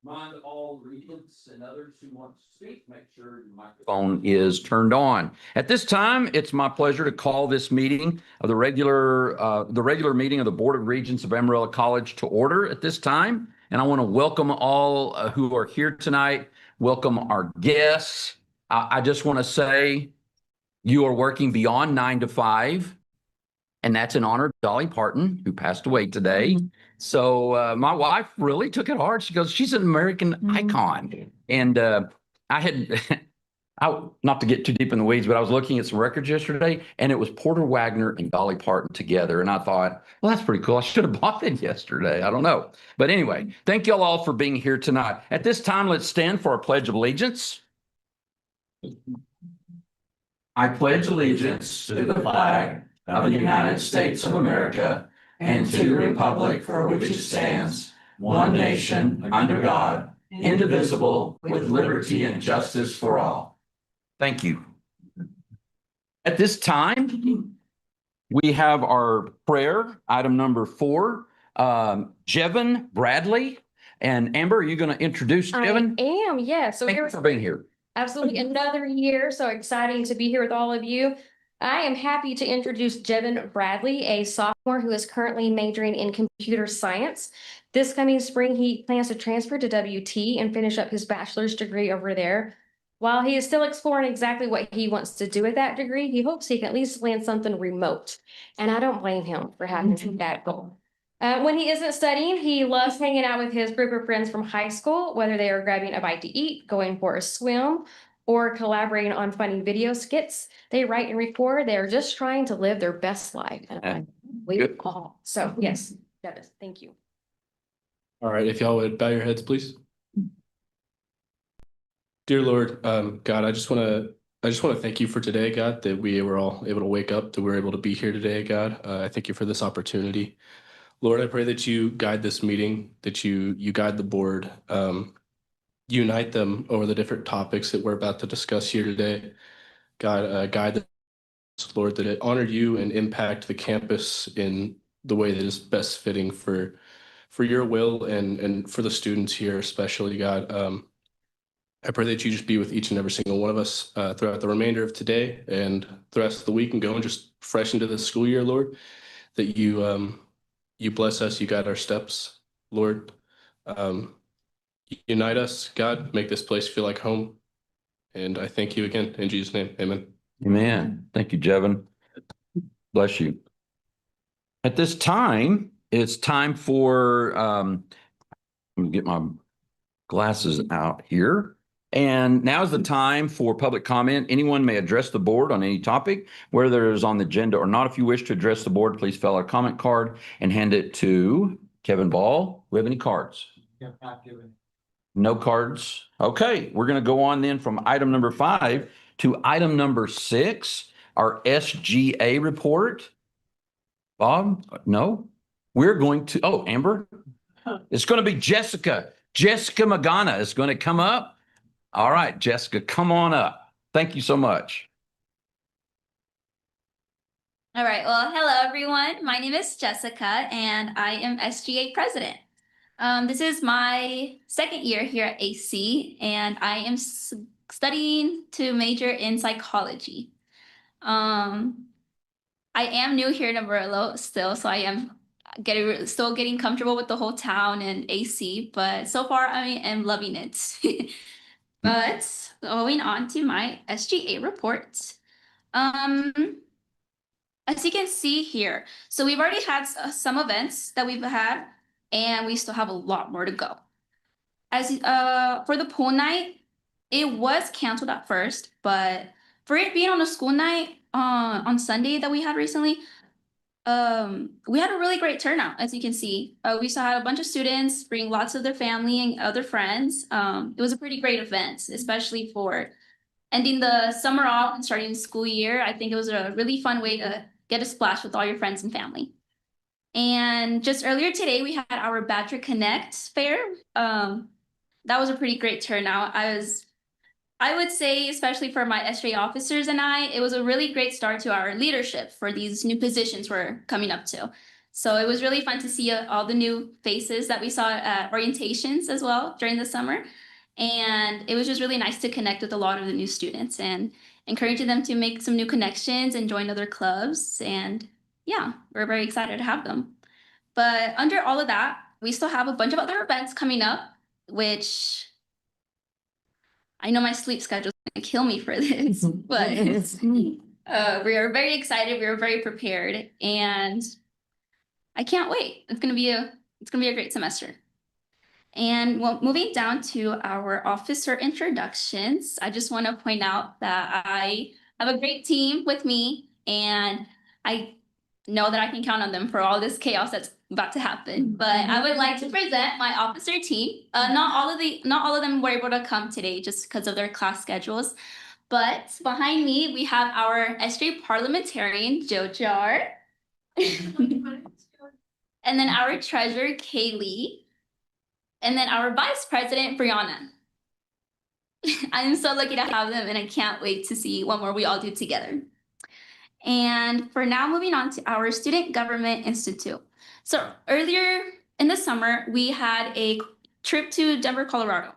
Remind all regents and others who want to speak, make sure your microphone is turned on. At this time, it's my pleasure to call this meeting of the regular meeting of the Board of Regents of Amarillo College to order at this time. And I want to welcome all who are here tonight. Welcome our guests. I just want to say you are working beyond 9 to 5. And that's in honor of Dolly Parton, who passed away today. So my wife really took it hard. She goes, she's an American icon. And I had, not to get too deep in the weeds, but I was looking at some records yesterday, and it was Porter Wagner and Dolly Parton together. And I thought, well, that's pretty cool. I should have bought it yesterday. I don't know. But anyway, thank you all for being here tonight. At this time, let's stand for our Pledge of Allegiance. I pledge allegiance to the flag of the United States of America and to the republic for which it stands, one nation, under God, indivisible, with liberty and justice for all. Thank you. At this time, we have our prayer, item number 4, Jevin Bradley. And Amber, are you going to introduce Jevin? I am, yes. So thank you for being here. Absolutely. Another year. So exciting to be here with all of you. I am happy to introduce Jevin Bradley, a sophomore who is currently majoring in computer science. This coming spring, he plans to transfer to WT and finish up his bachelor's degree over there. While he is still exploring exactly what he wants to do with that degree, he hopes he can at least land something remote. And I don't blame him for having that goal. When he isn't studying, he loves hanging out with his group of friends from high school, whether they are grabbing a bite to eat, going for a swim, or collaborating on funny video skits. They write and record. They're just trying to live their best life. And we all. So yes, Dennis, thank you. All right, if y'all would bow your heads, please. Dear Lord, God, I just want to thank you for today, God, that we were all able to wake up, that we're able to be here today, God. I thank you for this opportunity. Lord, I pray that you guide this meeting, that you guide the board, unite them over the different topics that we're about to discuss here today. God, guide them, Lord, that it honor you and impact the campus in the way that is best fitting for your will and for the students here, especially, God. I pray that you just be with each and every single one of us throughout the remainder of today and the rest of the week and going just fresh into the school year, Lord, that you bless us, you guide our steps, Lord. Unite us, God, make this place feel like home. And I thank you again in Jesus' name. Amen. Amen. Thank you, Jevin. Bless you. At this time, it's time for, let me get my glasses out here. And now's the time for public comment. Anyone may address the board on any topic, whether it is on the agenda or not. If you wish to address the board, please fill out a comment card and hand it to Kevin Ball. Do we have any cards? Yeah, not given. No cards. Okay, we're going to go on then from item number 5 to item number 6, our SGA report. Bob? No? We're going to, oh, Amber? It's going to be Jessica. Jessica Magana is going to come up. All right, Jessica, come on up. Thank you so much. All right. Well, hello, everyone. My name is Jessica, and I am SGA president. This is my second year here at AC, and I am studying to major in psychology. I am new here in Amarillo still, so I am still getting comfortable with the whole town and AC, but so far I am loving it. But going on to my SGA report. As you can see here, so we've already had some events that we've had, and we still have a lot more to go. As for the pool night, it was canceled at first, but for it being on a school night on Sunday that we had recently, we had a really great turnout, as you can see. We still had a bunch of students bring lots of their family and other friends. It was a pretty great event, especially for ending the summer off and starting the school year. I think it was a really fun way to get a splash with all your friends and family. And just earlier today, we had our Badger Connect fair. That was a pretty great turnout. I would say, especially for my SJ officers and I, it was a really great start to our leadership for these new positions we're coming up to. So it was really fun to see all the new faces that we saw at orientations as well during the summer. And it was just really nice to connect with a lot of the new students and encouraging them to make some new connections and join other clubs. And yeah, we're very excited to have them. But under all of that, we still have a bunch of other events coming up, which I know my sleep schedule is going to kill me for this, but we are very excited. We are very prepared, and I can't wait. It's going to be a great semester. And well, moving down to our officer introductions, I just want to point out that I have a great team with me, and I know that I can count on them for all this chaos that's about to happen. But I would like to present my officer team. Not all of them were able to come today just because of their class schedules. But behind me, we have our SJ parliamentarian, Joe Jar. And then our treasurer, Kaylee. And then our vice president, Brianna. I'm so lucky to have them, and I can't wait to see what more we all do together. And for now, moving on to our Student Government Institute. So earlier in the summer, we had a trip to Denver, Colorado.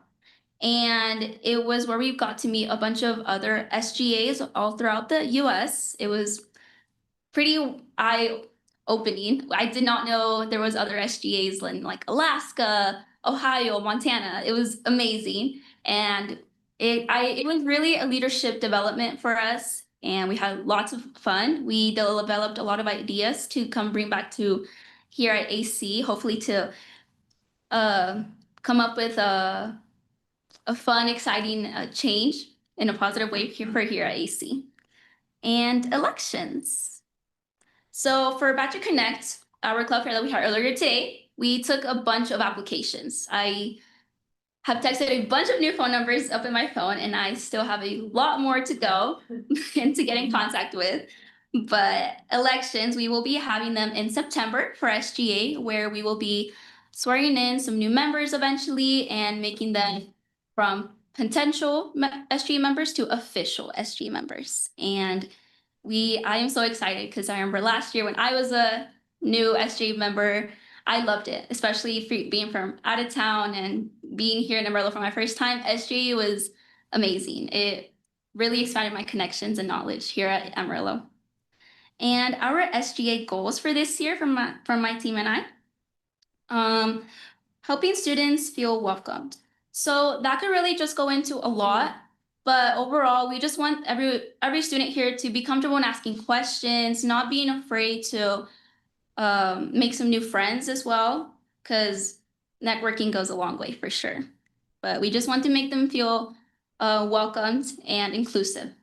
And it was where we got to meet a bunch of other SGAs all throughout the US. It was pretty eye-opening. I did not know there was other SGAs in like Alaska, Ohio, Montana. It was amazing. And it was really a leadership development for us. And we had lots of fun. We developed a lot of ideas to come bring back to here at AC, hopefully to come up with a fun, exciting change in a positive way for here at AC. And elections. So for Badger Connect, our club fair that we had earlier today, we took a bunch of applications. I have texted a bunch of new phone numbers up in my phone, and I still have a lot more to go and to get in contact with. But elections, we will be having them in September for SGA, where we will be swearing in some new members eventually and making them from potential SGA members to official SGA members. And I am so excited because I remember last year when I was a new SGA member, I loved it, especially being from out of town and being here in Amarillo for my first time. SGA was amazing. It really expanded my connections and knowledge here at Amarillo. And our SGA goals for this year from my team and I, helping students feel welcomed. So that could really just go into a lot, but overall, we just want every student here to be comfortable in asking questions, not being afraid to make some new friends as well, because networking goes a long way for sure. But we just want to make them feel welcomed and inclusive.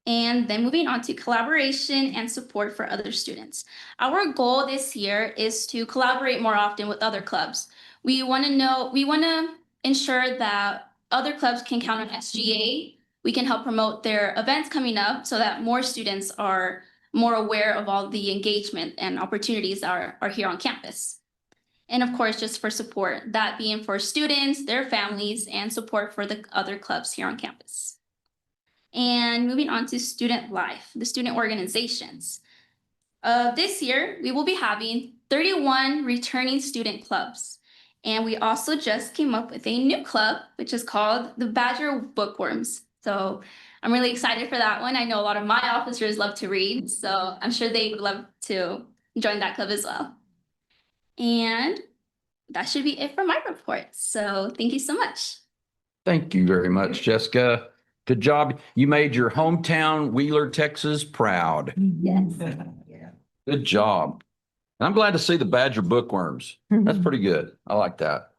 And then moving on to collaboration and support for other students. Our goal this year is to collaborate more often with other clubs. We want to ensure that other clubs can count on SGA. We can help promote their events coming up so that more students are more aware of all the engagement and opportunities that are here on campus. And of course, just for support, that being for students, their families, and support for the other clubs here on campus. And moving on to student life, the student organizations. This year, we will be having 31 returning student clubs. And we also just came up with a new club, which is called the Badger Bookworms. So I'm really excited for that one. I know a lot of my officers love to read, so I'm sure they would love to join that club as well. And that should be it for my report. So thank you so much. Thank you very much, Jessica. Good job. You made your hometown, Wheeler, Texas, proud. Yes. Good job. And I'm glad to see the Badger Bookworms. That's pretty good. I like that.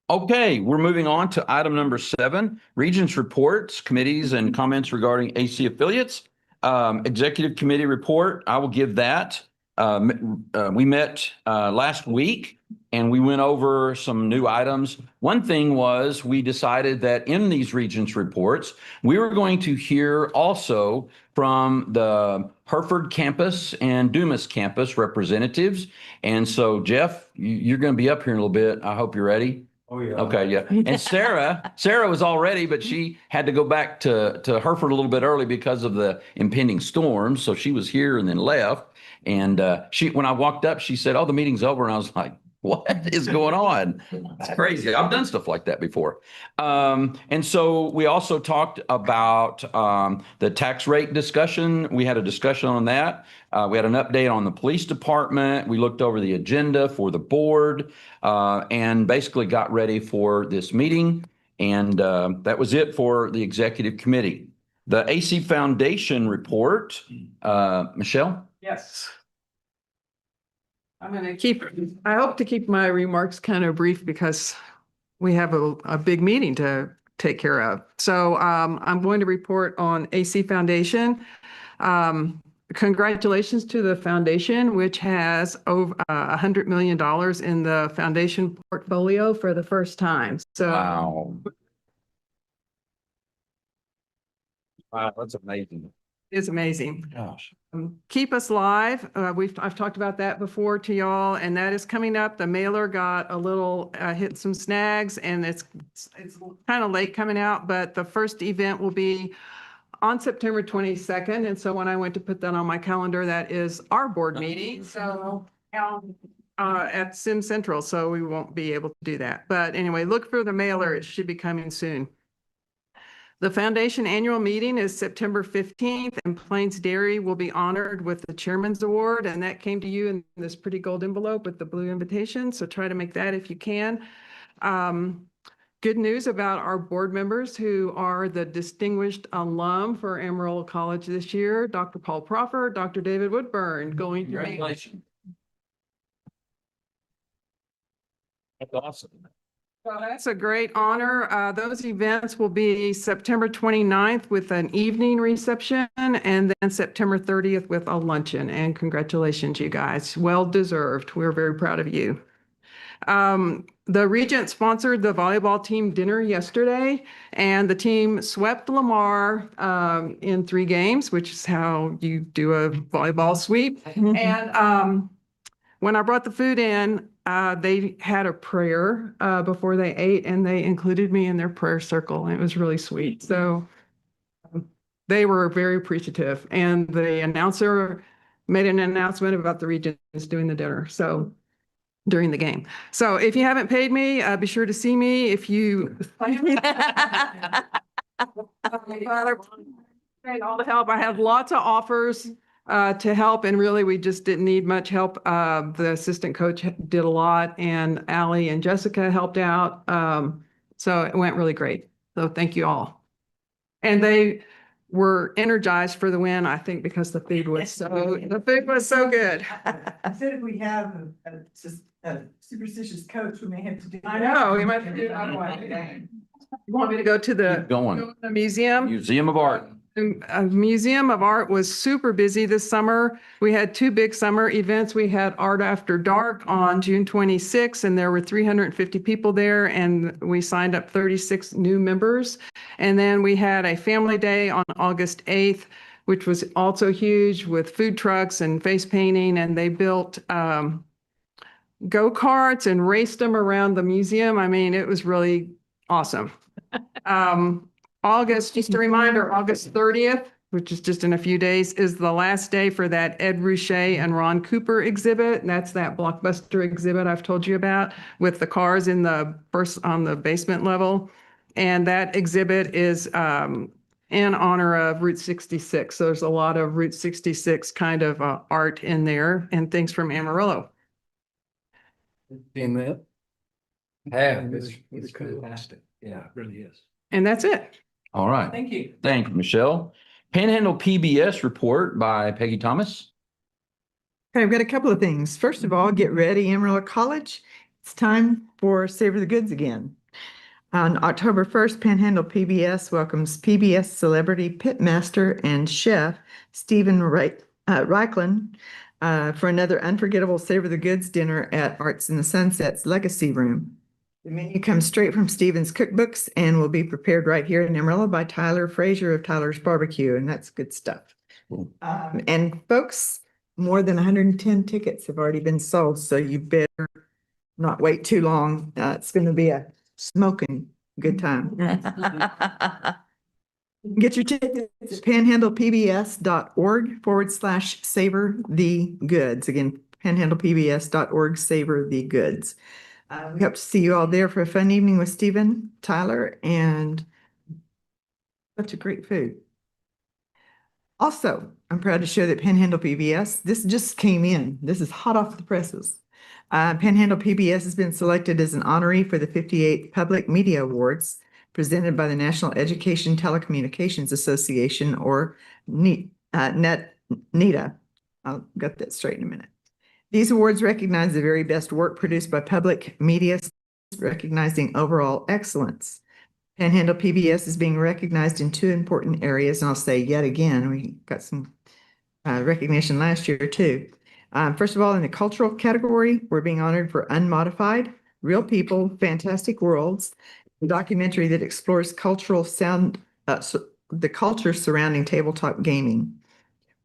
Okay, we're moving on to item number 7, Regents reports, committees, and comments regarding AC affiliates. Executive committee report, I will give that. We met last week and we went over some new items. One thing was we decided that in these Regents reports, we were going to hear also from the Hereford campus and Dumas campus representatives. And so Jeff, you're going to be up here in a little bit. I hope you're ready. Oh, yeah. Okay, yeah. And Sarah was all ready, but she had to go back to Hereford a little bit early because of the impending storm. So she was here and then left. And when I walked up, she said, "Oh, the meeting's over." And I was like, "What is going on?" It's crazy. I've done stuff like that before. And so we also talked about the tax rate discussion. We had a discussion on that. We had an update on the police department. We looked over the agenda for the board and basically got ready for this meeting. And that was it for the executive committee. The AC Foundation report, Michelle? Yes. I hope to keep my remarks kind of brief because we have a big meeting to take care of. So I'm going to report on AC Foundation. Congratulations to the foundation, which has over $100 million in the foundation portfolio for the first time. So Wow. Wow, that's amazing. it's amazing. Gosh. Keep Us Live. I've talked about that before to y'all, and that is coming up. The mailer got a little hit some snags, and it's kind of late coming out. But the first event will be on September 22nd, and so when I went to put that on my calendar, that is our board meeting. So at Sim Central, so we won't be able to do that. But anyway, look for the mailer. It should be coming soon. The foundation annual meeting is September 15th, and Plains Dairy will be honored with the Chairman's Award, and that came to you in this pretty gold envelope with the blue invitation, so try to make that if you can. Good news about our board members who are the distinguished alum for Amarillo College this year, Dr. Paul Proffer, Dr. David Woodburn, going to make. Congratulations. That's awesome. Well, that's a great honor. Those events will be September 29th with an evening reception and then September 30th with a luncheon. And congratulations, you guys. Well deserved. We're very proud of you. The Regents sponsored the volleyball team dinner yesterday, and the team swept Lamar in 3 games, which is how you do a volleyball sweep. And when I brought the food in, they had a prayer before they ate, and they included me in their prayer circle. And it was really sweet. So they were very appreciative. And the announcer made an announcement about the Regents doing the dinner. So during the game. So if you haven't paid me, be sure to see me. If you all the help, I have lots of offers to help, and really we just didn't need much help. The assistant coach did a lot, and Allie and Jessica helped out. So it went really great. So thank you all. And they were energized for the win, I think, because the food was so good. I said if we have a superstitious coach, we may have to do. I know, we might have to do that one. You want me to go to Keep going. the museum? Museum of Art. Museum of Art was super busy this summer. We had 2 big summer events. We had Art After Dark on June 26th, and there were 350 people there, and we signed up 36 new members. And then we had a family day on August 8th, which was also huge with food trucks and face painting, and they built go-karts and raced them around the museum. I mean, it was really awesome. Just a reminder, August 30th, which is just in a few days, is the last day for that Ed Ruscha and Ron Cooper exhibit. And that's that blockbuster exhibit I've told you about with the cars on the basement level. And that exhibit is in honor of Route 66. So there's a lot of Route 66 kind of art in there and things from Amarillo. Seen that? Yeah, it's fantastic. Yeah, it really is. And that's it. All right. Thank you. Thank you, Michelle. Panhandle PBS report by Peggy Thomas. Okay, I've got a couple of things. First of all, get ready, Amarillo College. It's time for Savor the Goods again. On October 1st, Panhandle PBS welcomes PBS celebrity pitmaster and chef Stephen Reichlin for another unforgettable Savor the Goods dinner at Arts in the Sunset's Legacy Room. The menu comes straight from Stephen's cookbooks and will be prepared right here in Amarillo by Tyler Frazier of Tyler's Barbecue, and that's good stuff. Cool. And folks, more than 110 tickets have already been sold, so you better not wait too long. It's going to be a smoking good time. Get your tickets at panhandlepbs.org/savor the goods. Again, panhandlepbs.org/savor the goods. We hope to see you all there for a fun evening with Stephen, Tyler, and such a great food. Also, I'm proud to share that Panhandle PBS, this just came in. This is hot off the presses. Panhandle PBS has been selected as an honoree for the 58th Public Media Awards presented by the National Education Telecommunications Association, or NETA. I'll get that straight in a minute. These awards recognize the very best work produced by public media, recognizing overall excellence. Panhandle PBS is being recognized in two important areas, and I'll say yet again, we got some recognition last year too. First of all, in the cultural category, we're being honored for Unmodified, Real People, Fantastic Worlds, a documentary that explores the culture surrounding tabletop gaming.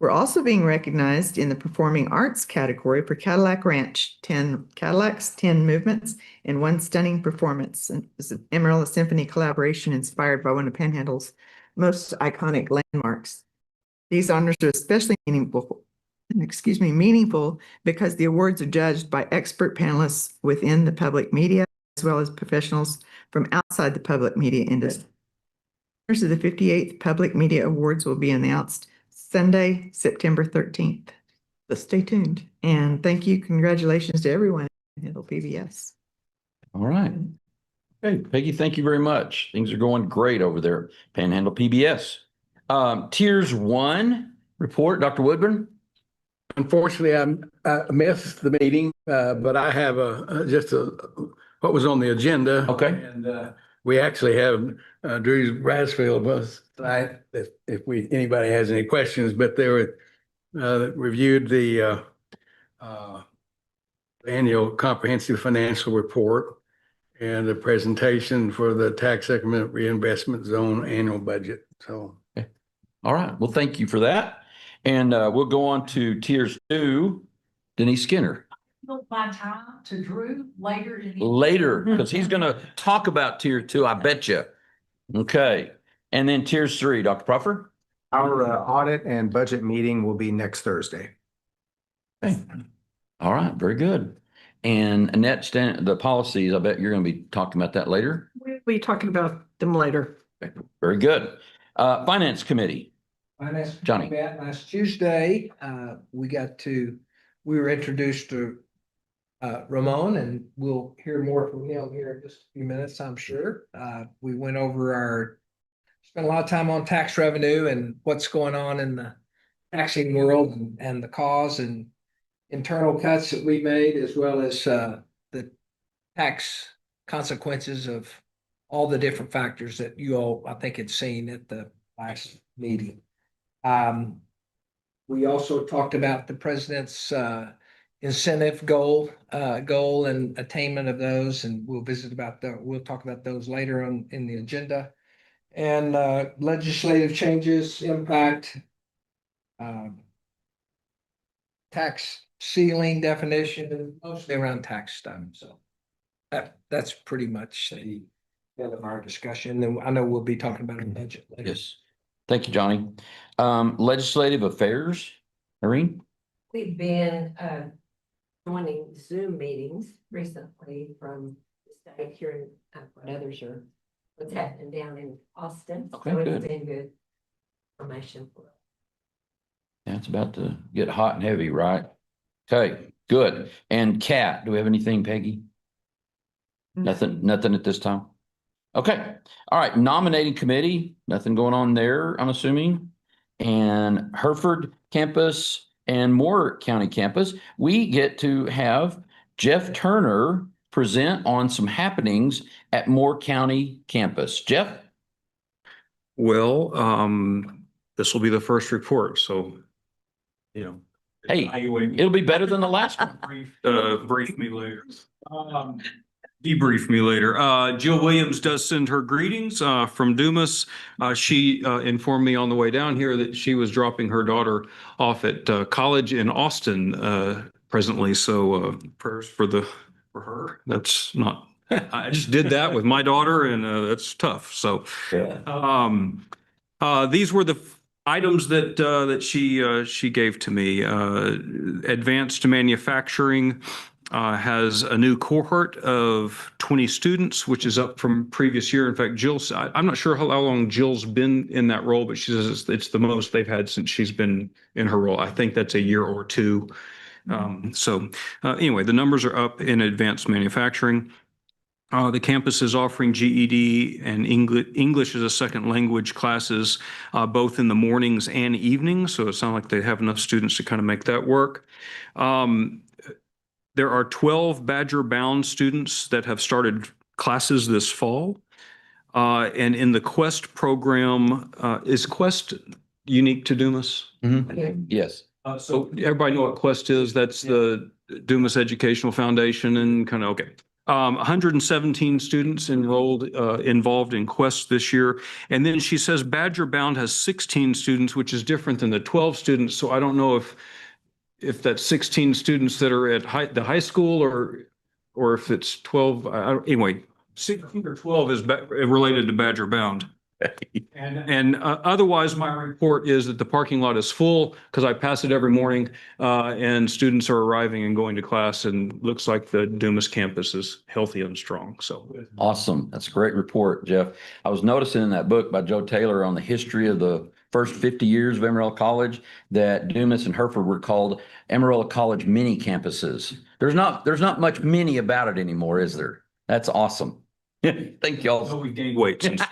We're also being recognized in the performing arts category for Cadillac Ranch, 10 Cadillacs, 10 movements, and one stunning performance. And it's an Amarillo Symphony collaboration inspired by one of Panhandle's most iconic landmarks. These honors are especially meaningful because the awards are judged by expert panelists within the public media, as well as professionals from outside the public media industry. Winners of the 58th Public Media Awards will be announced Sunday, September 13th. So stay tuned. And thank you. Congratulations to everyone at Panhandle PBS. All right. Okay, Peggy, thank you very much. Things are going great over there at Panhandle PBS. Tiers 1 report, Dr. Woodburn. Unfortunately, I missed the meeting, but I have what was on the agenda. Okay. And we actually have Drew Brasfield with us tonight if anybody has any questions, but they were reviewed the annual comprehensive financial report and the presentation for the tax increment reinvestment zone annual budget. So. All right. Well, thank you for that. And we'll go on to tiers 2, Denise Skinner. My time to Drew later. Later, because he's going to talk about tier 2, I bet you. Okay. And then tiers 3, Dr. Puffer. Our audit and budget meeting will be next Thursday. Okay. All right. Very good. And Annette, the policies, I bet you're going to be talking about that later. We'll be talking about them later. Okay. Very good. Finance Committee. Johnny. Met last Tuesday. We were introduced to Ramon, and we'll hear more from him here in just a few minutes, I'm sure. We went over spent a lot of time on tax revenue and what's going on in the taxing world and the cause and internal cuts that we made, as well as the tax consequences of all the different factors that you all, I think, had seen at the last meeting. We also talked about the president's incentive goal and attainment of those, and we'll talk about those later on in the agenda. And legislative changes impact tax ceiling definition, mostly around tax stuff. So that's pretty much the end of our discussion. And I know we'll be talking about a budget later. Yes. Thank you, Johnny. Legislative Affairs, Irene? We've been joining Zoom meetings recently from the state here in what others are, what's happening down in Austin. Okay, So good. it's been good information for us. Yeah, it's about to get hot and heavy, right? Okay, good. And Kat, do we have anything, Peggy? Nothing at this time? Okay, all right, nominating committee, nothing going on there, I'm assuming. And Hereford campus and Moore County campus, we get to have Jeff Turner present on some happenings at Moore County campus. Jeff? Well, this will be the first report, so, you know. Hey, evaluate me. it'll be better than the last one. Brief me later. Debrief me later. Jill Williams does send her greetings from Dumas. She informed me on the way down here that she was dropping her daughter off at college in Austin presently. So prayers for her. That's not. I just did that with my daughter, and that's tough. So, Yeah. These were the items that she gave to me. Advanced manufacturing has a new cohort of 20 students, which is up from previous year. In fact, I'm not sure how long Jill's been in that role, but she says it's the most they've had since she's been in her role. I think that's a year or two. Anyway, the numbers are up in advanced manufacturing. The campus is offering GED and English as a second language classes, both in the mornings and evenings. So it sounds like they have enough students to kind of make that work. There are 12 Badger-bound students that have started classes this fall. And in the Quest program, is Quest unique to Dumas? Yes. So everybody know what Quest is? That's the Dumas Educational Foundation and kind of, okay. 117 students involved in Quest this year. And then she says Badger Bound has 16 students, which is different than the 12 students. So I don't know if that's 16 students that are at the high school or if it's 12. Anyway, 16 or 12 is related to Badger Bound. And otherwise, my report is that the parking lot is full because I pass it every morning, and students are arriving and going to class, and looks like the Dumas campus is healthy and strong. So Awesome. That's a great report, Jeff. I was noticing in that book by Joe Taylor on the history of the first 50 years of Amarillo College that Dumas and Hereford were called Amarillo College mini campuses. There's not much mini about it anymore, is there? That's awesome. Thank y'all. we gained weight since.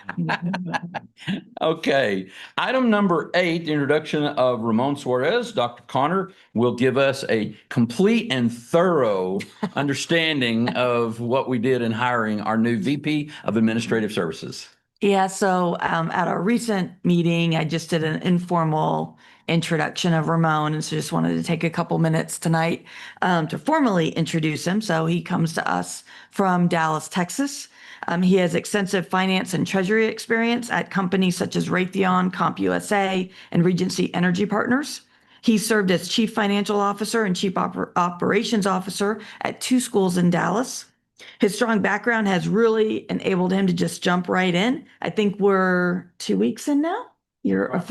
Okay, item number 8, the introduction of Ramon Suarez. Dr. Connor will give us a complete and thorough understanding of what we did in hiring our new VP of Administrative Services. Yeah, so at our recent meeting, I just did an informal introduction of Ramon, and so just wanted to take a couple minutes tonight to formally introduce him. So he comes to us from Dallas, Texas. He has extensive finance and treasury experience at companies such as Raytheon, CompUSA, and Regency Energy Partners. He served as Chief Financial Officer and Chief Operations Officer at 2 schools in Dallas. His strong background has really enabled him to just jump right in. I think we're 2 weeks in now. You're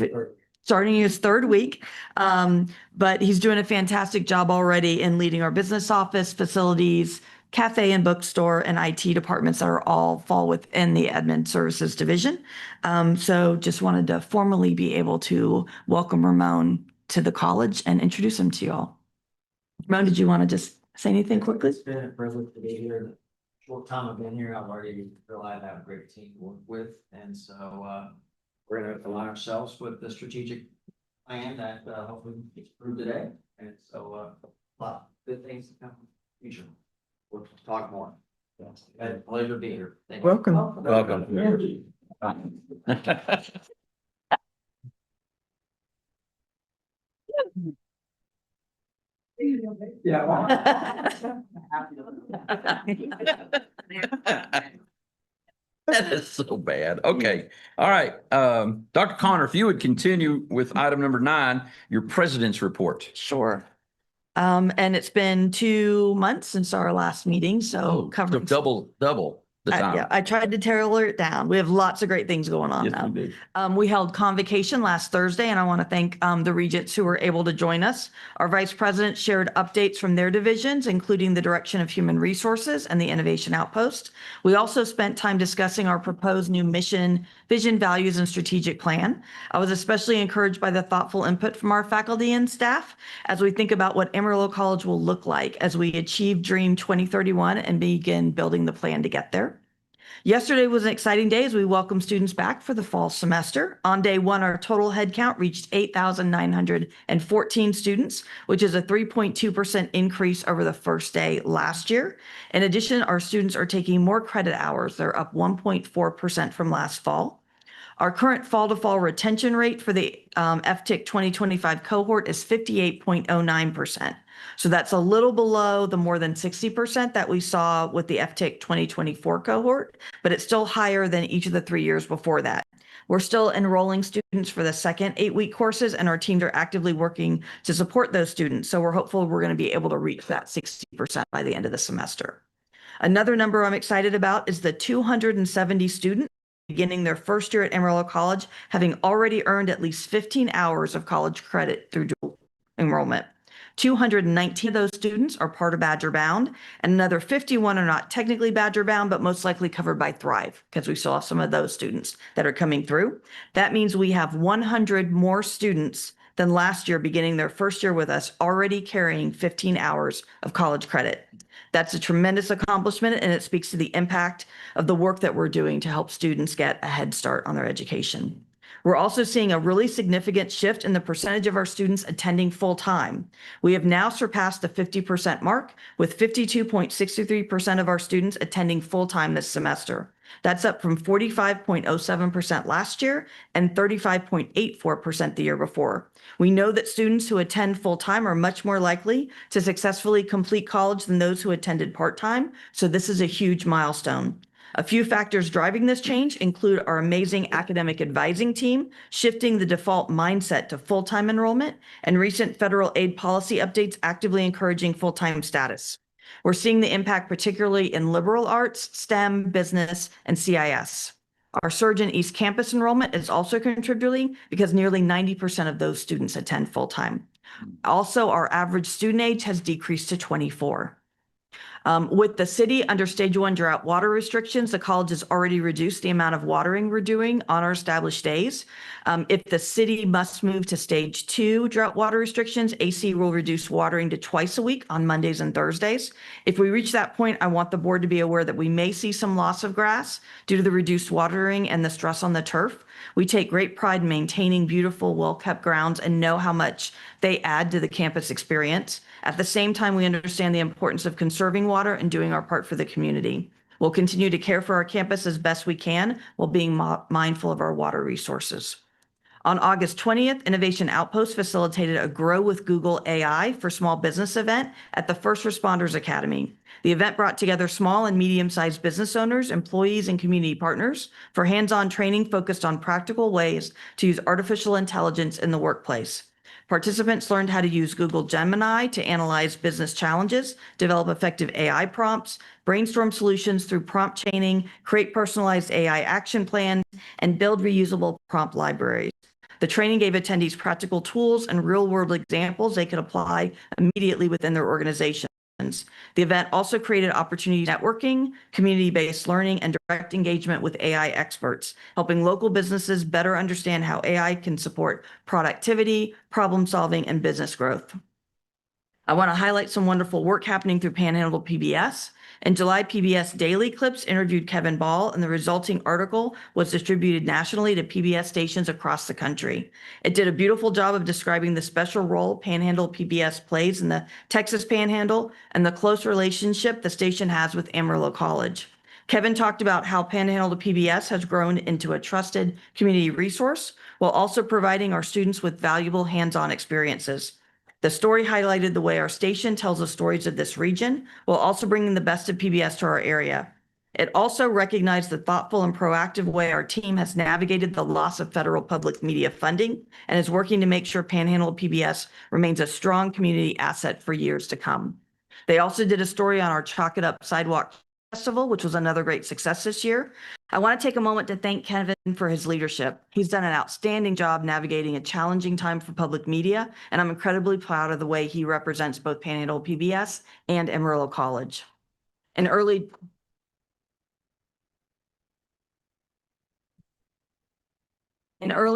starting his 3rd week, but he's doing a fantastic job already in leading our business office, facilities, cafe and bookstore, and IT departments that are all fall within the admin services division. So just wanted to formally be able to welcome Ramon to the college and introduce him to you all. Ramon, did you want to just say anything quickly? It's been a privilege to be here. The short time I've been here, I've already realized I have a great team to work with. And so we're going to align ourselves with the strategic plan that hopefully gets approved today. And so a lot of good things to come in the future. We'll talk more. It's been a pleasure to be here. Thank you. Welcome. Welcome. That is so bad. Okay. All right. Dr. Connor, if you would continue with item number 9, your president's report. Sure. And it's been 2 months since our last meeting, so covering double the time. yeah, I tried to tailor it down. We have lots of great things going on Yes, now. we did. We held convocation last Thursday, and I want to thank the Regents who were able to join us. Our vice president shared updates from their divisions, including the Direction of Human Resources and the Innovation Outpost. We also spent time discussing our proposed new mission, vision, values, and strategic plan. I was especially encouraged by the thoughtful input from our faculty and staff as we think about what Amarillo College will look like as we achieve Dream 2031 and begin building the plan to get there. Yesterday was an exciting day as we welcomed students back for the fall semester. On day 1, our total headcount reached 8,914 students, which is a 3.2% increase over the first day last year. In addition, our students are taking more credit hours. They're up 1.4% from last fall. Our current fall-to-fall retention rate for the FTIC 2025 cohort is 58.09%. So that's a little below the more than 60% that we saw with the FTIC 2024 cohort, but it's still higher than each of the 3 years before that. We're still enrolling students for the second 8-week courses, and our teams are actively working to support those students. So we're hopeful we're going to be able to reach that 60% by the end of the semester. Another number I'm excited about is the 270 students beginning their first year at Amarillo College, having already earned at least 15 hours of college credit through dual enrollment. 219 of those students are part of Badger Bound, and another 51 are not technically Badger Bound, but most likely covered by Thrive, because we saw some of those students that are coming through. That means we have 100 more students than last year beginning their first year with us, already carrying 15 hours of college credit. That's a tremendous accomplishment, and it speaks to the impact of the work that we're doing to help students get a head start on their education. We're also seeing a really significant shift in the percentage of our students attending full-time. We have now surpassed the 50% mark, with 52.63% of our students attending full-time this semester. That's up from 45.07% last year and 35.84% the year before. We know that students who attend full-time are much more likely to successfully complete college than those who attended part-time, so this is a huge milestone. A few factors driving this change include our amazing academic advising team, shifting the default mindset to full-time enrollment, and recent federal aid policy updates actively encouraging full-time status. We're seeing the impact particularly in liberal arts, STEM, business, and CIS. Our surge in East Campus enrollment is also contributing because nearly 90% of those students attend full-time. Also, our average student age has decreased to 24. With the city under stage 1 drought water restrictions, the college has already reduced the amount of watering we're doing on our established days. If the city must move to stage 2 drought water restrictions, AC will reduce watering to twice a week on Mondays and Thursdays. If we reach that point, I want the board to be aware that we may see some loss of grass due to the reduced watering and the stress on the turf. We take great pride in maintaining beautiful, well-kept grounds and know how much they add to the campus experience. At the same time, we understand the importance of conserving water and doing our part for the community. We'll continue to care for our campus as best we can while being mindful of our water resources. On August 20th, Innovation Outpost facilitated a Grow with Google AI for Small Business event at the First Responders Academy. The event brought together small and medium-sized business owners, employees, and community partners for hands-on training focused on practical ways to use artificial intelligence in the workplace. Participants learned how to use Google Gemini to analyze business challenges, develop effective AI prompts, brainstorm solutions through prompt chaining, create personalized AI action plans, and build reusable prompt libraries. The training gave attendees practical tools and real-world examples they could apply immediately within their organizations. The event also created opportunities for networking, community-based learning, and direct engagement with AI experts, helping local businesses better understand how AI can support productivity, problem-solving, and business growth. I want to highlight some wonderful work happening through Panhandle PBS. In July, PBS Daily Clips interviewed Kevin Ball, and the resulting article was distributed nationally to PBS stations across the country. It did a beautiful job of describing the special role Panhandle PBS plays in the Texas Panhandle and the close relationship the station has with Amarillo College. Kevin talked about how Panhandle PBS has grown into a trusted community resource while also providing our students with valuable hands-on experiences. The story highlighted the way our station tells the stories of this region while also bringing the best of PBS to our area. It also recognized the thoughtful and proactive way our team has navigated the loss of federal public media funding and is working to make sure Panhandle PBS remains a strong community asset for years to come. They also did a story on our Chalk It Up Sidewalk Festival, which was another great success this year. I want to take a moment to thank Kevin for his leadership. He's done an outstanding job navigating a challenging time for public media, and I'm incredibly proud of the way he represents both Panhandle PBS and Amarillo College. In early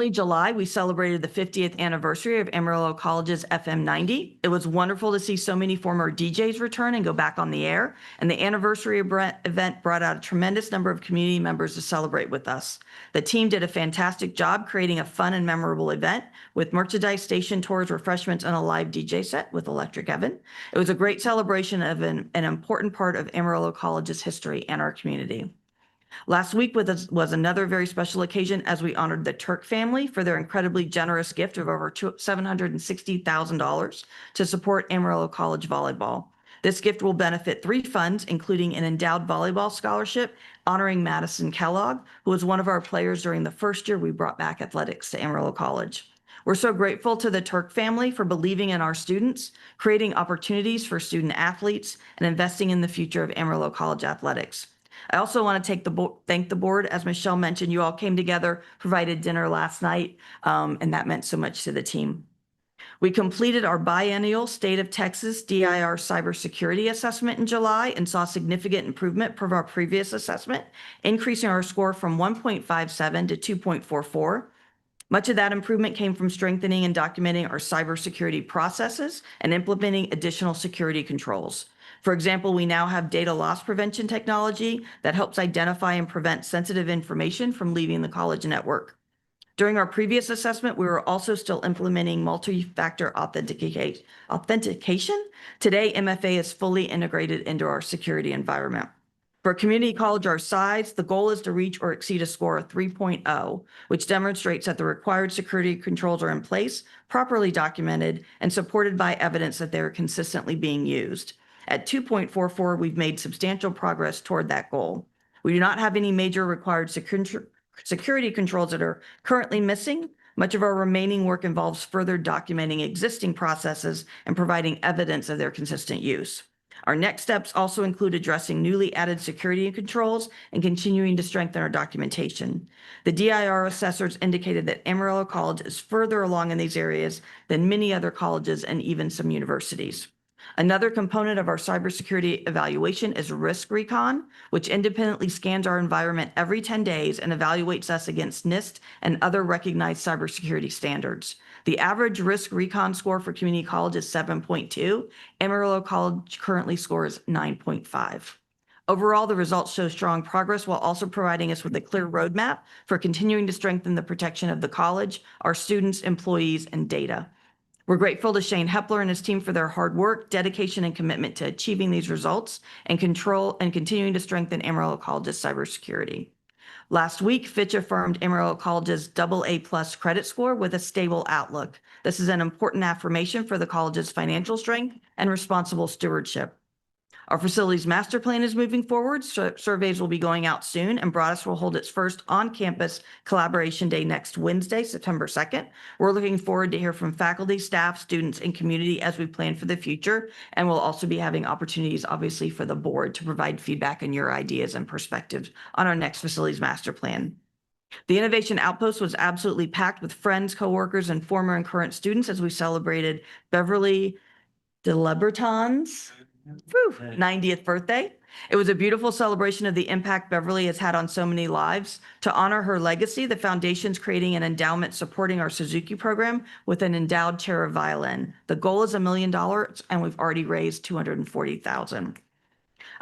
July, we celebrated the 50th anniversary of Amarillo College's FM 90. It was wonderful to see so many former DJs return and go back on the air, and the anniversary event brought out a tremendous number of community members to celebrate with us. The team did a fantastic job creating a fun and memorable event with merchandise, station tours, refreshments, and a live DJ set with Electric Evan. It was a great celebration of an important part of Amarillo College's history and our community. Last week was another very special occasion as we honored the Turk family for their incredibly generous gift of over $760,000 to support Amarillo College volleyball. This gift will benefit 3 funds, including an endowed volleyball scholarship honoring Madison Kellogg, who was one of our players during the first year we brought back athletics to Amarillo College. We're so grateful to the Turk family for believing in our students, creating opportunities for student athletes, and investing in the future of Amarillo College athletics. I also want to thank the board. As Michelle mentioned, you all came together, provided dinner last night, and that meant so much to the team. We completed our biennial State of Texas DIR cybersecurity assessment in July and saw significant improvement from our previous assessment, increasing our score from 1.57 to 2.44. Much of that improvement came from strengthening and documenting our cybersecurity processes and implementing additional security controls. For example, we now have data loss prevention technology that helps identify and prevent sensitive information from leaving the college network. During our previous assessment, we were also still implementing multi-factor authentication. Today, MFA is fully integrated into our security environment. For a community college our size, the goal is to reach or exceed a score of 3.0, which demonstrates that the required security controls are in place, properly documented, and supported by evidence that they are consistently being used. At 2.44, we've made substantial progress toward that goal. We do not have any major required security controls that are currently missing. Much of our remaining work involves further documenting existing processes and providing evidence of their consistent use. Our next steps also include addressing newly added security controls and continuing to strengthen our documentation. The DIR assessors indicated that Amarillo College is further along in these areas than many other colleges and even some universities. Another component of our cybersecurity evaluation is Risk Recon, which independently scans our environment every 10 days and evaluates us against NIST and other recognized cybersecurity standards. The average Risk Recon score for community college is 7.2. Amarillo College currently scores 9.5. Overall, the results show strong progress while also providing us with a clear roadmap for continuing to strengthen the protection of the college, our students, employees, and data. We're grateful to Shane Hepler and his team for their hard work, dedication, and commitment to achieving these results and continuing to strengthen Amarillo College's cybersecurity. Last week, Fitch affirmed Amarillo College's AA+ credit score with a stable outlook. This is an important affirmation for the college's financial strength and responsible stewardship. Our facilities master plan is moving forward. Surveys will be going out soon, and Broadus will hold its first on-campus collaboration day next Wednesday, September 2nd. We're looking forward to hear from faculty, staff, students, and community as we plan for the future. And we'll also be having opportunities, obviously, for the board to provide feedback on your ideas and perspectives on our next facilities master plan. The Innovation Outpost was absolutely packed with friends, coworkers, and former and current students as we celebrated Beverly DeLeberton's 90th birthday. It was a beautiful celebration of the impact Beverly has had on so many lives. To honor her legacy, the foundation's creating an endowment supporting our Suzuki program with an endowed chair of violin. The goal is $1 million, and we've already raised $240,000.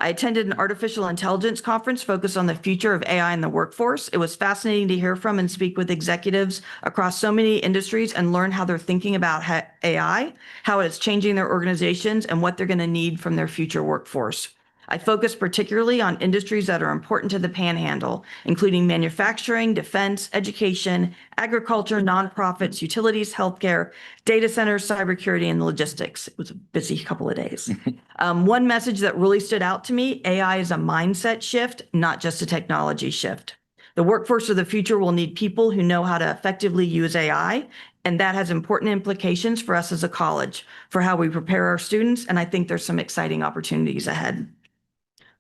I attended an artificial intelligence conference focused on the future of AI in the workforce. It was fascinating to hear from and speak with executives across so many industries and learn how they're thinking about AI, how it's changing their organizations, and what they're going to need from their future workforce. I focused particularly on industries that are important to the Panhandle, including manufacturing, defense, education, agriculture, nonprofits, utilities, healthcare, data centers, cybersecurity, and logistics. It was a busy couple of days. One message that really stood out to me, AI is a mindset shift, not just a technology shift. The workforce of the future will need people who know how to effectively use AI, and that has important implications for us as a college, for how we prepare our students, and I think there's some exciting opportunities ahead.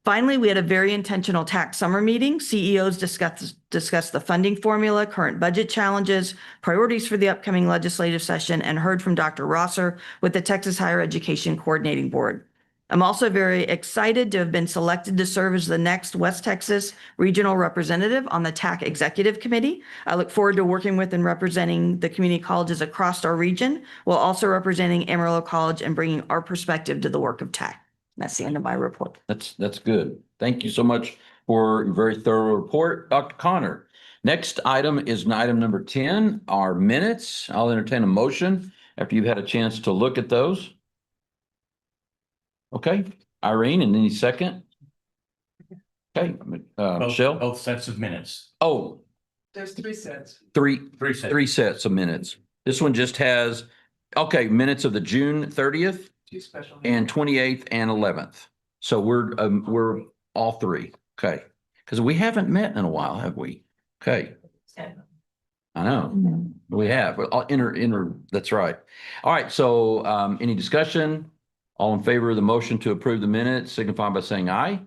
Finally, we had a very intentional tax summer meeting. CEOs discussed the funding formula, current budget challenges, priorities for the upcoming legislative session, and heard from Dr. Rosser with the Texas Higher Education Coordinating Board. I'm also very excited to have been selected to serve as the next West Texas regional representative on the TAC Executive Committee. I look forward to working with and representing the community colleges across our region, while also representing Amarillo College and bringing our perspective to the work of TAC. That's the end of my report. That's good. Thank you so much for a very thorough report, Dr. Connor. Next item is item number 10, our minutes. I'll entertain a motion after you've had a chance to look at those. Okay, Irene, and any second? Okay, Michelle? Both sets of minutes. Oh, There's 3 sets. three sets. 3 sets of minutes. This one just has, okay, minutes of the June 30th. 2 special. And 28th and 11th. So we're all 3. Okay. Because we haven't met in a while, have we? Okay. I know. We have. That's right. All right. So any discussion? All in favor of the motion to approve the minutes, signify by saying aye.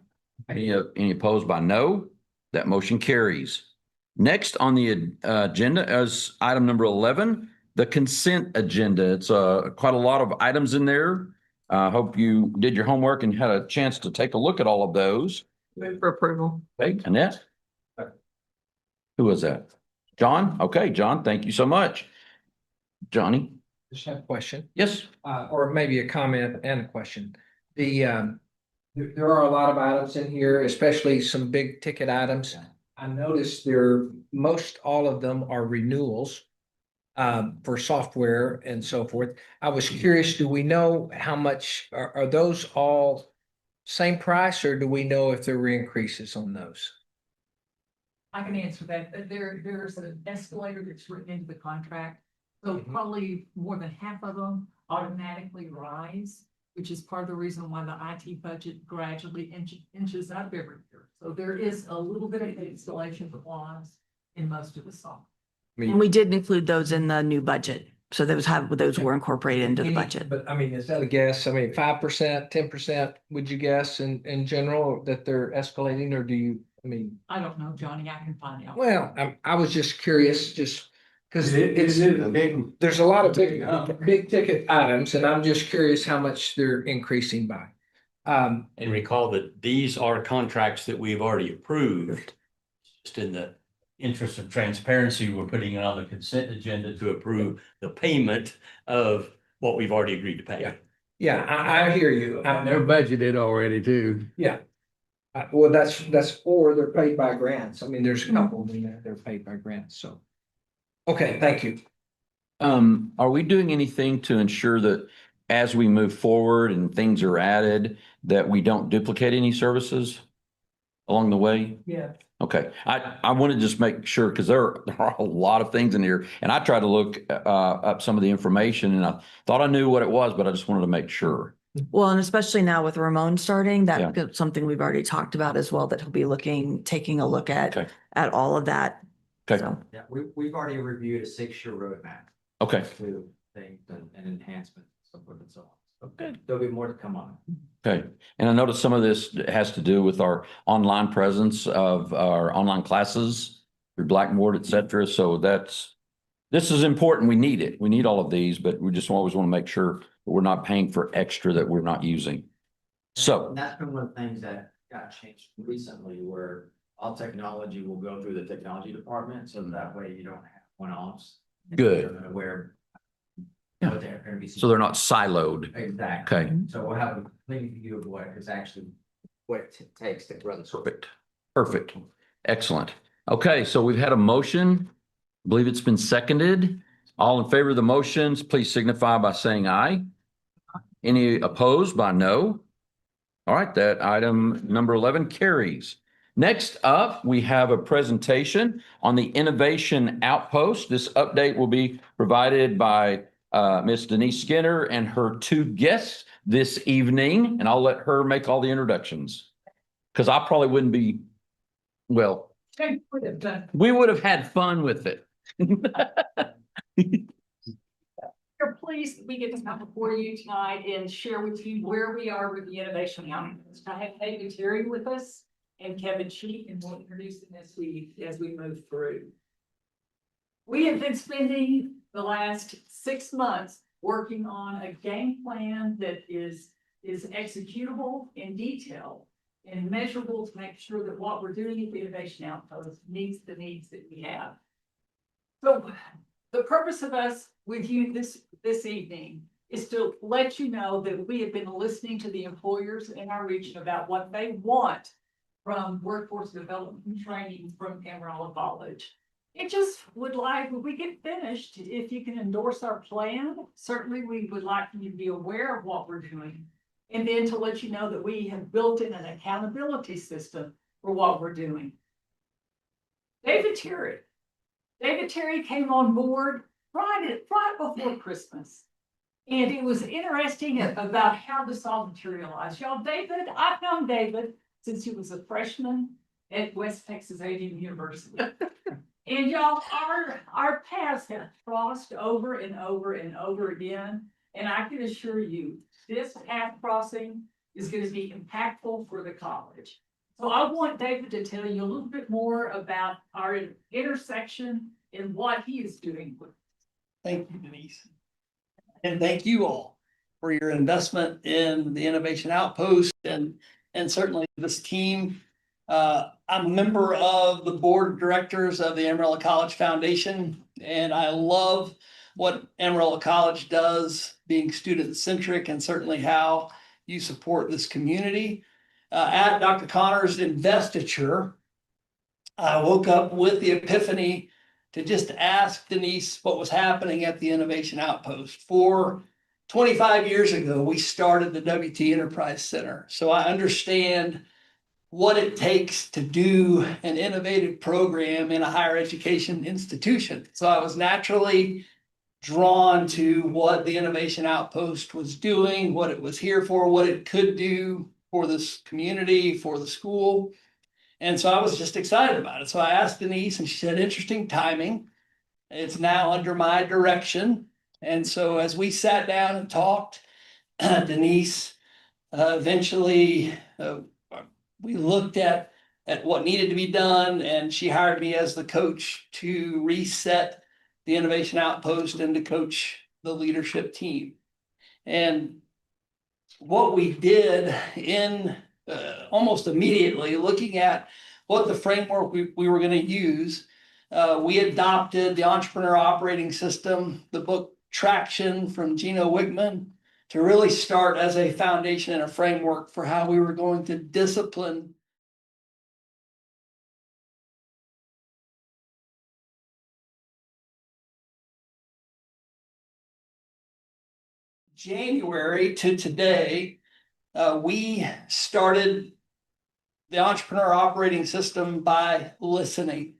Any opposed by no? That motion carries. Next on the agenda is item number 11, the consent agenda. It's quite a lot of items in there. I hope you did your homework and had a chance to take a look at all of those. Move for approval. Okay, Annette? Who was that? John? Okay, John, thank you so much. Johnny? Just have a question, Yes. or maybe a comment and a question. There are a lot of items in here, especially some big ticket items. I noticed most all of them are renewals for software and so forth. I was curious, do we know how much, are those all same price, or do we know if there were increases on those? I can answer that. There's an escalator that's written into the contract. So probably more than half of them automatically rise, which is part of the reason why the IT budget gradually inches up every year. So there is a little bit of installation clause in most of the software. And we did include those in the new budget. So those were incorporated into the budget. But I mean, is that a guess? I mean, 5%, 10%, would you guess in general that they're escalating, or do you, I mean? I don't know, Johnny. I can find out. Well, I was just curious, just because there's a lot of big ticket items, and I'm just curious how much they're increasing by. And recall that these are contracts that we've already approved. Just in the interest of transparency, we're putting it on the consent agenda to approve the payment of what we've already agreed to pay. Yeah, I hear you. They're budgeted already too. Yeah. Well, or they're paid by grants. I mean, there's a couple in there, they're paid by grants, so. Okay, thank you. Are we doing anything to ensure that as we move forward and things are added, that we don't duplicate any services along the way? Yeah. Okay, I want to just make sure, because there are a lot of things in here, and I tried to look up some of the information, and I thought I knew what it was, but I just wanted to make sure. Well, and especially now with Ramon starting, that's something we've already talked about as well, that he'll be taking a look at all of that. Okay. So, Yeah, we've already reviewed a 6-year roadmap. Okay. To things and enhancements, so forth and so on. Okay, there'll be more to come on. Okay, and I noticed some of this has to do with our online presence of our online classes through Blackboard, et cetera. So this is important. We need it. We need all of these, but we just always want to make sure that we're not paying for extra that we're not using. So. And that's been one of the things that got changed recently, where all technology will go through the technology department. So that way you don't have one-offs. Good. Where. Yeah. So they're not siloed. Exactly. Okay. So we'll have a clean view of what is actually, what it takes to run the service. Perfect. Excellent. Okay, so we've had a motion. I believe it's been seconded. All in favor of the motions, please signify by saying aye. Any opposed by no? All right, that item number 11 carries. Next up, we have a presentation on the Innovation Outpost. This update will be provided by Ms. Denise Skinner and her two guests this evening, and I'll let her make all the introductions. Because I probably wouldn't be, well, we would have had fun with it. We're pleased that we get to come before you tonight and share with you where we are with the Innovation Outpost. I have David Terry with us and Kevin Sheik, and we'll introduce them as we move through. We have been spending the last 6 months working on a game plan that is executable in detail and measurable to make sure that what we're doing at the Innovation Outpost meets the needs that we have. So the purpose of us with you this evening is to let you know that we have been listening to the employers in our region about what they want from workforce development and training from Amarillo College. It just would like, when we get finished, if you can endorse our plan, certainly we would like you to be aware of what we're doing. And then to let you know that we have built in an accountability system for what we're doing. David Terry came on board right before Christmas. And it was interesting about how this all materialized. Y'all, I've known David since he was a freshman at West Texas A&M University. And y'all, our paths have crossed over and over and over again. And I can assure you, this path crossing is going to be impactful for the college. So I want David to tell you a little bit more about our intersection and what he is doing with. Thank you, Denise. And thank you all for your investment in the Innovation Outpost and certainly this team. I'm a member of the board of directors of the Amarillo College Foundation, and I love what Amarillo College does, being student-centric, and certainly how you support this community. At Dr. Connor's investiture, I woke up with the epiphany to just ask Denise what was happening at the Innovation Outpost. For 25 years ago, we started the WT Enterprise Center. So I understand what it takes to do an innovative program in a higher education institution. So I was naturally drawn to what the Innovation Outpost was doing, what it was here for, what it could do for this community, for the school. And so I was just excited about it. So I asked Denise and she said, interesting timing. It's now under my direction. And so as we sat down and talked, Denise eventually we looked at what needed to be done, and she hired me as the coach to reset the Innovation Outpost and to coach the leadership team. And what we did in almost immediately, looking at what the framework we were going to use, we adopted the Entrepreneur Operating System, the book Traction from Gino Wickman, to really start as a foundation and a framework for how we were going to discipline January to today. We started the Entrepreneur Operating System by listening.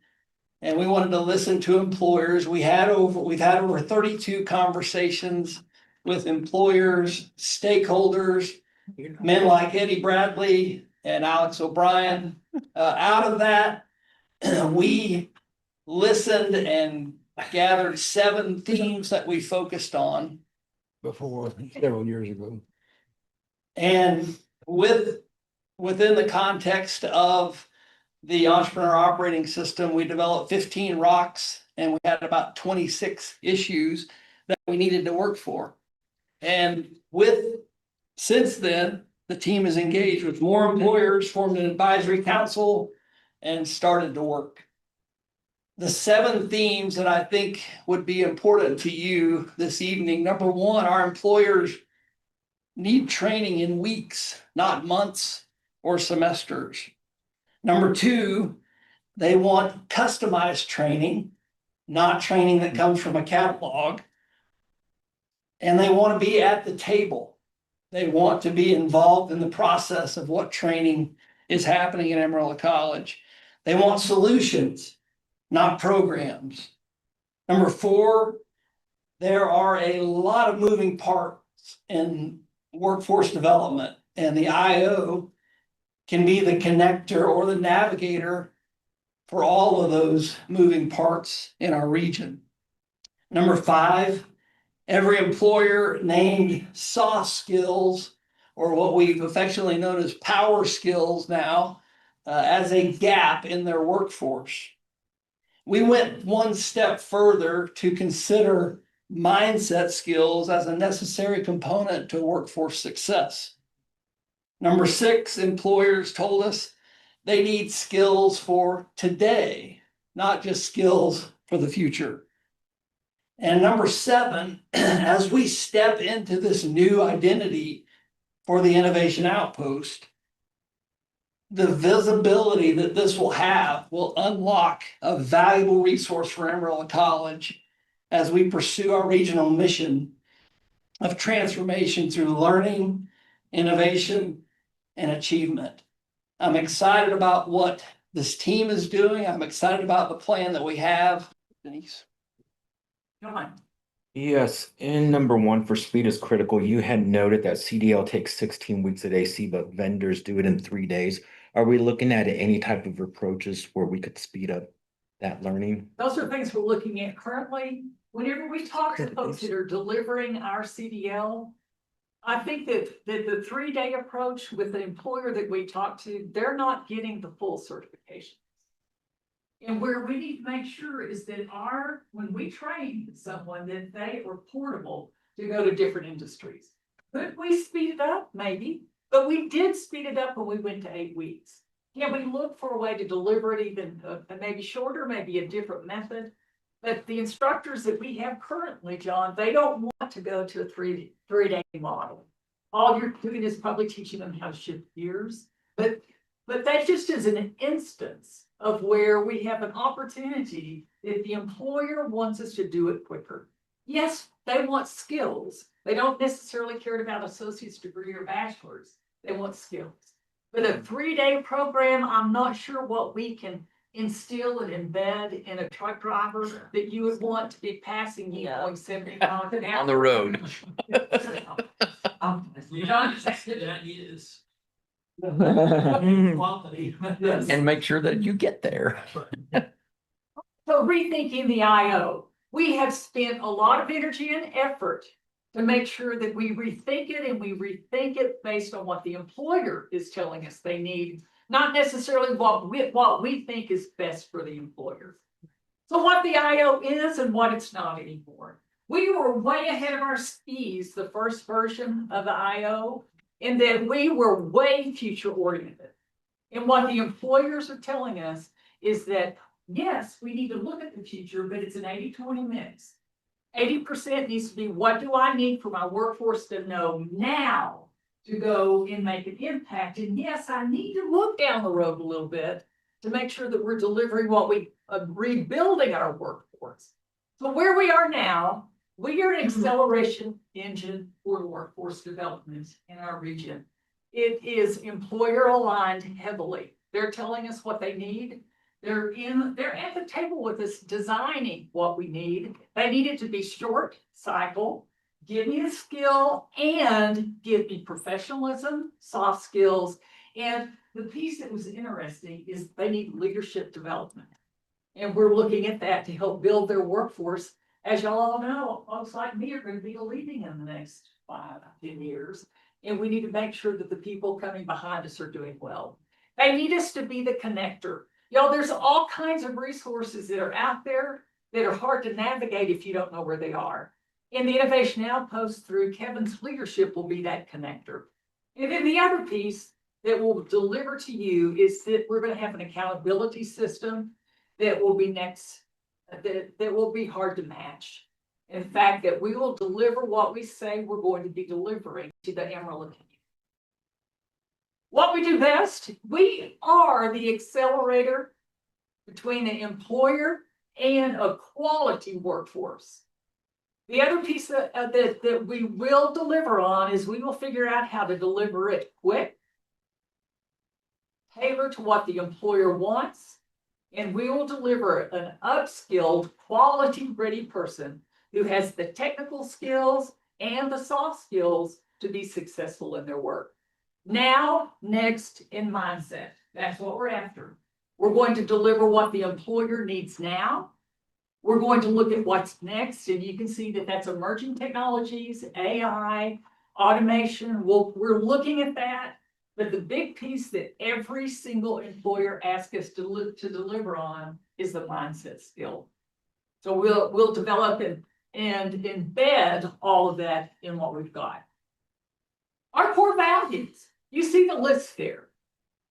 And we wanted to listen to employers. We've had over 32 conversations with employers, stakeholders, men like Eddie Bradley and Alex O'Brien. Out of that, we listened and gathered 7 themes that we focused on Before, several years ago. And within the context of the Entrepreneur Operating System, we developed 15 rocks, and we had about 26 issues that we needed to work for. And since then, the team is engaged with more employers, formed an advisory council, and started to work. The 7 themes that I think would be important to you this evening. Number 1, our employers need training in weeks, not months or semesters. Number 2, they want customized training, not training that comes from a catalog. And they want to be at the table. They want to be involved in the process of what training is happening at Amarillo College. They want solutions, not programs. Number 4, there are a lot of moving parts in workforce development, and the IO can be the connector or the navigator for all of those moving parts in our region. Number 5, every employer named soft skills, or what we've affectionately known as power skills now, as a gap in their workforce. We went one step further to consider mindset skills as a necessary component to workforce success. Number 6, employers told us they need skills for today, not just skills for the future. And number 7, as we step into this new identity for the Innovation Outpost, the visibility that this will have will unlock a valuable resource for Amarillo College as we pursue our regional mission of transformation through learning, innovation, and achievement. I'm excited about what this team is doing. I'm excited about the plan that we have. Denise. John. Yes, in number 1 for speed is critical. You had noted that CDL takes 16 weeks at AC, but vendors do it in 3 days. Are we looking at any type of approaches where we could speed up that learning? Those are things we're looking at currently. Whenever we talk to folks that are delivering our CDL, I think that the 3-day approach with the employer that we talked to, they're not getting the full certification. And where we need to make sure is that when we train someone, that they are portable to go to different industries. Could we speed it up? Maybe, but we did speed it up when we went to 8 weeks. Can we look for a way to deliver it even maybe shorter, maybe a different method? But the instructors that we have currently, John, they don't want to go to a three-day model. All you're doing is probably teaching them how to shift gears. But that just is an instance of where we have an opportunity if the employer wants us to do it quicker. Yes, they want skills. They don't necessarily care about associate's degree or bachelor's. They want skills. But a 3-day program, I'm not sure what we can instill and embed in a truck driver that you would want to be passing you going 70 miles an hour. On the road. John, That is. And Quality. make sure that you get there. So rethinking the IO, we have spent a lot of energy and effort to make sure that we rethink it, and we rethink it based on what the employer is telling us they need, not necessarily what we think is best for the employer. So what the IO is and what it's not anymore. We were way ahead of our skis, the first version of the IO, in that we were way future oriented. And what the employers are telling us is that, yes, we need to look at the future, but it's an 80-20 mix. 80% needs to be, what do I need for my workforce to know now to go and make an impact? And yes, I need to look down the road a little bit to make sure that we're delivering what rebuilding our workforce. So where we are now, we are an acceleration engine for workforce development in our region. It is employer aligned heavily. They're telling us what they need. They're at the table with us designing what we need. They need it to be short cycle, give me a skill, and give me professionalism, soft skills. And the piece that was interesting is they need leadership development. And we're looking at that to help build their workforce. As y'all all know, folks like me are going to be leading in the next 5-10 years. And we need to make sure that the people coming behind us are doing well. They need us to be the connector. Y'all, there's all kinds of resources that are out there that are hard to navigate if you don't know where they are. And the Innovation Outpost through Kevin's leadership will be that connector. And then the other piece that will deliver to you is that we're going to have an accountability system that will be that will be hard to match. In fact, that we will deliver what we say we're going to be delivering to the Amarillo community. What we do best, we are the accelerator between the employer and a quality workforce. The other piece that we will deliver on is we will figure out how to deliver it quick, tailored to what the employer wants, and we will deliver an upskilled, quality-ready person who has the technical skills and the soft skills to be successful in their work. Now, next, in mindset. That's what we're after. We're going to deliver what the employer needs now. We're going to look at what's next, and you can see that that's emerging technologies, AI, automation. We're looking at that, but the big piece that every single employer asks us to deliver on is the mindset skill. So we'll develop and embed all of that in what we've got. Our core values, you see the list there,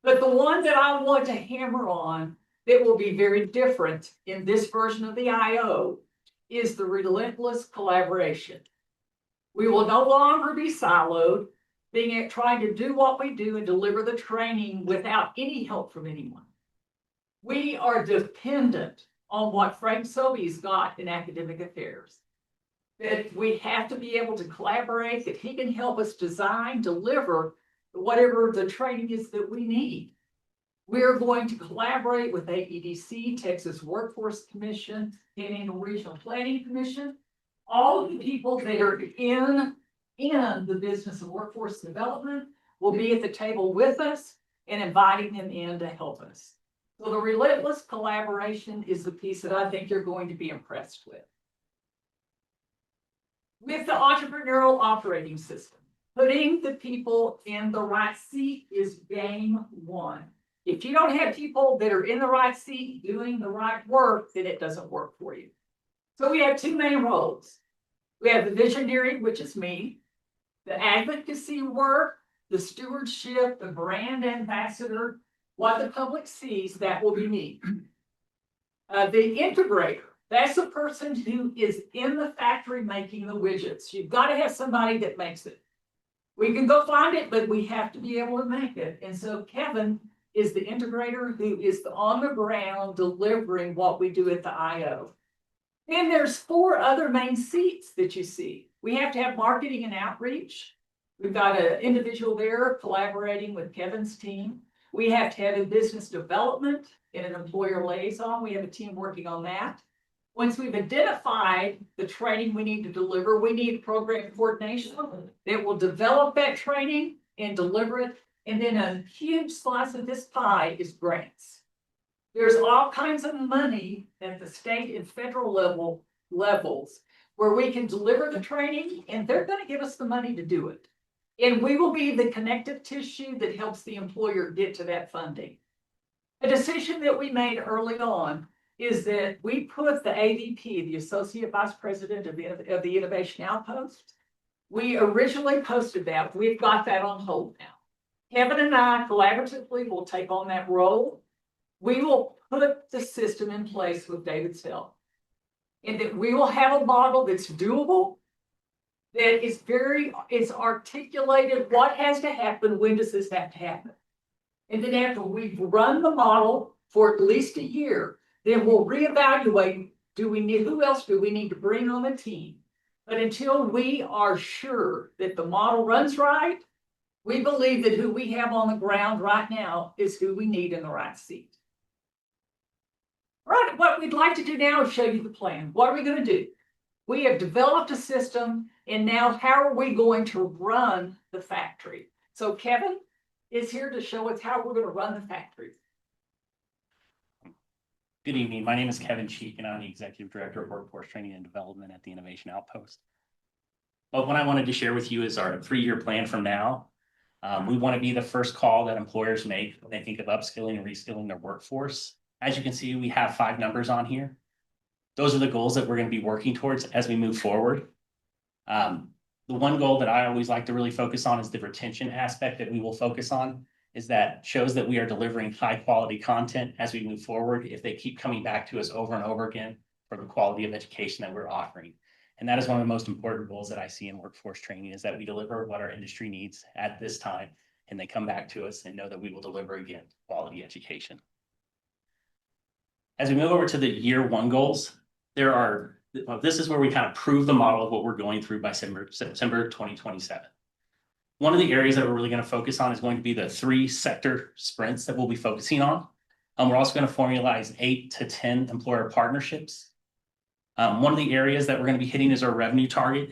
but the one that I want to hammer on that will be very different in this version of the IO is the relentless collaboration. We will no longer be siloed, trying to do what we do and deliver the training without any help from anyone. We are dependent on what Frank Sobey's got in academic affairs. That we have to be able to collaborate, that he can help us design, deliver whatever the training is that we need. We're going to collaborate with AEDC, Texas Workforce Commission, Panhandle Regional Planning Commission, all of the people that are in the business of workforce development will be at the table with us and inviting them in to help us. So the relentless collaboration is the piece that I think you're going to be impressed with. With the entrepreneurial operating system, Putting the people in the right seat is game one. If you don't have people that are in the right seat doing the right work, then it doesn't work for you. So we have two main roles. We have the visionary, which is me, the advocacy work, the stewardship, the brand ambassador, what the public sees, that will be me. The integrator, that's the person who is in the factory making the widgets. You've got to have somebody that makes it. We can go find it, but we have to be able to make it. And so Kevin is the integrator who is on the ground delivering what we do at the IO. And there's 4 other main seats that you see. We have to have marketing and outreach. We've got an individual there collaborating with Kevin's team. We have to have a business development and an employer liaison. We have a team working on that. Once we've identified the training we need to deliver, we need program coordination that will develop that training and deliver it. And then a huge slice of this pie is grants. There's all kinds of money at the state and federal levels where we can deliver the training, and they're going to give us the money to do it. And we will be the connective tissue that helps the employer get to that funding. A decision that we made early on is that we put the AVP, the Associate Vice President of the Innovation Outpost. We originally posted that. We've got that on hold now. Kevin and I collaboratively will take on that role. We will put the system in place with David's help. And that we will have a model that's doable, that is it's articulated what has to happen, when does this have to happen. And then after we've run the model for at least a year, then we'll reevaluate, who else do we need to bring on the team? But until we are sure that the model runs right, we believe that who we have on the ground right now is who we need in the right seat. All right, what we'd like to do now is show you the plan. What are we going to do? We have developed a system, and now how are we going to run the factory? So Kevin is here to show us how we're going to run the factory. Good evening. My name is Kevin Cheek, and I'm the Executive Director of Workforce Training and Development at the Innovation Outpost. But what I wanted to share with you is our 3-year plan from now. We want to be the first call that employers make when they think of upskilling and reskilling their workforce. As you can see, we have 5 numbers on here. Those are the goals that we're going to be working towards as we move forward. The one goal that I always like to really focus on is the retention aspect that we will focus on. Is that shows that we are delivering high quality content as we move forward if they keep coming back to us over and over again for the quality of education that we're offering. And that is one of the most important goals that I see in workforce training, is that we deliver what our industry needs at this time, and they come back to us and know that we will deliver again quality education. As we move over to the year 1 goals, this is where we kind of prove the model of what we're going through by September 2027. One of the areas that we're really going to focus on is going to be the 3 sector sprints that we'll be focusing on. We're also going to formalize 8 to 10 employer partnerships. One of the areas that we're going to be hitting is our revenue target,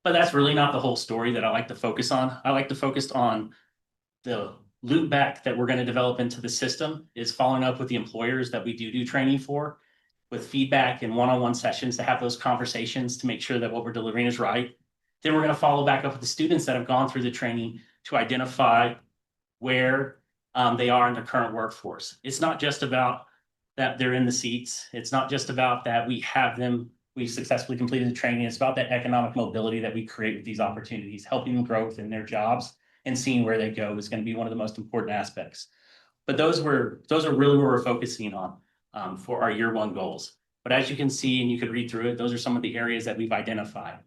but that's really not the whole story that I like to focus on. I like to focus on the loop back that we're going to develop into the system, is following up with the employers that we do training for, with feedback and one-on-one sessions to have those conversations to make sure that what we're delivering is right. Then we're going to follow back up with the students that have gone through the training to identify where they are in the current workforce. It's not just about that they're in the seats. It's not just about that we successfully completed the training. It's about that economic mobility that we create with these opportunities, helping them grow within their jobs and seeing where they go is going to be one of the most important aspects. But those are really where we're focusing on for our year 1 goals. But as you can see, and you could read through it, those are some of the areas that we've identified.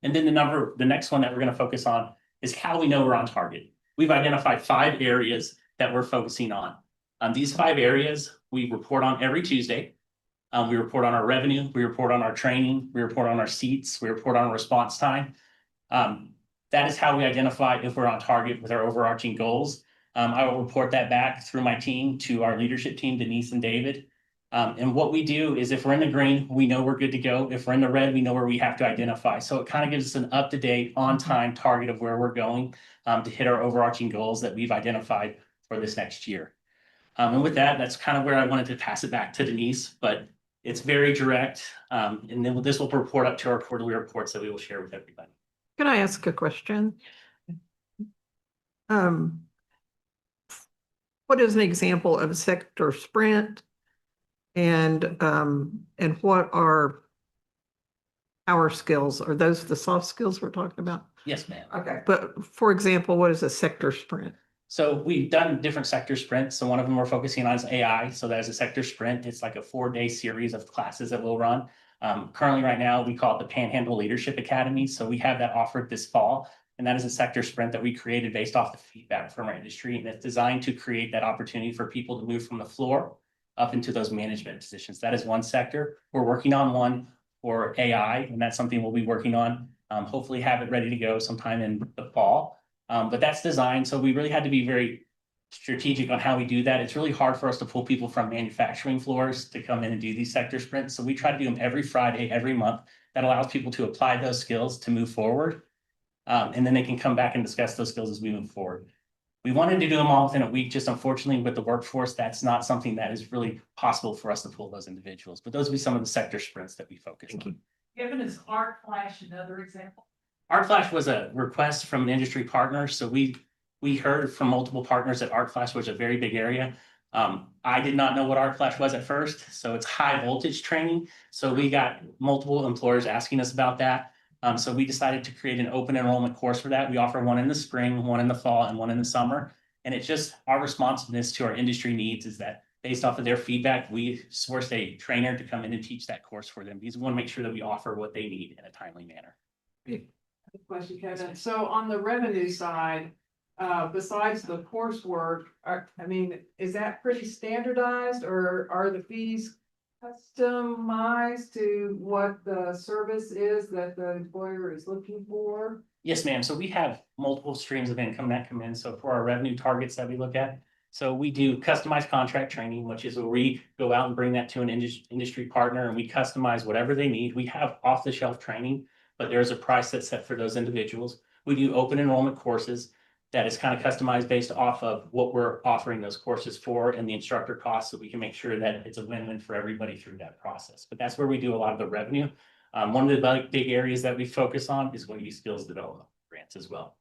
And then the next one that we're going to focus on is how we know we're on target. We've identified 5 areas that we're focusing on. These 5 areas we report on every Tuesday. We report on our revenue, we report on our training, we report on our seats, we report on response time. That is how we identify if we're on target with our overarching goals. I will report that back through my team to our leadership team, Denise and David. And what we do is if we're in the green, we know we're good to go. If we're in the red, we know where we have to identify. So it kind of gives us an up-to-date, on-time target of where we're going to hit our overarching goals that we've identified for this next year. And with that, that's kind of where I wanted to pass it back to Denise. But It's very direct. And then this will report up to our quarterly reports that we will share with everybody. Can I ask a question? What is an example of a sector sprint? And what are our skills? Are those the soft skills we're talking about? Yes, ma'am. Okay, but for example, what is a sector sprint? So we've done different sector sprints. So one of them we're focusing on is AI. So that is a sector sprint. It's like a 4-day series of classes that we'll run. Currently right now, we call it the Panhandle Leadership Academy. So we have that offered this fall. And that is a sector sprint that we created based off the feedback from our industry. And it's designed to create that opportunity for people to move from the floor up into those management positions. That is one sector. We're working on one for AI, and that's something we'll be working on. Hopefully have it ready to go sometime in the fall. But that's designed. So we really had to be very strategic on how we do that. It's really hard for us to pull people from manufacturing floors to come in and do these sector sprints. So we try to do them every Friday, every month. That allows people to apply those skills to move forward. And then they can come back and discuss those skills as we move forward. We wanted to do them all within a week, just unfortunately with the workforce, that's not something that is really possible for us to pull those individuals. But those would be some of the sector sprints that we focus on. Kevin, is Art Flash another example? Art Flash was a request from an industry partner. So we heard from multiple partners that Art Flash was a very big area. I did not know what Art Flash was at first. So it's high voltage training. So we got multiple employers asking us about that. So we decided to create an open enrollment course for that. We offer one in the spring, one in the fall, and one in the summer. And it's just our responsiveness to our industry needs is that based off of their feedback, we sourced a trainer to come in and teach that course for them because we want to make sure that we offer what they need in a timely manner. Question, Kevin. So on the revenue side, besides the coursework, is that pretty standardized or are the fees customized to what the service is that the employer is looking for? Yes, ma'am. So we have multiple streams of income that come in. So for our revenue targets that we look at, so we do customized contract training, which is where we go out and bring that to an industry partner and we customize whatever they need. We have off-the-shelf training, but there's a price that's set for those individuals. We do open enrollment courses that is kind of customized based off of what we're offering those courses for and the instructor costs, so we can make sure that it's a win-win for everybody through that process. But that's where we do a lot of the revenue. One of the big areas that we focus on is going to be skills development grants as well.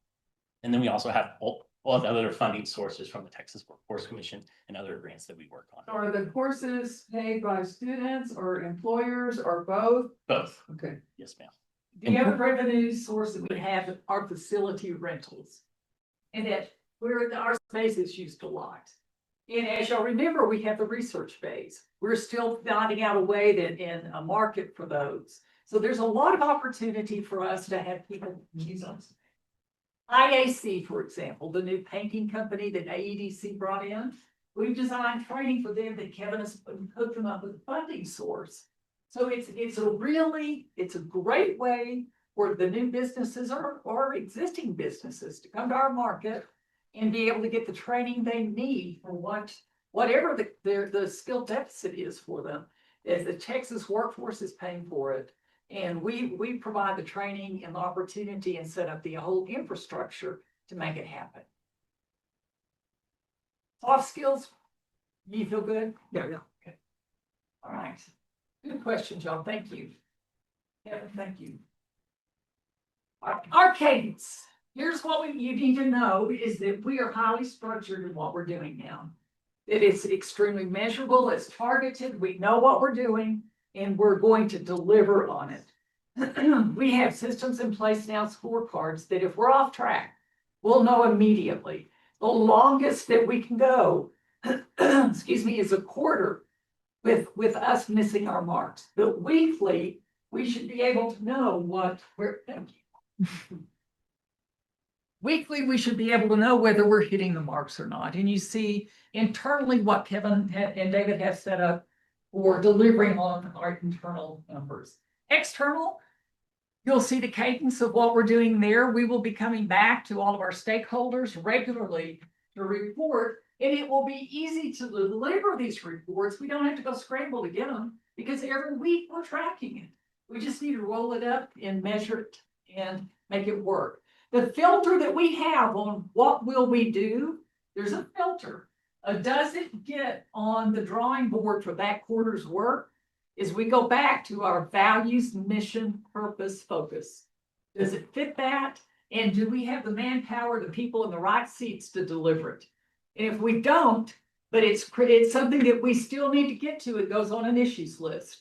And then we also have all the other funding sources from the Texas Workforce Commission and other grants that we work on. Are the courses paid by students or employers or both? Both. Okay. Yes, ma'am. The other revenue source that we have are facility rentals. And that our space is used a lot. And as y'all remember, we have the research phase. We're still finding out a way that in a market for those. So there's a lot of opportunity for us to have people use us. IAC, for example, the new painting company that AEDC brought in, we've designed training for them that Kevin has hooked them up with a funding source. So it's a great way for the new businesses or existing businesses to come to our market and be able to get the training they need for whatever the skill deficit is for them. As the Texas workforce is paying for it. And we provide the training and the opportunity and set up the whole infrastructure to make it happen. Soft skills, you feel good? Yeah. Okay. All right. Good question, John. Thank you. Kevin, thank you. Our cadence. Here's what you need to know is that we are highly structured in what we're doing now. It is extremely measurable, it's targeted, we know what we're doing, and we're going to deliver on it. We have systems in place now, scorecards, that if we're off track, we'll know immediately. The longest that we can go, excuse me, is a quarter with us missing our marks. But weekly, we should be able to know weekly, we should be able to know whether we're hitting the marks or not. And you see internally what Kevin and David have set up for delivering on our internal numbers. External, you'll see the cadence of what we're doing there. We will be coming back to all of our stakeholders regularly to report, and it will be easy to deliver these reports. We don't have to go scramble to get them because every week we're tracking it. We just need to roll it up and measure it and make it work. The filter that we have on what will we do, there's a filter. Does it get on the drawing board for that quarter's work? is we go back to our values, mission, purpose, focus. Does it fit that? And do we have the manpower, the people in the right seats to deliver it? And if we don't, but it's something that we still need to get to, it goes on an issues list.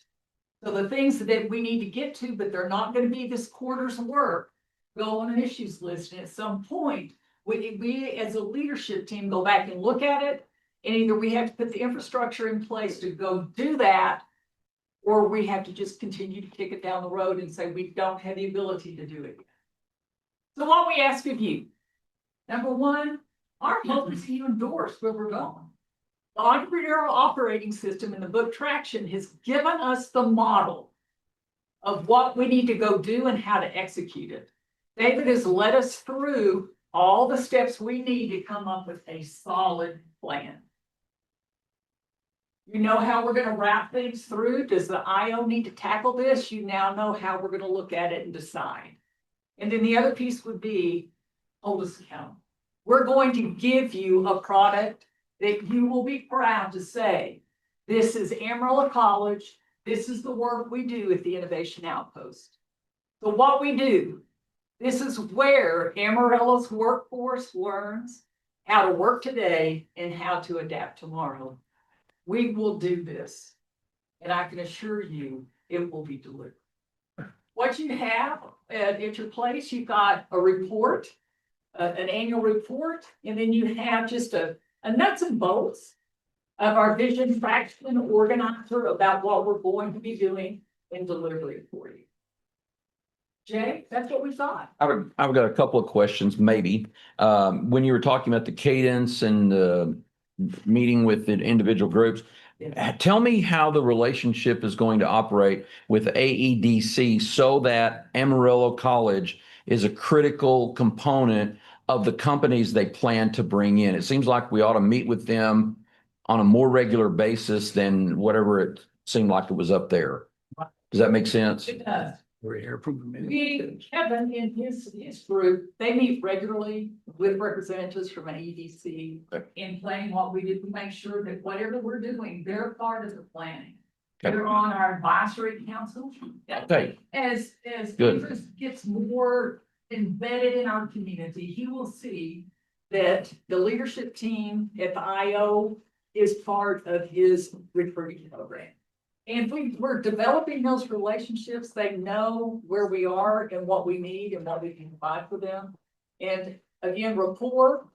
So the things that we need to get to, but they're not going to be this quarter's work, go on an issues list. And at some point, we as a leadership team go back and look at it. And either we have to put the infrastructure in place to go do that, or we have to just continue to kick it down the road and say we don't have the ability to do it yet. So what we ask of you, number one, our hope is you endorse where we're going. The entrepreneurial operating system in the book Traction has given us the model of what we need to go do and how to execute it. David has led us through all the steps we need to come up with a solid plan. You know how we're going to wrap things through. Does the IO need to tackle this? You now know how we're going to look at it and decide. And then the other piece would be hold us accountable. We're going to give you a product that you will be proud to say, this is Amarillo College. This is the work we do at the Innovation Outpost. So what we do, this is where Amarillo's workforce learns how to work today and how to adapt tomorrow. We will do this, and I can assure you it will be delivered. What you have at your place, you've got a report, an annual report, and then you have just a nuts and bolts of our vision fraction organizer about what we're going to be doing and delivering for you. Jay, that's what we thought. I've got a couple of questions, maybe. When you were talking about the cadence and the meeting with the individual groups, tell me how the relationship is going to operate with AEDC so that Amarillo College is a critical component of the companies they plan to bring in. It seems like we ought to meet with them on a more regular basis than whatever it seemed like it was up there. Does that make sense? It does. We're here approving minutes. Kevin and his group, they meet regularly with representatives from AEDC in planning what we do to make sure that whatever we're doing, they're part of the planning. Okay. They're on our advisory council. Okay. As Good. interest gets more embedded in our community, he will see that the leadership team at the IO is part of his recruiting program. And we're developing those relationships. They know where we are and what we need and what we can provide for them. And again, rapport,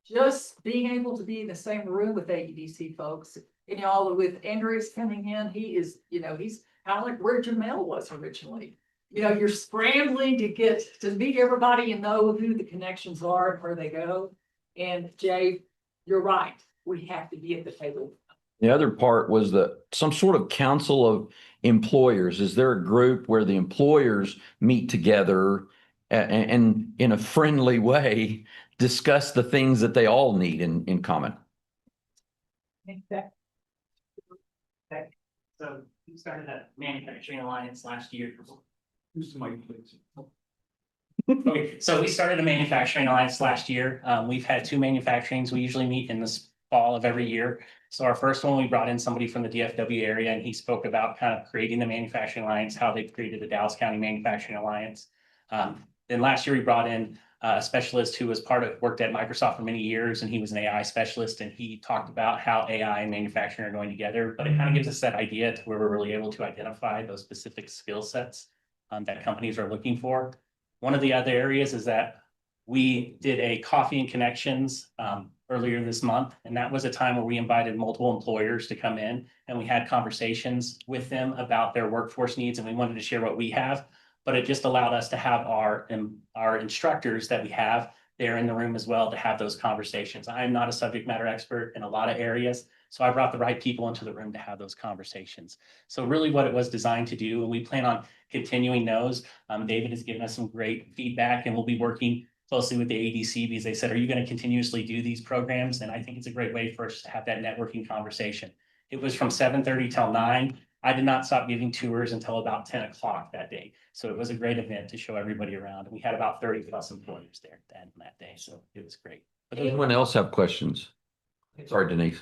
just being able to be in the same room with AEDC folks. And y'all, with Andreas coming in, he is, he's kind of like where Jamel was originally. You're scrambling to get to meet everybody and know who the connections are and where they go. And Jay, you're right. We have to be at the table. The other part was some sort of council of employers. Is there a group where the employers meet together and in a friendly way discuss the things that they all need in common? So we started a manufacturing alliance last year. Okay, so we started a manufacturing alliance last year. We've had 2 manufacturings. We usually meet in the fall of every year. So our first one, we brought in somebody from the DFW area, and he spoke about kind of creating the manufacturing alliance, how they've created the Dallas County Manufacturing Alliance. Then last year we brought in a specialist who worked at Microsoft for many years, and he was an AI specialist, and he talked about how AI and manufacturing are going together. But it kind of gives us that idea to where we're really able to identify those specific skill sets that companies are looking for. One of the other areas is that we did a coffee and connections earlier this month, and that was a time where we invited multiple employers to come in, and we had conversations with them about their workforce needs, and we wanted to share what we have. But it just allowed us to have our instructors that we have there in the room as well to have those conversations. I'm not a subject matter expert in a lot of areas, so I brought the right people into the room to have those conversations. So really what it was designed to do, and we plan on continuing those. David has given us some great feedback, and we'll be working closely with the ADC because they said, are you going to continuously do these programs? And I think it's a great way for us to have that networking conversation. It was from 7:30 till 9. I did not stop giving tours until about 10 o'clock that day. So it was a great event to show everybody around. And we had about 30 plus employees there that day. So it was great. Does anyone else have questions? Sorry, Denise.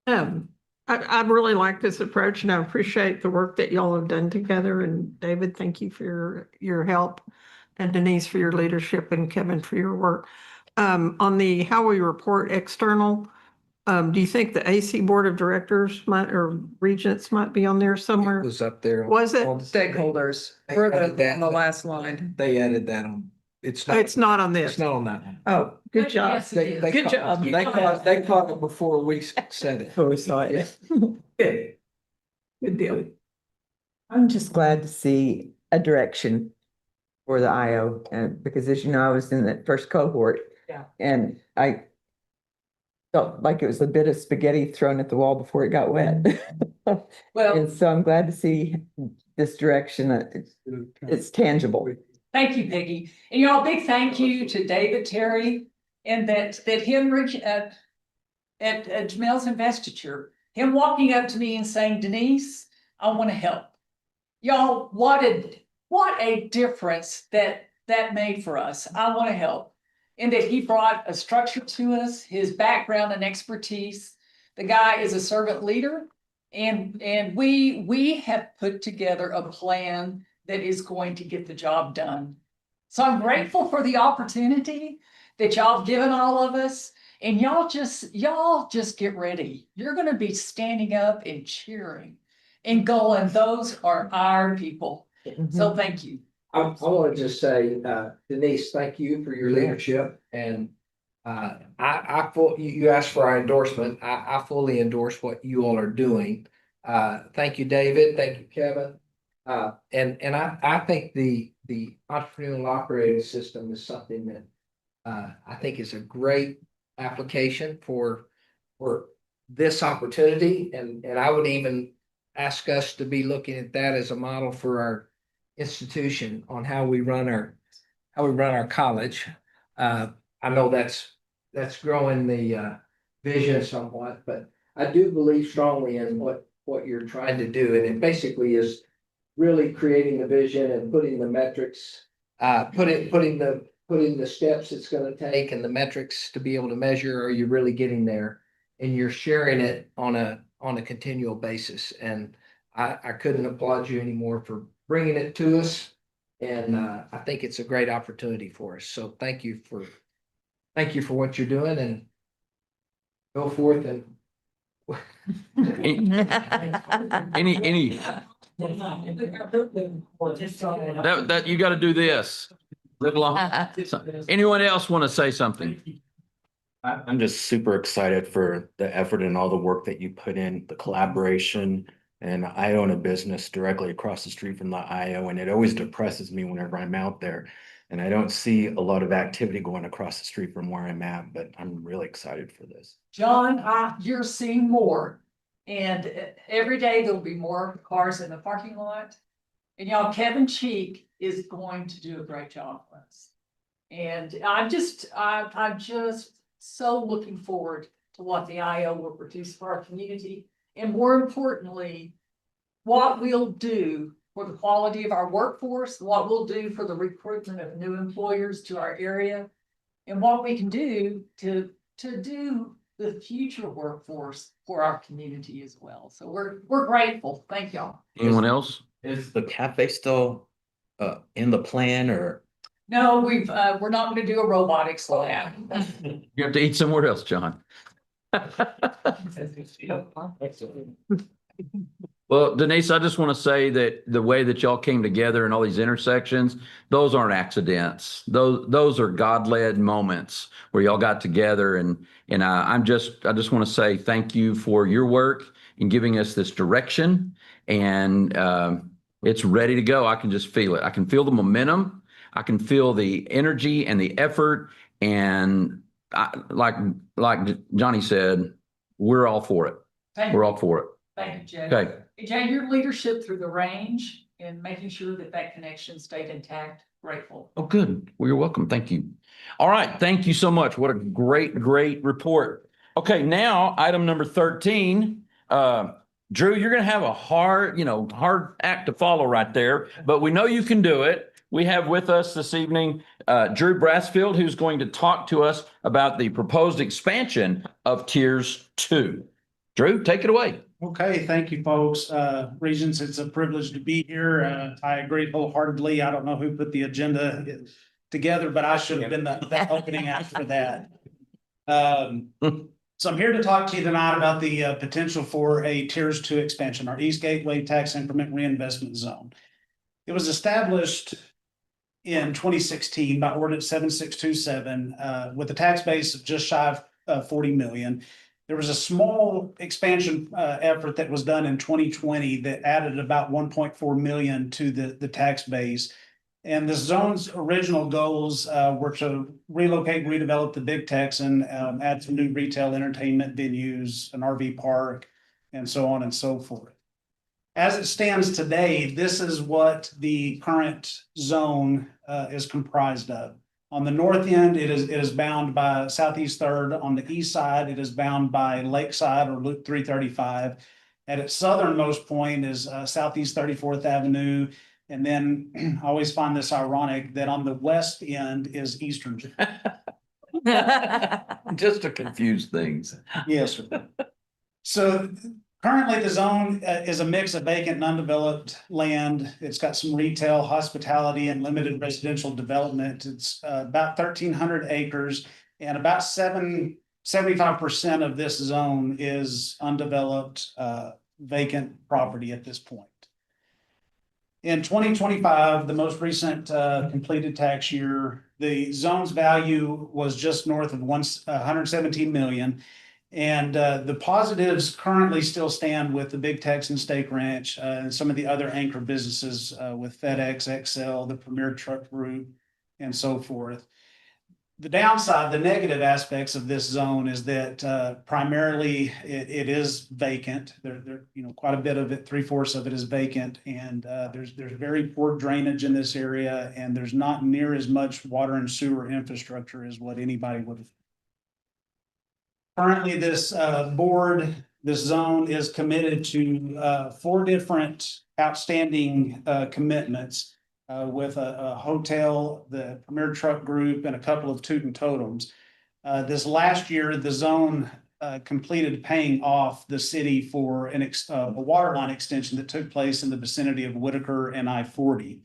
I I really like this approach and I appreciate the work that y'all have done together. And David, thank you for your help. And Denise for your leadership and Kevin for your work. On the how we report external, do you think the AC Board of Directors might, or Regents might be on there somewhere? It was up there. Was it? on the- Stakeholders, They further added that. on the last line. They added that on. It's not on this. It's not on that one. Oh, good job. Yes, it is. Good job. They caught it before we said it. Oh, we saw it. Good. Good deal. I'm just glad to see a direction for the IO, and because as you know, I was in that first cohort. Yeah. And I felt like it was a bit of spaghetti thrown at the wall before it got wet. Well, And so I'm glad to see this direction. It's tangible. thank you, Peggy. And y'all, big thank you to David Terry and that Henry at Jamel's investiture, him walking up to me and saying, Denise, I want to help. Y'all, what a difference that made for us. I want to help. And that he brought a structure to us, his background and expertise. The guy is a servant leader. And we have put together a plan that is going to get the job done. So I'm grateful for the opportunity that y'all have given all of us. And y'all just get ready. You're going to be standing up and cheering and going, those are our people. So thank you. I want to just say, Denise, thank you for your leadership and you asked for our endorsement. I fully endorse what you all are doing. Thank you, David. Thank you, Kevin. And I think the entrepreneurial operating system is something that I think is a great application for this opportunity. And I would even ask us to be looking at that as a model for our institution on how we run our college. I know that's growing the vision somewhat, but I do believe strongly in what you're trying to do. And it basically is really creating the vision and putting the metrics, putting the steps it's going to take and the metrics to be able to measure, are you really getting there? And you're sharing it on a continual basis. And I couldn't applaud you anymore for bringing it to us. And I think it's a great opportunity for us. So thank you for what you're doing and go forth and Any that you got to do this. Live long. Anyone else want to say something? I'm just super excited for the effort and all the work that you put in, the collaboration. And I own a business directly across the street from the IO, and it always depresses me whenever I'm out there. And I don't see a lot of activity going across the street from where I'm at, but I'm really excited for this. John, you're seeing more. And every day there'll be more cars in the parking lot. And y'all, Kevin Cheek is going to do a great job for us. And I'm just so looking forward to what the IO will produce for our community. And more importantly, what we'll do for the quality of our workforce, what we'll do for the recruitment of new employers to our area, and what we can do to do the future workforce for our community as well. So we're grateful. Thank y'all. Anyone else? Is the cafe still in the plan or? No, we're not going to do a robotics lab. You have to eat somewhere else, John. Well, Denise, I just want to say that the way that y'all came together in all these intersections, those aren't accidents. Those are God-led moments where y'all got together, and I just want to say thank you for your work in giving us this direction, and it's ready to go. I can just feel it. I can feel the momentum. I can feel the energy and the effort, and like Johnny said, we're all for it. We're all for it. Thank you, Jay. Okay. Hey, Jay, your leadership through the range and making sure that connection stayed intact, grateful. Oh, good. Well, you're welcome. Thank you. All right. Thank you so much. What a great report. Okay. Now, item number 13. Drew, you're going to have a hard act to follow right there, but we know you can do it. We have with us this evening, Drew Brassfield, who's going to talk to us about the proposed expansion of Tiers 2. Drew, take it away. Okay, thank you, folks. Regents, it's a privilege to be here. I agree wholeheartedly. I don't know who put the agenda together, but I should have been the opening act for that. So I'm here to talk to you tonight about the potential for a Tiers 2 expansion, our East Gateway Tax Increment Reinvestment Zone. It was established in 2016 by Ordinance 7627 with a tax base of just shy of 40 million. There was a small expansion effort that was done in 2020 that added about 1.4 million to the tax base. And the zone's original goals were to relocate and redevelop the Big Texan, add some new retail entertainment venues, an RV park, and so on and so forth. As it stands today, this is what the current zone is comprised of. On the north end, it is bound by Southeast Third. On the east side, it is bound by Lakeside or Loop 335. At its southernmost point is Southeast 34th Avenue. And then I always find this ironic that on the west end is Eastern. Just to confuse things. Yes, sir. So currently, the zone is a mix of vacant and undeveloped land. It's got some retail, hospitality, and limited residential development. It's about 1,300 acres, and about 75% of this zone is undeveloped, vacant property at this point. In 2025, the most recent completed tax year, the zone's value was just north of 117 million. And the positives currently still stand with the Big Texan Steak Ranch and some of the other anchor businesses with FedEx, XL, the Premier Truck Group, and so forth. The downside, the negative aspects of this zone is that primarily it is vacant. There, quite a bit of it, 3/4 of it is vacant, and there's very poor drainage in this area, and there's not near as much water and sewer infrastructure as what anybody would have. Currently, this this zone is committed to 4 different outstanding commitments with a hotel, the Premier Truck Group, and a couple of Toot and Totems. This last year, the zone completed paying off the city for a water line extension that took place in the vicinity of Whitaker and I-40.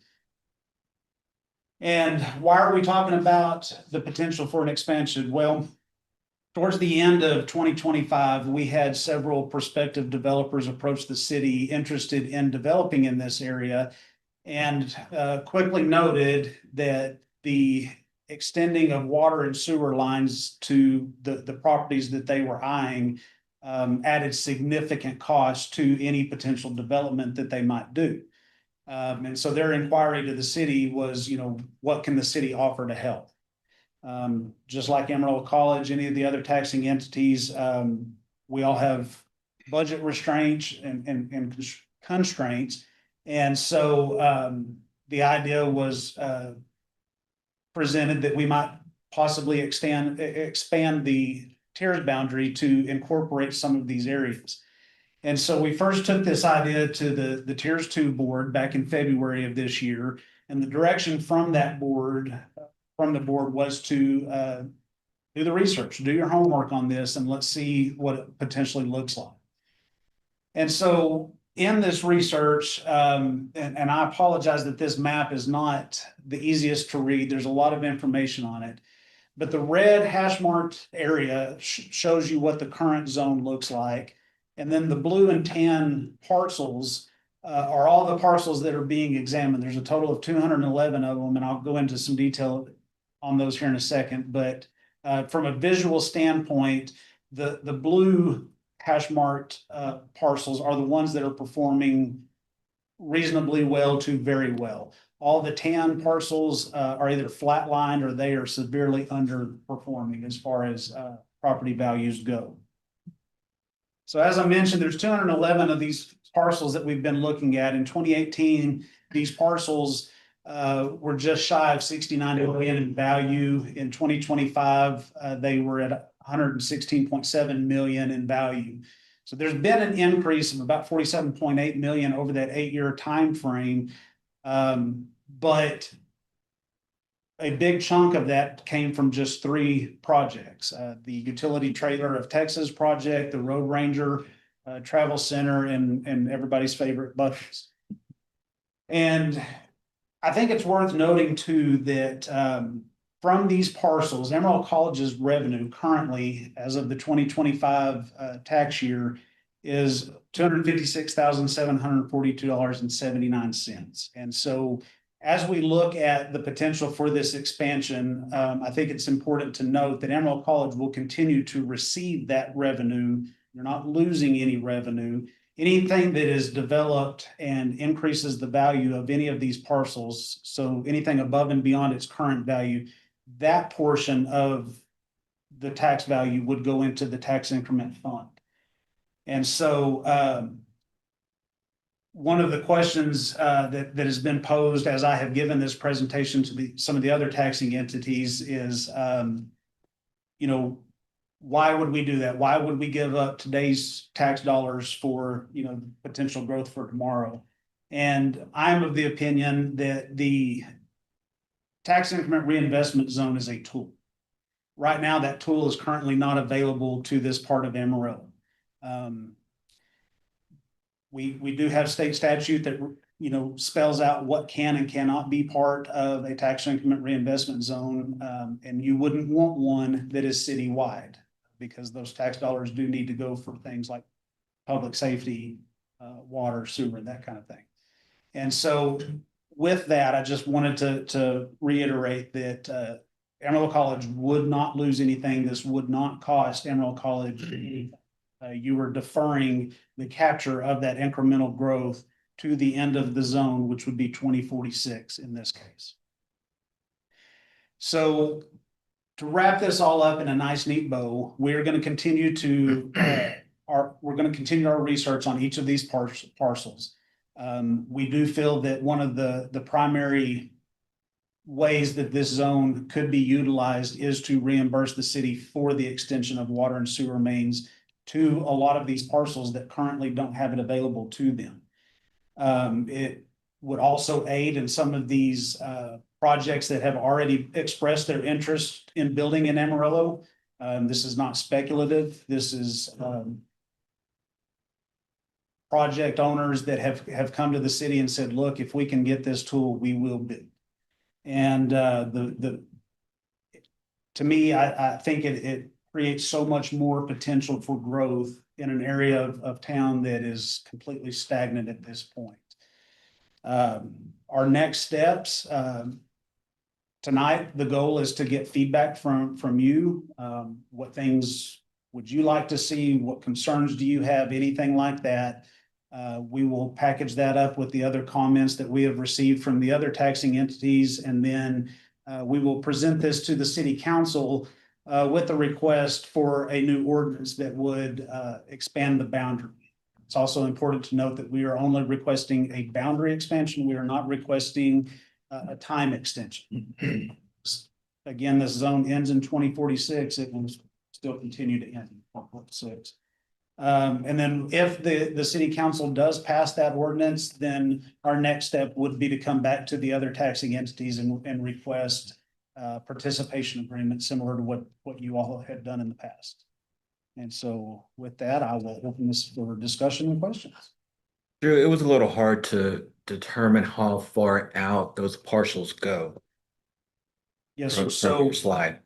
And why are we talking about the potential for an expansion? Well, towards the end of 2025, we had several prospective developers approach the city interested in developing in this area, and quickly noted that the extending of water and sewer lines to the properties that they were eyeing added significant cost to any potential development that they might do. And so their inquiry to the city was, what can the city offer to help? Just like Amarillo College, any of the other taxing entities, we all have budget restraints and constraints. And so the idea was presented that we might possibly expand the tiers boundary to incorporate some of these areas. And so we first took this idea to the Tiers 2 board back in February of this year. And the direction from the board was to do the research, do your homework on this, and let's see what it potentially looks like. And so in this research, and I apologize that this map is not the easiest to read. There's a lot of information on it. But the red hash marked area shows you what the current zone looks like. And then the blue and tan parcels are all the parcels that are being examined. There's a total of 211 of them, and I'll go into some detail on those here in a second. But from a visual standpoint, the blue hash marked parcels are the ones that are performing reasonably well to very well. All the tan parcels are either flatlined or they are severely underperforming as far as property values go. So as I mentioned, there's 211 of these parcels that we've been looking at. In 2018, these parcels were just shy of 69 million in value. In 2025, they were at 116.7 million in value. So there's been an increase of about 47.8 million over that 8-year time frame. But a big chunk of that came from just 3 projects. The Utility Trailer of Texas project, the Road Ranger travel center and everybody's favorite Buc-ee's. And I think it's worth noting too that from these parcels, Emerald College's revenue currently, as of the 2025 tax year, is $256,742.79. And so as we look at the potential for this expansion, I think it's important to note that Emerald College will continue to receive that revenue. You're not losing any revenue. Anything that is developed and increases the value of any of these parcels, so anything above and beyond its current value, that portion of the tax value would go into the tax increment fund. And so one of the questions that has been posed as I have given this presentation to some of the other taxing entities is, you know, why would we do that? Why would we give up today's tax dollars for, you know, potential growth for tomorrow? And I'm of the opinion that the tax increment reinvestment zone is a tool. Right now, that tool is currently not available to this part of Amarillo. We do have state statute that, you know, spells out what can and cannot be part of a tax increment reinvestment zone. And you wouldn't want one that is citywide, because those tax dollars do need to go for things like public safety, water, sewer, and that kind of thing. And so with that, I just wanted to reiterate that Amarillo College would not lose anything. This would not cost Amarillo College anything. You are deferring the capture of that incremental growth to the end of the zone, which would be 2046 in this case. So to wrap this all up in a nice, neat bow, we're going to continue to our research on each of these parcels. We do feel that one of the primary ways that this zone could be utilized is to reimburse the city for the extension of water and sewer mains to a lot of these parcels that currently don't have it available to them. It would also aid in some of these projects that have already expressed their interest in building in Amarillo. This is not speculative. This is project owners that have come to the city and said, look, if we can get this tool, we will bid. And to me, I think it creates so much more potential for growth in an area of town that is completely stagnant at this point. Our next steps, tonight, the goal is to get feedback from you. What things would you like to see? What concerns do you have? Anything like that? We will package that up with the other comments that we have received from the other taxing entities, and then we will present this to the city council with a request for a new ordinance that would expand the boundary. It's also important to note that we are only requesting a boundary expansion. We are not requesting a time extension. Again, this zone ends in 2046. It will still continue to end in 2046. And then if the city council does pass that ordinance, then our next step would be to come back to the other taxing entities and request participation agreement similar to what you all had done in the past. And so with that, I will open this for discussion and questions. Drew, it was a little hard to determine how far out those partials go. Yes, from so your slide.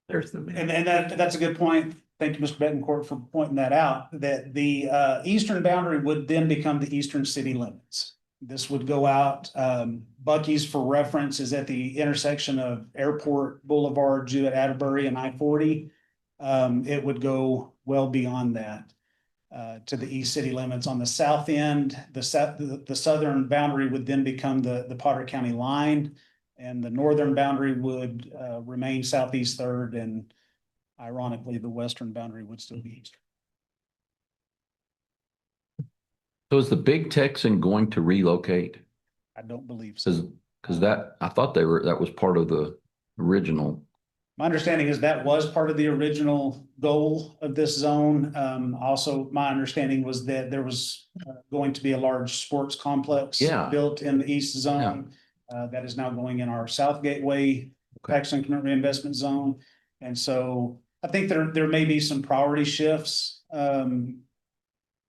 There's the. And that's a good point. Thank you, Mr. Betancourt, for pointing that out, that the eastern boundary would then become the eastern city limits. This would go out, Buc-ee's for reference is at the intersection of Airport Boulevard, Jewett, Atterbury, and I-40. It would go well beyond that to the east city limits. On the south end, the southern boundary would then become the Potter County line, and the northern boundary would remain Southeast Third, and ironically, the western boundary would still be eastern. So is the Big Texan going to relocate? I don't believe so. Because that, I thought that was part of the original. My understanding is that was part of the original goal of this zone. Also, my understanding was that there was going to be a large sports complex built in the east zone that is now going in our South Gateway tax increment reinvestment zone. And so I think there may be some priority shifts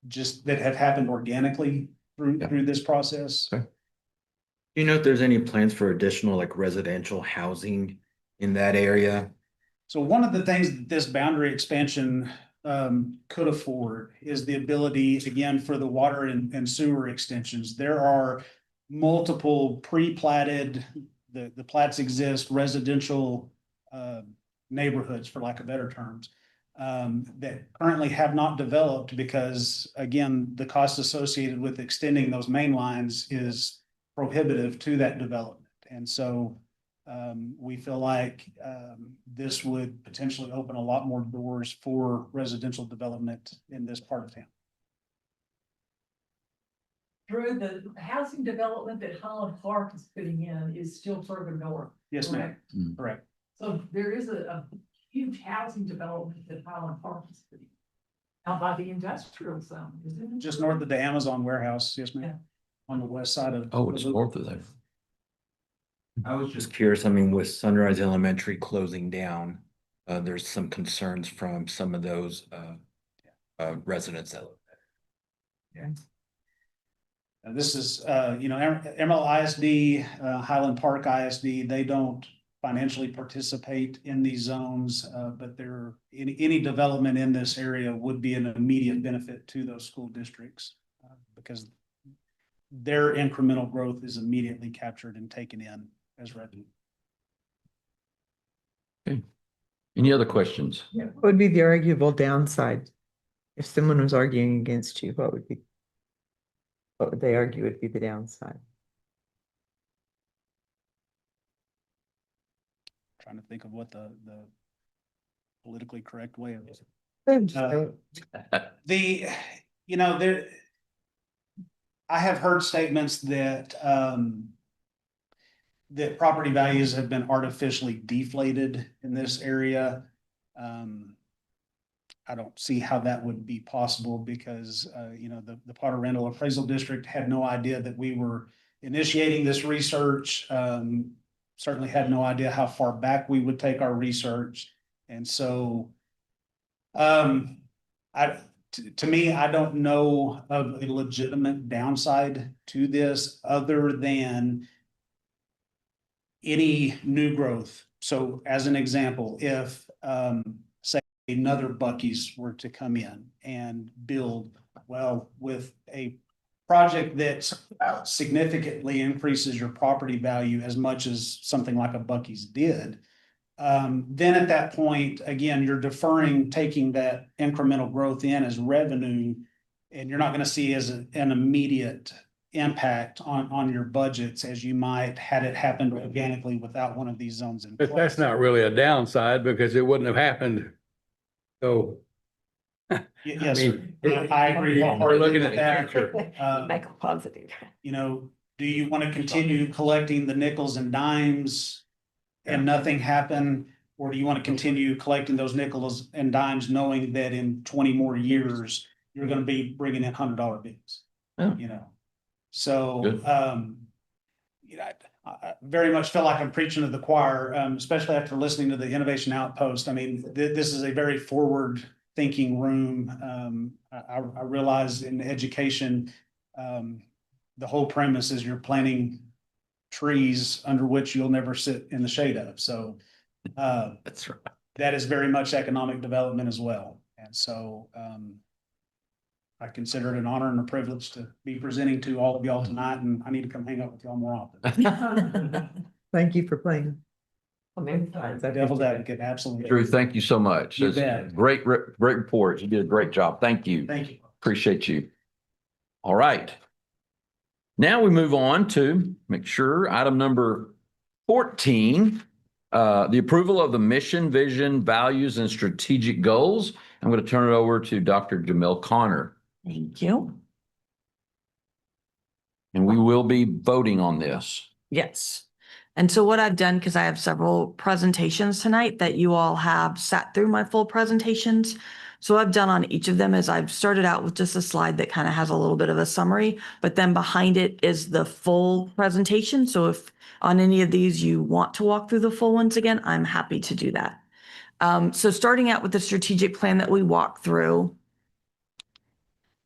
just that have happened organically through, Yeah. through this process. Okay. Do you know if there's any plans for additional like residential housing in that area? So one of the things that this boundary expansion could afford is the ability, again, for the water and sewer extensions. There are multiple pre-platted, the plats exist, residential neighborhoods, for lack of better terms, that currently have not developed because, again, the cost associated with extending those main lines is prohibitive to that development. And so we feel like this would potentially open a lot more doors for residential development in this part of town. Drew, the housing development that Highland Park is putting in is still further north. Yes, ma'am. correct? Correct. So there is a huge housing development that Highland Park is putting out by the industrial zone, isn't it? Just north of the Amazon warehouse. Yes, ma'am. On the west side of. Oh, it's north of there. I was just curious, I mean, with Sunrise Elementary closing down, there's some concerns from some of those residents that live there. This is, Emerald ISD, Highland Park ISD, they don't financially participate in these zones, but any development in this area would be an immediate benefit to those school districts because their incremental growth is immediately captured and taken in as revenue. Okay. Any other questions? Yeah. What would be the arguable downside? If someone was arguing against you, what would they argue would be the downside? Trying to think of what the politically correct way of it. I have heard statements that that property values have been artificially deflated in this area. I don't see how that would be possible because, the Potter Randall Appraisal District had no idea that we were initiating this research. Certainly had no idea how far back we would take our research. And so, to me, I don't know of a legitimate downside to this other than any new growth. So as an example, if, say another Buc-ee's were to come in and build, well, with a project that significantly increases your property value as much as something like a Buc-ee's did, then at that point, again, you're deferring taking that incremental growth in as revenue, and you're not going to see as an immediate impact on your budgets as you might had it happened organically without one of these zones in place. But that's not really a downside because it wouldn't have happened. So. Yes, sir. I agree. We're looking at the future. Make a positive. Do you want to continue collecting the nickels and dimes and nothing happen? Or do you want to continue collecting those nickels and dimes knowing that in 20 more years, you're going to be bringing in $100 bills? Yeah. So, I very much feel like I'm preaching to the choir, especially after listening to the Innovation Outpost. I mean, this is a very forward thinking room. I realize in education, the whole premise is you're planting trees under which you'll never sit in the shade of. So That's right. that is very much economic development as well. And so I consider it an honor and a privilege to be presenting to all of y'all tonight, and I need to come hang out with y'all more often. Thank you for playing. Devil's advocate, absolutely. Drew, thank you so much. You That's bet. great report. You did a great job. Thank you. Thank you. Appreciate you. All right. Now we move on to make sure item number 14, the approval of the mission, vision, values, and strategic goals. I'm going to turn it over to Dr. Jamil Connor. Thank you. And we will be voting on this. Yes. And so what I've done, because I have several presentations tonight that you all have sat through my full presentations. So what I've done on each of them is I've started out with just a slide that kind of has a little bit of a summary, but then behind it is the full presentation. So if on any of these you want to walk through the full ones again, I'm happy to do that. So starting out with the strategic plan that we walked through,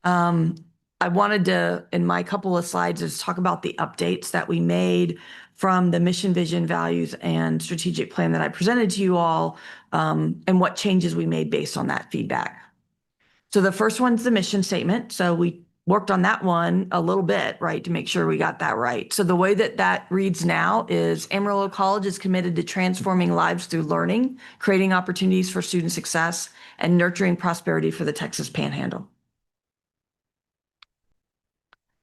I wanted to, in my couple of slides, is talk about the updates that we made from the mission, vision, values, and strategic plan that I presented to you all, and what changes we made based on that feedback. So the first one's the mission statement. So we worked on that one a little bit, right, to make sure we got that right. So the way that that reads now is Amarillo College is committed to transforming lives through learning, creating opportunities for student success, and nurturing prosperity for the Texas Panhandle.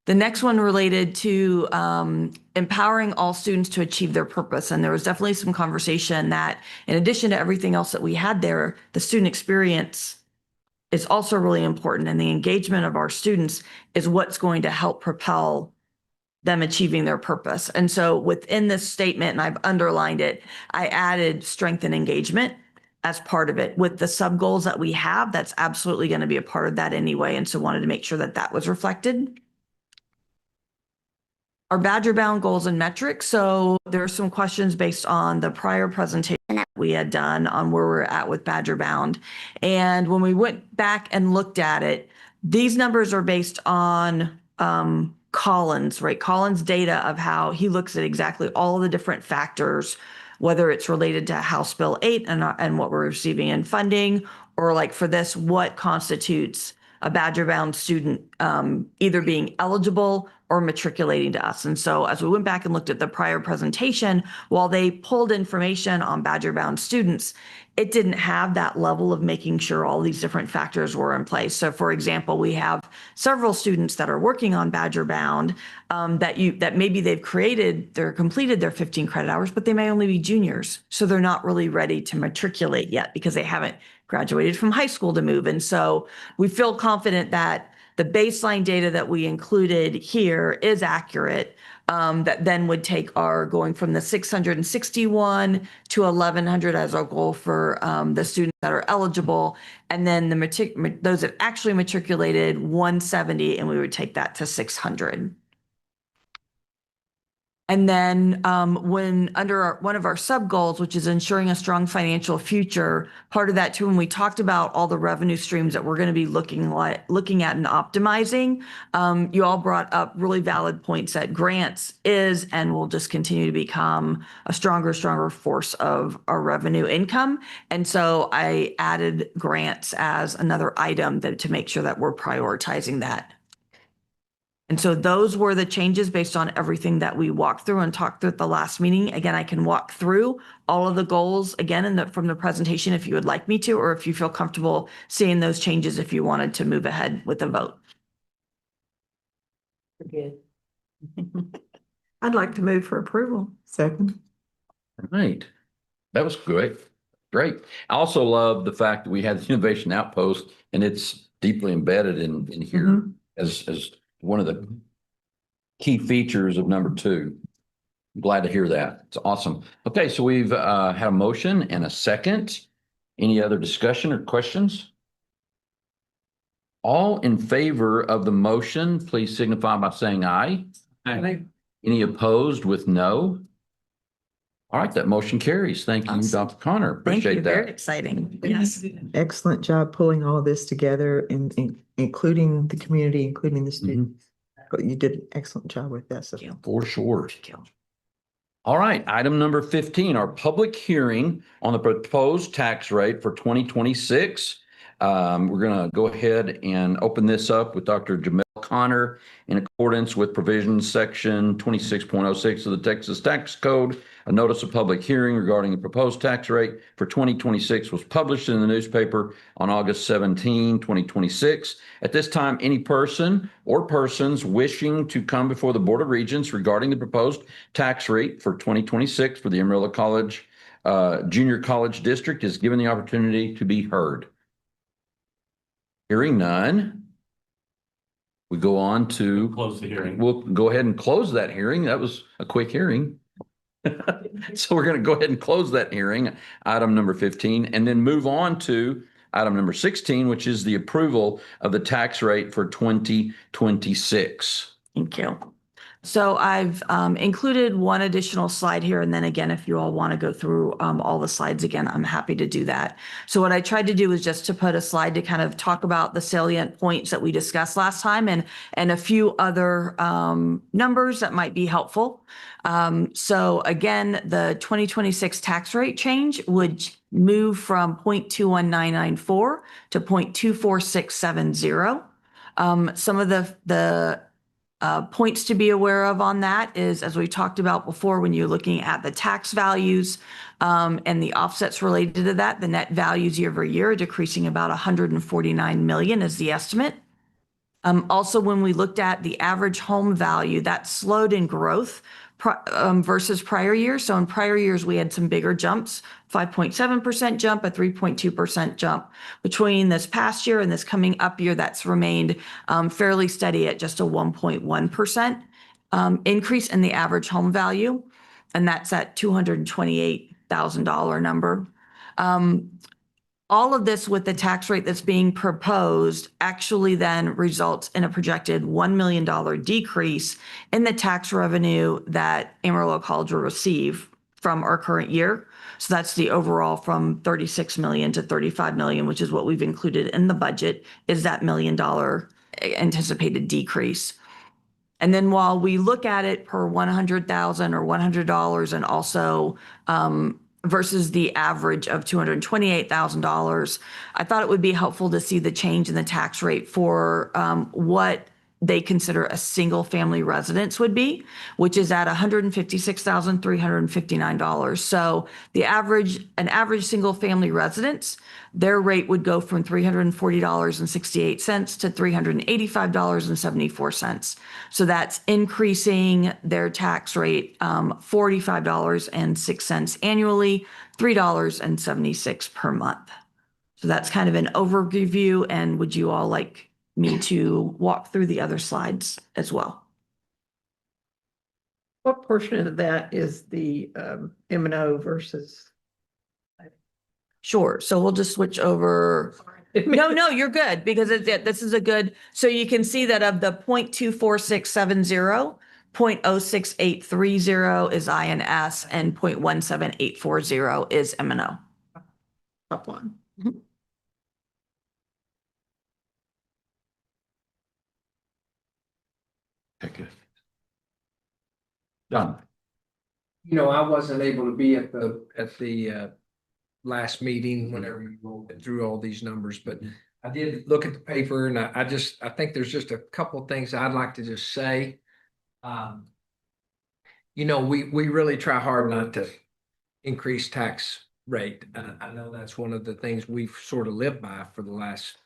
The next one related to empowering all students to achieve their purpose. And there was definitely some conversation that in addition to everything else that we had there, the student experience is also really important. And the engagement of our students is what's going to help propel them achieving their purpose. And so within this statement, and I've underlined it, I added strength and engagement as part of it. With the sub goals that we have, that's absolutely going to be a part of that anyway. And so wanted to make sure that that was reflected. Our Badger Bound goals and metrics. So there are some questions based on the prior presentation that we had done on where we're at with Badger Bound. And when we went back and looked at it, these numbers are based on Collins, right? Collins' data of how he looks at exactly all of the different factors, whether it's related to House Bill 8 and what we're receiving in funding, or like for this, what constitutes a Badger Bound student either being eligible or matriculating to us. And so as we went back and looked at the prior presentation, while they pulled information on Badger Bound students, it didn't have that level of making sure all these different factors were in place. So for example, we have several students that are working on Badger Bound that maybe they've completed their 15 credit hours, but they may only be juniors. So they're not really ready to matriculate yet because they haven't graduated from high school to move. And so we feel confident that the baseline data that we included here is accurate, that then would take our going from the 661 to 1,100 as our goal for the students that are eligible. And then those that actually matriculated 170, and we would take that to 600. And then when under one of our sub goals, which is ensuring a strong financial future, part of that too, when we talked about all the revenue streams that we're going to be looking at and optimizing, you all brought up really valid points that grants is and will just continue to become a stronger force of our revenue income. And so I added grants as another item to make sure that we're prioritizing that. And so those were the changes based on everything that we walked through and talked through at the last meeting. Again, I can walk through all of the goals again from the presentation if you would like me to, or if you feel comfortable seeing those changes if you wanted to move ahead with the vote. Good. I'd like to move for approval. Second. All right. That was great. Great. I also love the fact that we had the Innovation Outpost and it's deeply embedded in here as one of the key features of number 2. I'm glad to hear that. It's awesome. Okay, so we've had a motion and a second. Any other discussion or questions? All in favor of the motion, please signify by saying aye. Aye. Any opposed with no? All right, that motion carries. Thank you, Awesome. Dr. Connor. Thank you. Appreciate Very that. exciting. Yes. Excellent job pulling all this together and including the community, including the students. You did an excellent job with that. So. For sure. All right, item number 15, our public hearing on the proposed tax rate for 2026. We're going to go ahead and open this up with Dr. Jamel Connor in accordance with provisions section 26.06 of the Texas Tax Code. A notice of public hearing regarding the proposed tax rate for 2026 was published in the newspaper on August 17, 2026. At this time, any person or persons wishing to come before the Board of Regents regarding the proposed tax rate for 2026 for the Amarillo College Junior College District is given the opportunity to be heard. Hearing none, we go on to close the hearing. We'll go ahead and close that hearing. That was a quick hearing. So we're going to go ahead and close that hearing, item number 15, and then move on to item number 16, which is the approval of the tax rate for 2026. Thank you. So I've included one additional slide here, and then again, if you all want to go through all the slides again, I'm happy to do that. So what I tried to do was just to put a slide to kind of talk about the salient points that we discussed last time and a few other numbers that might be helpful. So again, the 2026 tax rate change would move from 0.21994 to 0.24670. Some of the points to be aware of on that is, as we talked about before, when you're looking at the tax values and the offsets related to that, the net values year over year are decreasing about 149 million is the estimate. Also, when we looked at the average home value, that slowed in growth versus prior years. So in prior years, we had some bigger jumps, 5.7% jump, a 3.2% jump. Between this past year and this coming up year, that's remained fairly steady at just a 1.1% increase in the average home value. And that's at $228,000 number. All of this with the tax rate that's being proposed actually then results in a projected $1 million decrease in the tax revenue that Amarillo College will receive from our current year. So that's the overall from 36 million to 35 million, which is what we've included in the budget, is that $1 million anticipated decrease. And then while we look at it per 100,000 or $100 and also versus the average of $228,000, I thought it would be helpful to see the change in the tax rate for what they consider a single family residence would be, which is at $156,359. So an average single family residence, their rate would go from $340.68 to $385.74. So that's increasing their tax rate $45.06 annually, $3.76 per month. So that's kind of an overview. And would you all like me to walk through the other slides as well? What portion of that is the M&O versus? Sure. So we'll just switch over. No, you're good because this is a good, so you can see that of the 0.24670, 0.06830 is INS and 0.17840 is M&O. Top one. Okay. Done. You know, I wasn't able to be at the last meeting whenever you went through all these numbers, but I did look at the paper and I think there's just a couple of things I'd like to just say. You know, we really try hard not to increase tax rate. I know that's one of the things we've sort of lived by for the last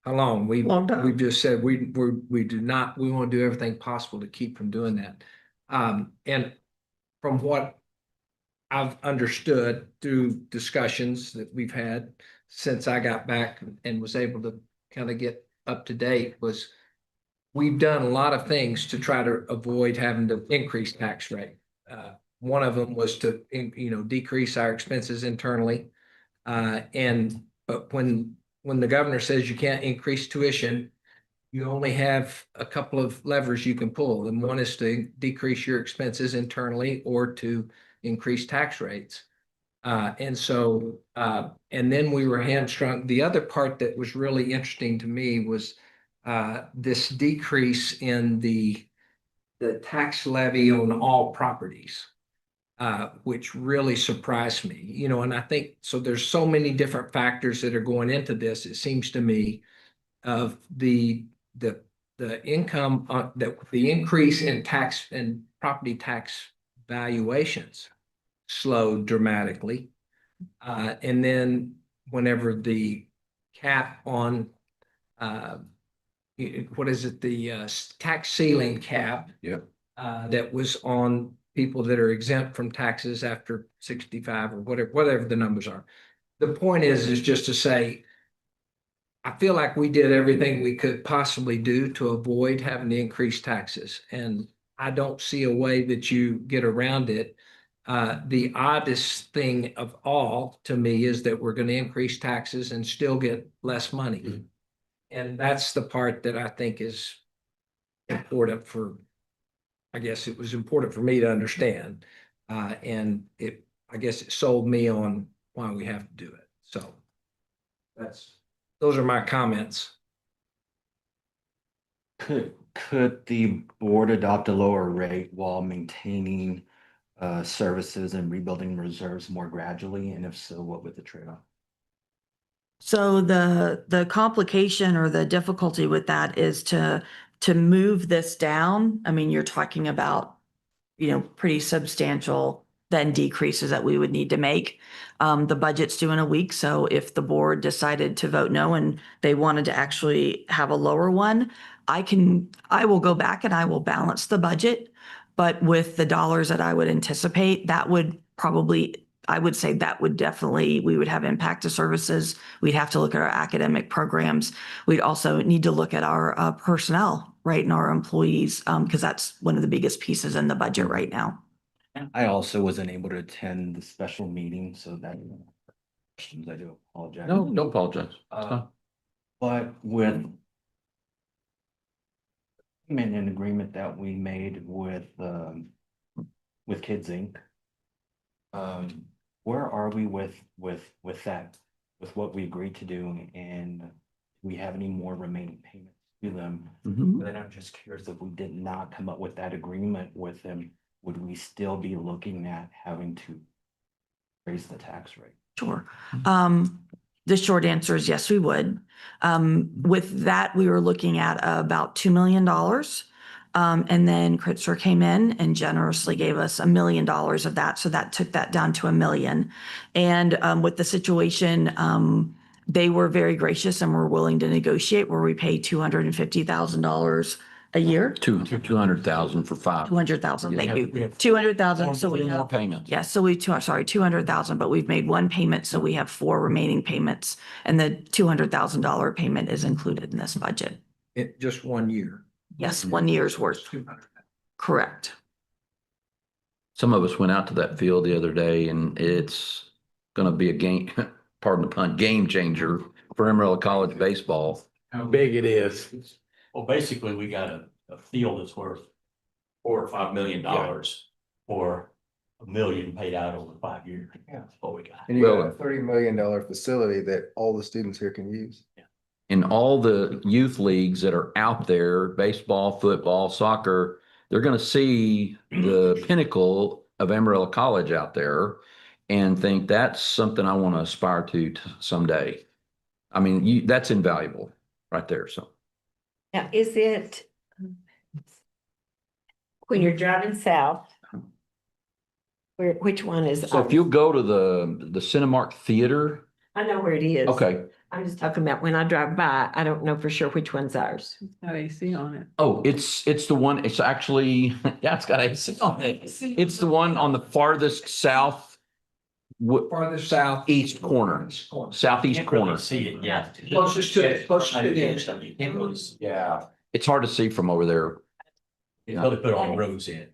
how long? Long time. We've just said we do not, we want to do everything possible to keep from doing that. And from what I've understood through discussions that we've had since I got back and was able to kind of get up to date, was we've done a lot of things to try to avoid having to increase tax rate. One of them was to, decrease our expenses internally. But when the governor says you can't increase tuition, you only have a couple of levers you can pull. And one is to decrease your expenses internally or to increase tax rates. And then we were hamstrung. The other part that was really interesting to me was this decrease in the tax levy on all properties, which really surprised me. And I think so. There's so many different factors that are going into this. It seems to me of the income, the increase in tax and property tax valuations slowed dramatically. And then whenever the cap on, what is it, the tax ceiling cap that was on people that are exempt from taxes after 65 or whatever the numbers are. The point is just to say, I feel like we did everything we could possibly do to avoid having to increase taxes. And I don't see a way that you get around it. The oddest thing of all to me is that we're going to increase taxes and still get less money. And that's the part that I think is important for I guess it was important for me to understand. And I guess it sold me on why we have to do it. So those are my comments. Could the board adopt a lower rate while maintaining services and rebuilding reserves more gradually? And if so, what would the trade-off? So the complication or the difficulty with that is to move this down. I mean, you're talking about, pretty substantial then decreases that we would need to make. The budget's due in a week, so if the board decided to vote no and they wanted to actually have a lower one, I will go back and I will balance the budget. But with the dollars that I would anticipate, that would probably, I would say that would definitely, we would have impact to services. We'd have to look at our academic programs. We'd also need to look at our personnel, right, and our employees, because that's one of the biggest pieces in the budget right now. I also wasn't able to attend the special meeting, so that questions, I do apologize. No, don't apologize. But with an agreement that we made with Kids Inc. Where are we with that, with what we agreed to do, and do we have any more remaining payments to them? Mhm. But I'm just curious, if we did not come up with that agreement with them, would we still be looking at having to raise the tax rate? Sure. The short answer is yes, we would. With that, we were looking at about $2 million. And then Kritzer came in and generously gave us $1 million of that. So that took that down to $1 million. And with the situation, they were very gracious and were willing to negotiate where we pay $250,000 a year. 200,000 for 5. 200,000, thank you. 200,000, so we More have, payments. yeah, so sorry, 200,000, but we've made one payment, so we have 4 remaining payments. And the $200,000 payment is included in this budget. Just 1 year. Yes, 1 year's worth. Correct. Some of us went out to that field the other day, and it's going to be a game, pardon the pun, game changer for Amarillo College baseball. How big it is. Well, basically, we got a field that's worth $4 or $5 million for $1 million paid out over 5 years. Yeah, that's what we got. And you got a $30 million facility that all the students here can use. In all the youth leagues that are out there, baseball, football, soccer, they're going to see the pinnacle of Amarillo College out there and think that's something I want to aspire to someday. I mean, that's invaluable right there. So. Now, is it when you're driving south? Which one is? So if you'll go to the Cinemark Theater. I know where it is. Okay. I'm just talking about when I drive by, I don't know for sure which one's ours. It's got AC on it. Oh, it's the one, it's actually, yeah, it's got AC on it. It's the one on the farthest south. Farthest south. East corner, southeast corner. See it, yeah. Closest to the Yeah, it's hard to see from over there. Until they put all the roads in.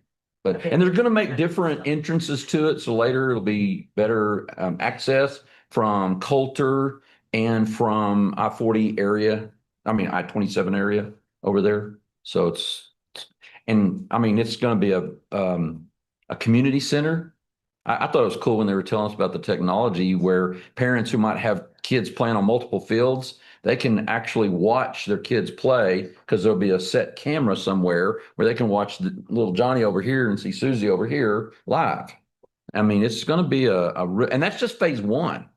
But, and they're gonna make different entrances to it, so later it'll be better access from Coulter and from I-40 area, I mean I-27 area over there. So it's gonna be a community center. I thought it was cool when they were telling us about the technology where parents who might have kids playing on multiple fields, they can actually watch their kids play because there'll be a set camera somewhere where they can watch the little Johnny over here and see Susie over here live. I mean, it's going to be and that's just phase 1.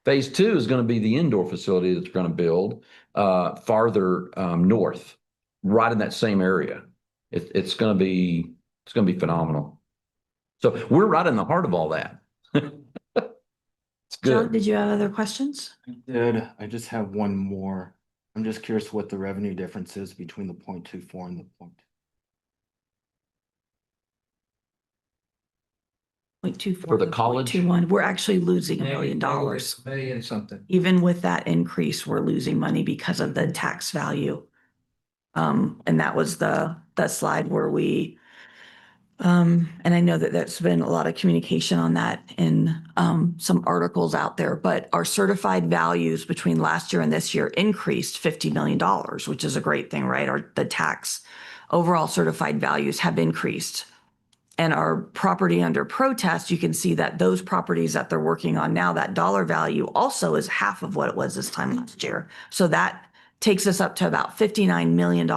Phase 2 is going to be the indoor facility that's going to build farther north, right in that same area. It's going to be phenomenal. So we're right in the heart of all that. It's good. John, did you have other questions? I did. I just have one more. I'm just curious what the revenue difference is between the 0.24 and the 0.24 For the college? 0.21. We're actually losing $1 million. Million something. Even with that increase, we're losing money because of the tax value. And that was the slide where we, and I know that there's been a lot of communication on that in some articles out there, but our certified values between last year and this year increased $50 million, which is a great thing, right? The tax overall certified values have increased. And our property under protest, you can see that those properties that they're working on now, that dollar value also is half of what it was this time last year. So that takes us up to about $59 million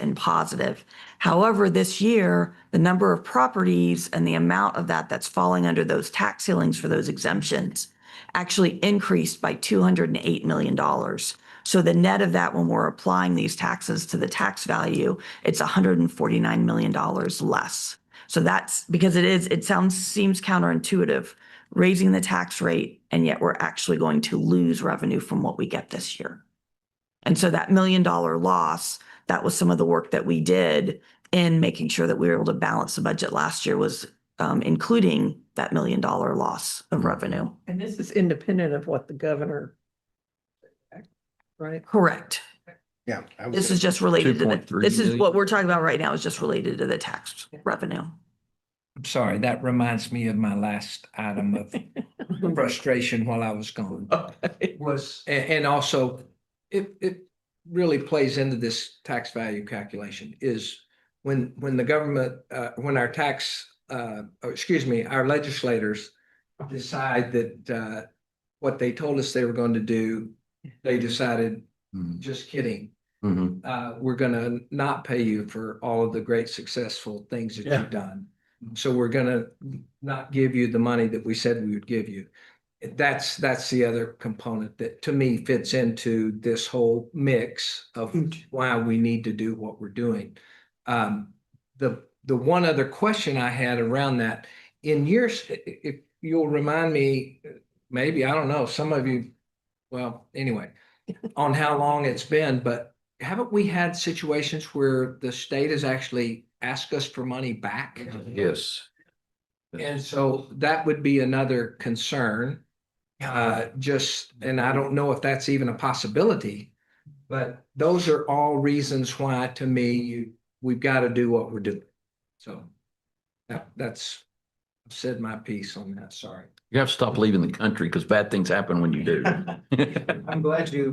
in positive. However, this year, the number of properties and the amount of that that's falling under those tax ceilings for those exemptions actually increased by $208 million. So the net of that, when we're applying these taxes to the tax value, it's $149 million less. So that's because seems counterintuitive, raising the tax rate, and yet we're actually going to lose revenue from what we get this year. And so that $1 million loss, that was some of the work that we did in making sure that we were able to balance the budget last year, was including that $1 million loss of revenue. And this is independent of what the governor, right? Correct. Yeah. This is just related to the, 2.3 this is million. what we're talking about right now is just related to the tax revenue. I'm sorry, that reminds me of my last item of frustration while I was gone. Was, and also, it really plays into this tax value calculation is when the government, when our our legislators decide that what they told us they were going to do, they decided, just kidding. We're gonna not pay you for all of the great successful things that you've done. So we're gonna not give you the money that we said we would give you. That's the other component that to me fits into this whole mix of why we need to do what we're doing. The one other question I had around that, in years, if you'll remind me, maybe, I don't know, some of you, well, anyway, on how long it's been, but haven't we had situations where the state has actually asked us for money back? Yes. And so that would be another concern. And I don't know if that's even a possibility, but those are all reasons why, to me, we've got to do what we're doing. So that's, I've said my piece on that, sorry. You have to stop leaving the country because bad things happen when you do. I'm glad you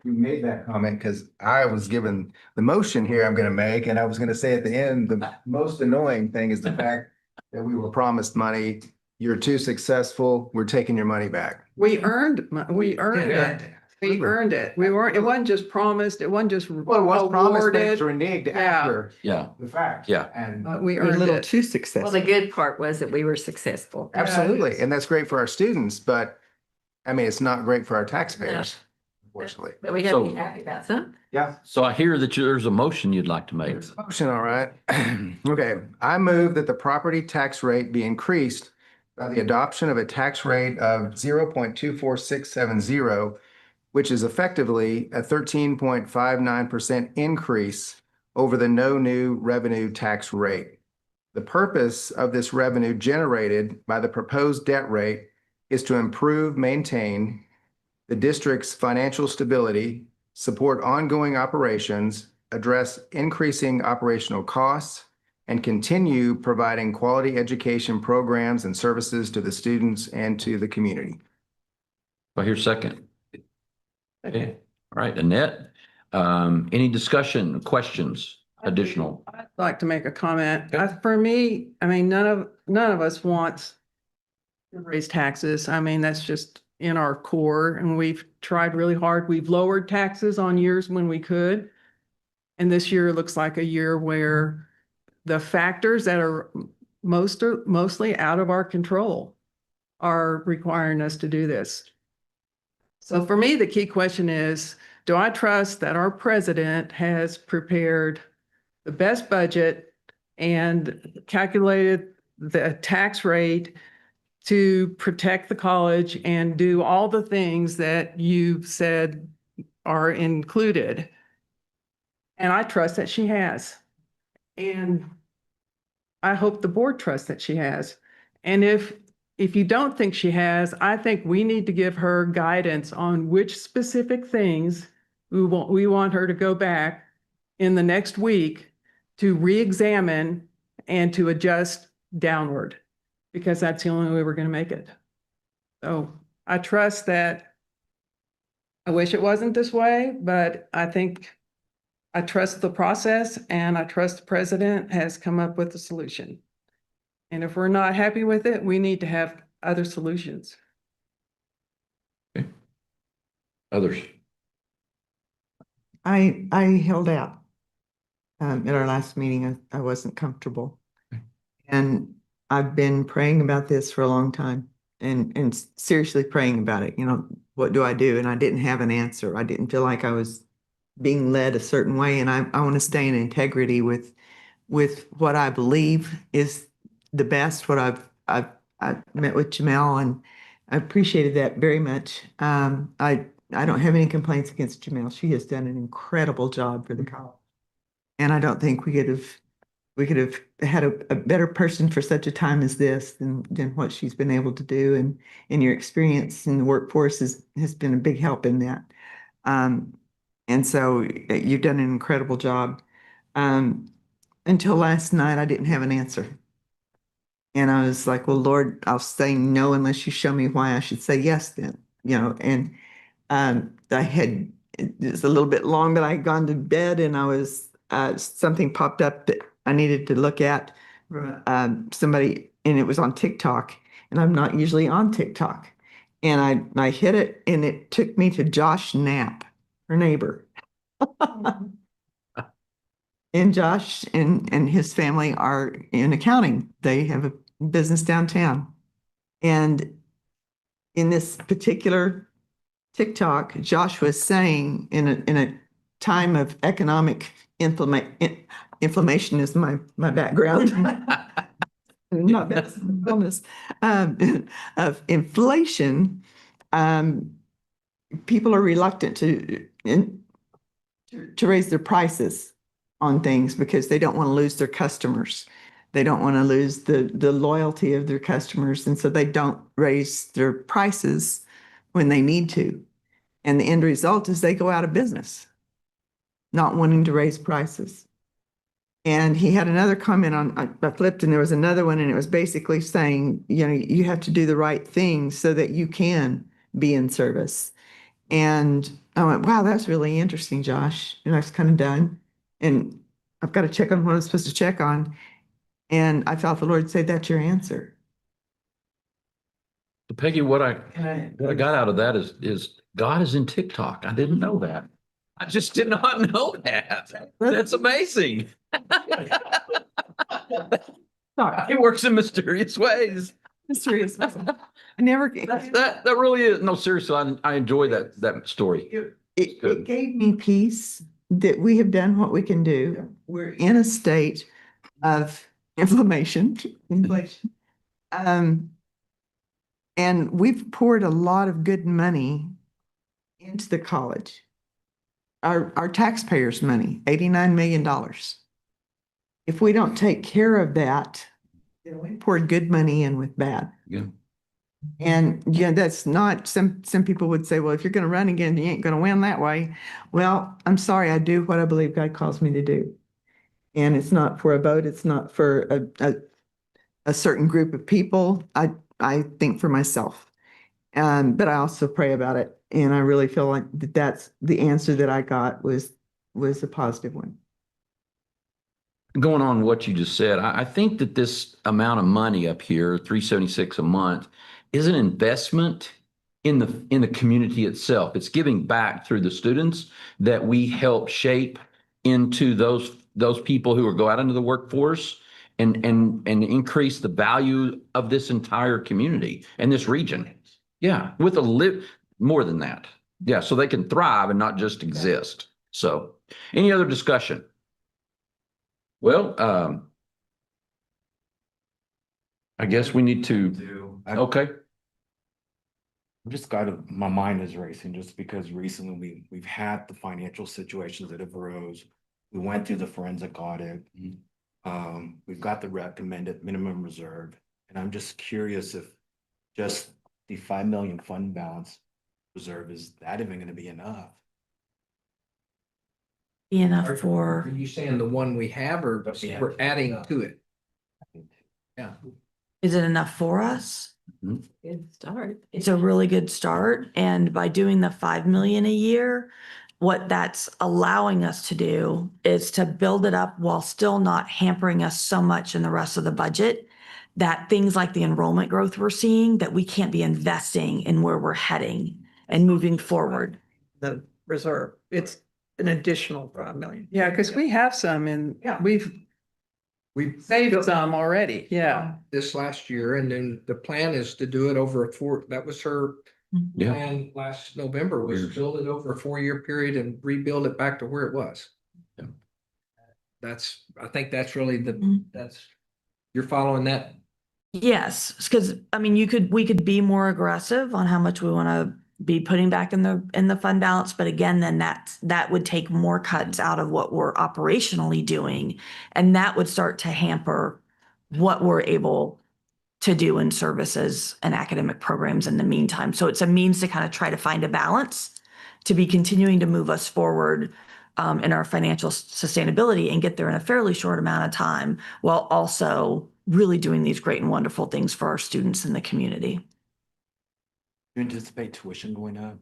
made that comment because I was given the motion here I'm going to make, and I was going to say at the end, the most annoying thing is the fact that we were promised money. You're too successful. We're taking your money back. We earned it. We earned it. It wasn't just promised. It wasn't just Well, it was promised, but awarded. it's reneged after Yeah. the fact. Yeah. And We We're a earned little it. too successful. Well, the good part was that we were successful. absolutely, and that's great for our students, but I mean, it's not great for our taxpayers, unfortunately. But we got to be So- happy about something. Yeah. So I hear that there's a motion you'd like to make. Motion, all right. Okay, I move that the property tax rate be increased by the adoption of a tax rate of 0.24670, which is effectively a 13.59% increase over the no new revenue tax rate. The purpose of this revenue generated by the proposed debt rate is to improve, maintain the district's financial stability, support ongoing operations, address increasing operational costs, and continue providing quality education programs and services to the students and to the community. I hear second. Okay. All right, Annette, any discussion, questions, additional? I'd like to make a comment. For me, I mean, none of us wants to raise taxes. I mean, that's just in our core, and we've tried really hard. We've lowered taxes on years when we could. And this year looks like a year where the factors that are mostly out of our control are requiring us to do this. So for me, the key question is, do I trust that our president has prepared the best budget and calculated the tax rate to protect the college and do all the things that you said are included? And I trust that she has. And I hope the board trusts that she has. And if you don't think she has, I think we need to give her guidance on which specific things we want her to go back in the next week to re-examine and to adjust downward, because that's the only way we're going to make it. So I trust that. I wish it wasn't this way, but I think I trust the process and I trust the president has come up with a solution. And if we're not happy with it, we need to have other solutions. Others? I held out. At our last meeting, I wasn't comfortable. And I've been praying about this for a long time and seriously praying about it. You know, what do I do? And I didn't have an answer. I didn't feel like I was being led a certain way. And I want to stay in integrity with what I believe is the best, what I've met with Jamel, and I appreciated that very much. I don't have any complaints against Jamel. She has done an incredible job for the college. And I don't think we could have had a better person for such a time as this than what she's been able to do. And your experience in the workforce has been a big help in that. And so you've done an incredible job. Until last night, I didn't have an answer. And I was like, well, Lord, I'll say no unless you show me why I should say yes then, you know. And it was a little bit long, but I had gone to bed and I was, something popped up that I needed to look at, somebody, and it was on TikTok, and I'm not usually on TikTok. And I hit it and it took me to Josh Knapp, her neighbor. And Josh and his family are in accounting. They have a business downtown. And in this particular TikTok, Josh was saying in a time of economic inflammation is my background. Not best illness, of inflation, people are reluctant to raise their prices on things because they don't want to lose their customers. They don't want to lose the loyalty of their customers. And so they don't raise their prices when they need to. And the end result is they go out of business, not wanting to raise prices. And he had another comment on, I flipped and there was another one, and it was basically saying, you know, you have to do the right thing so that you can be in service. And I went, wow, that's really interesting, Josh. And I was kind of done. And I've got to check on what I'm supposed to check on. And I felt the Lord say, that's your answer. Peggy, what I got out of that is God is in TikTok. I didn't know that. I just did not know that. That's amazing. It works in mysterious ways. Mysterious ways. I never. That really is. No, seriously, I enjoy that story. It gave me peace that we have done what we can do. We're in a state of inflation. And we've poured a lot of good money into the college. Our taxpayers' money, $89 million. If we don't take care of that, then we poured good money in with bad. Yeah. And yeah, that's not, some people would say, well, if you're going to run again, you ain't going to win that way. Well, I'm sorry, I do what I believe God calls me to do. And it's not for a vote. It's not for a certain group of people. I think for myself. But I also pray about it. And I really feel like that's the answer that I got was a positive one. Going on what you just said, I think that this amount of money up here, $376 a month, is an investment in the community itself. It's giving back through the students that we help shape into those people who will go out into the workforce and increase the value of this entire community and this region. Yeah, with more than that. Yeah, so they can thrive and not just exist. So, any other discussion? Well, I guess we need to. Okay. My mind is racing just because recently we've had the financial situations that have arose. We went through the forensic audit. We've got the recommended minimum reserve. And I'm just curious if just the 5 million fund balance reserve, is that even going to be enough? Be enough for. Are you saying the one we have, or we're adding to it? Yeah. Is it enough for us? Good start. It's a really good start. And by doing the 5 million a year, what that's allowing us to do is to build it up while still not hampering us so much in the rest of the budget that things like the enrollment growth we're seeing, that we can't be investing in where we're heading and moving forward. The reserve, it's an additional 5 million. Yeah, because we have some and we've saved some already. Yeah. This last year, and then the plan is to do it over that was her Yeah. plan last November, was to build it over a 4-year period and rebuild it back to where it was. Yeah. I think that's really you're following that. Yes, because I mean, we could be more aggressive on how much we want to be putting back in the fund balance, but again, then that would take more cuts out of what we're operationally doing, and that would start to hamper what we're able to do in services and academic programs in the meantime. So it's a means to kind of try to find a balance to be continuing to move us forward in our financial sustainability and get there in a fairly short amount of time, while also really doing these great and wonderful things for our students in the community. Do you anticipate tuition going up?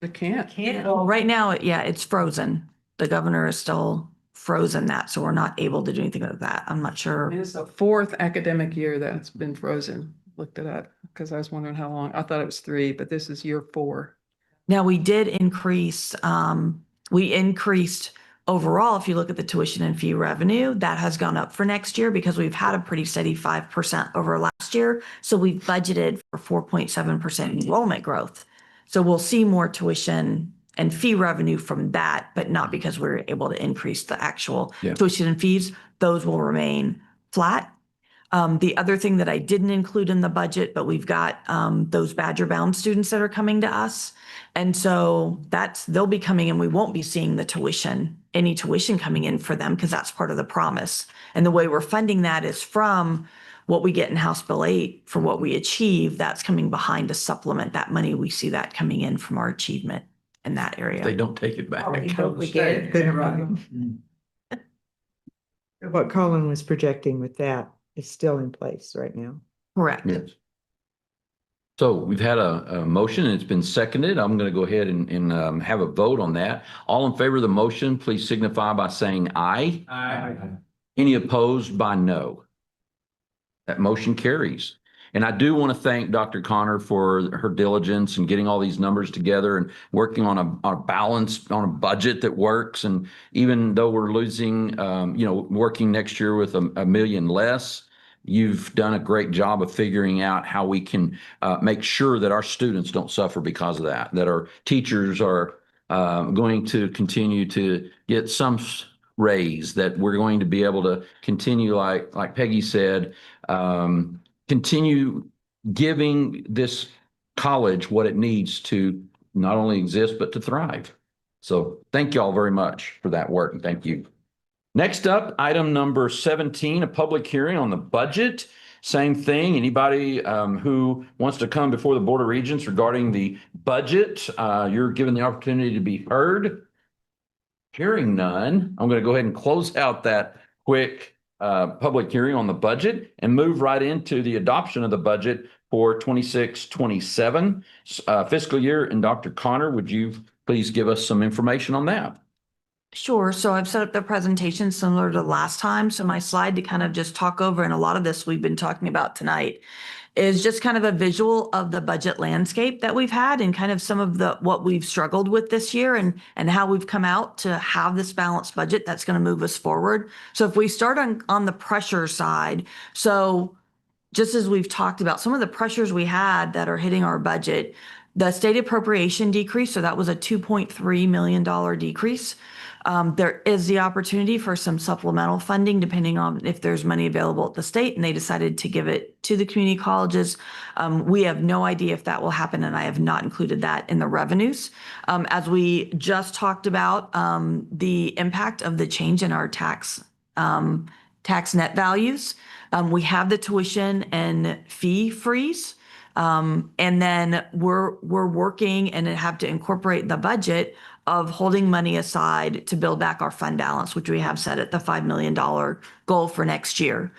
It can't. Well, right now, it's frozen. The governor is still frozen that, so we're not able to do anything with that. I'm not sure. It's the 4th academic year that's been frozen. Looked it up because I was wondering how long. I thought it was 3, but this is year 4. Now, we did increase, we increased overall, if you look at the tuition and fee revenue, that has gone up for next year because we've had a pretty steady 5% over last year. So we've budgeted for 4.7% enrollment growth. So we'll see more tuition and fee revenue from that, but not because we're able to increase the actual tuition and fees. Those will remain flat. The other thing that I didn't include in the budget, but we've got those Badger Bound students that are coming to us. And so they'll be coming and we won't be seeing any tuition coming in for them because that's part of the promise. And the way we're funding that is from what we get in House Bill 8 for what we achieve. That's coming behind to supplement that money. We see that coming in from our achievement in that area. They don't take it back. We get it. What Colin was projecting with that is still in place right now. Correct. Yes. So we've had a motion and it's been seconded. I'm going to go ahead and have a vote on that. All in favor of the motion, please signify by saying aye. Aye. Any opposed by no? That motion carries. And I do want to thank Dr. Connor for her diligence in getting all these numbers together and working on a balance, on a budget that works. And even though we're losing, working next year with a million less, you've done a great job of figuring out how we can make sure that our students don't suffer because of that, that our teachers are going to continue to get some raise, that we're going to be able to continue, like Peggy said, continue giving this college what it needs to not only exist, but to thrive. So thank you all very much for that work, and thank you. Next up, item number 17, a public hearing on the budget. Same thing. Anybody who wants to come before the Board of Regents regarding the budget, you're given the opportunity to be heard. Hearing none, I'm going to go ahead and close out that quick public hearing on the budget and move right into the adoption of the budget for 26-27 fiscal year. And Dr. Connor, would you please give us some information on that? Sure. So I've set up the presentation similar to last time. So my slide to kind of just talk over, and a lot of this we've been talking about tonight, is just kind of a visual of the budget landscape that we've had and kind of some of what we've struggled with this year and how we've come out to have this balanced budget that's going to move us forward. So if we start on the pressure side, so just as we've talked about some of the pressures we had that are hitting our budget, the state appropriation decrease, so that was a $2.3 million decrease. There is the opportunity for some supplemental funding depending on if there's money available at the state and they decided to give it to the community colleges. We have no idea if that will happen, and I have not included that in the revenues. As we just talked about, the impact of the change in our tax net values. We have the tuition and fee freeze. And then we're working and have to incorporate the budget of holding money aside to build back our fund balance, which we have set at the $5 million goal for next year.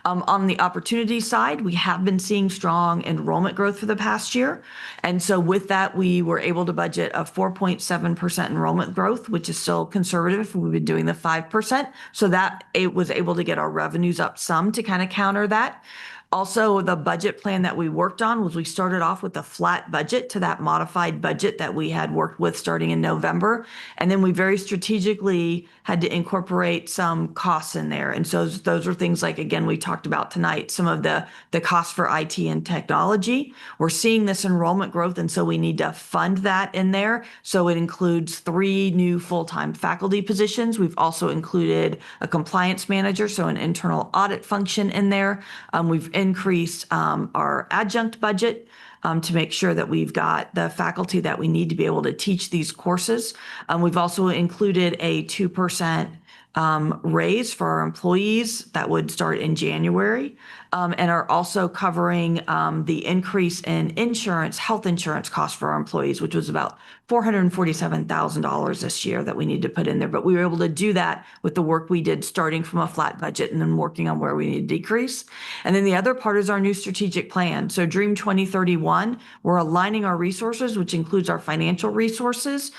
On the opportunity side, we have been seeing strong enrollment growth for the past year. And so with that, we were able to budget a 4.7% enrollment growth, which is still conservative. We've been doing the 5%. So that it was able to get our revenues up some to kind of counter that. Also, the budget plan that we worked on was we started off with a flat budget to that modified budget that we had worked with starting in November. And then we very strategically had to incorporate some costs in there. And so those are things like, again, we talked about tonight, some of the costs for IT and technology. We're seeing this enrollment growth, and so we need to fund that in there. So it includes 3 new full-time faculty positions. We've also included a compliance manager, so an internal audit function in there. We've increased our adjunct budget to make sure that we've got the faculty that we need to be able to teach these courses. We've also included a 2% raise for our employees that would start in January, and are also covering the increase in health insurance costs for our employees, which was about $447,000 this year that we need to put in there. But we were able to do that with the work we did starting from a flat budget and then working on where we need to decrease. And then the other part is our new strategic plan. So Dream 2031, we're aligning our resources, which includes our financial resources,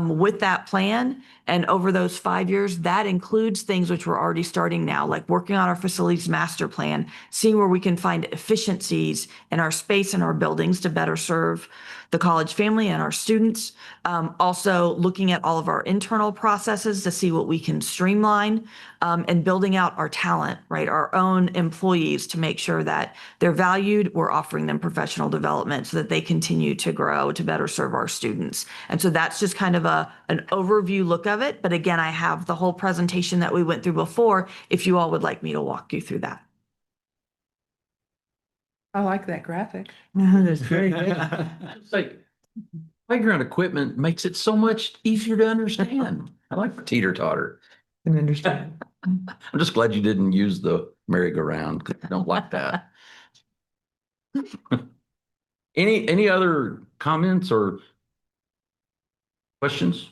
with that plan. And over those 5 years, that includes things which we're already starting now, like working on our facilities master plan, seeing where we can find efficiencies in our space and our buildings to better serve the college family and our students. Also looking at all of our internal processes to see what we can streamline, and building out our talent, right? Our own employees to make sure that they're valued. We're offering them professional development so that they continue to grow to better serve our students. And so that's just kind of an overview look of it. But again, I have the whole presentation that we went through before, if you all would like me to walk you through that. I like that graphic. That's very good. It's like playground equipment makes it so much easier to understand. I like teeter-totter. I can understand. I'm just glad you didn't use the merry-go-round, 'cause I don't like that. Any other comments or questions?